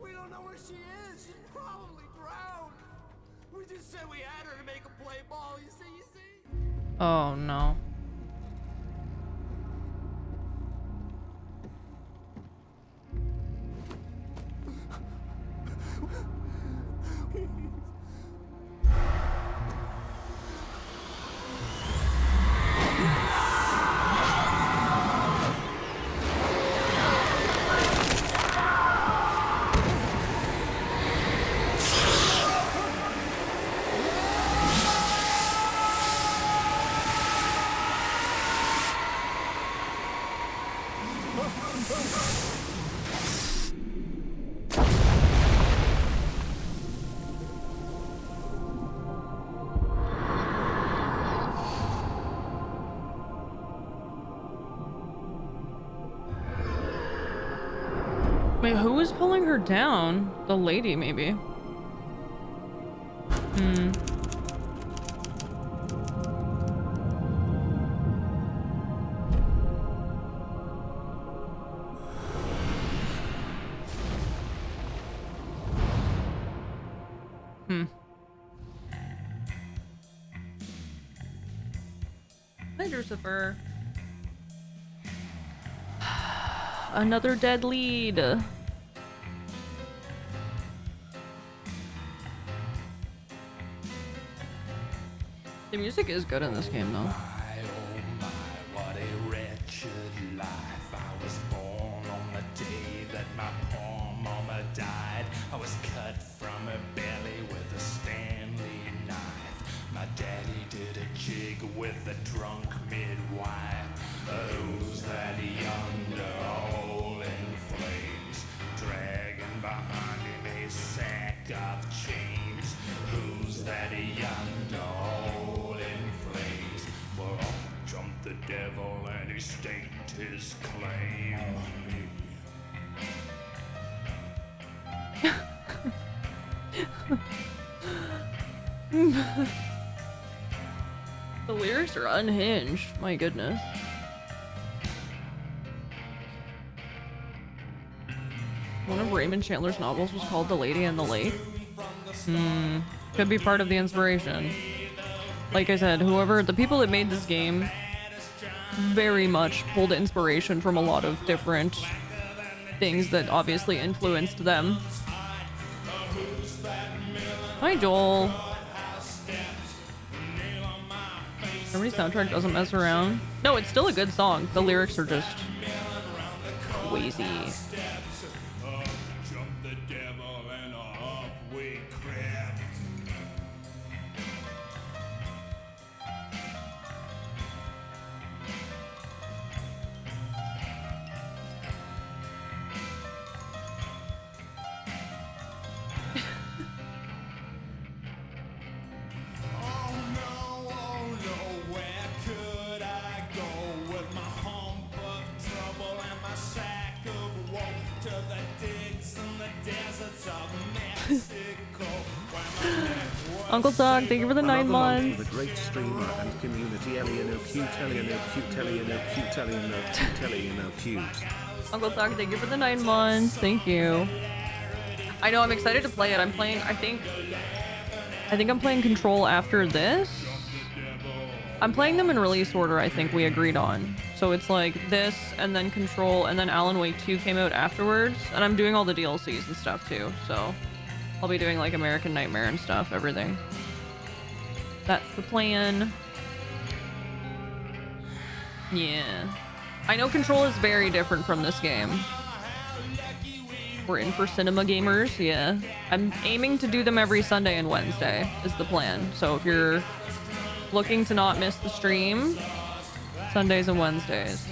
[SPEAKER 5] We don't know where she is. She's probably drowned. We just said we had her to make a play ball. You see?
[SPEAKER 1] Oh no. Wait, who was pulling her down? The lady, maybe. Hmm. Hi, Lucifer. Another dead lead. The music is good in this game, though.
[SPEAKER 21] What a wretched life. I was born on the day that my poor mama died. I was cut from her belly with a Stanley knife. My daddy did a jig with a drunk midwife. Who's that yonder all in flames, dragging behind him a sack of chains? Who's that yonder all in flames? Well, up jumped the devil and he staked his claim.
[SPEAKER 1] The lyrics are unhinged. My goodness. One of Raymond Chandler's novels was called The Lady and the Lake. Could be part of the inspiration. Like I said, the people that made this game very much pulled inspiration from a lot of different things that obviously influenced them. Hi, Joel. Every soundtrack doesn't mess around. No, it's still a good song. The lyrics are just crazy. Uncle Doug, thank you for the 9 months.
[SPEAKER 18] The great streamer and community Eliano cute.
[SPEAKER 1] Uncle Doug, thank you for the 9 months. Thank you. I know, I'm excited to play it. I think I'm playing Control after this. I'm playing them in release order, I think we agreed on. So it's like this, and then Control, and then Alan Wake 2 came out afterwards. And I'm doing all the DLCs and stuff too, so I'll be doing like American Nightmare and stuff, everything. That's the plan. Yeah. I know Control is very different from this game. We're in for cinema gamers, yeah. I'm aiming to do them every Sunday and Wednesday is the plan. So if you're looking to not miss the stream, Sundays and Wednesdays.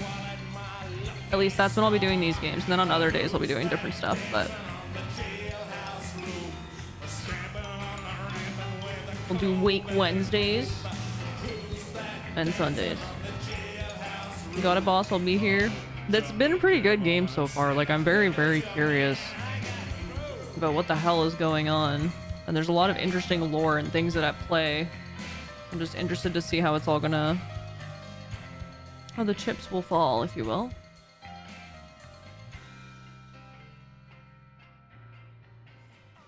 [SPEAKER 1] At least that's when I'll be doing these games. And then on other days I'll be doing different stuff, but we'll do Wake Wednesdays and Sundays. You got it, boss. I'll be here. That's been a pretty good game so far. Like, I'm very, very curious about what the hell is going on. And there's a lot of interesting lore and things that at play. I'm just interested to see how it's all gonna... how the chips will fall, if you will.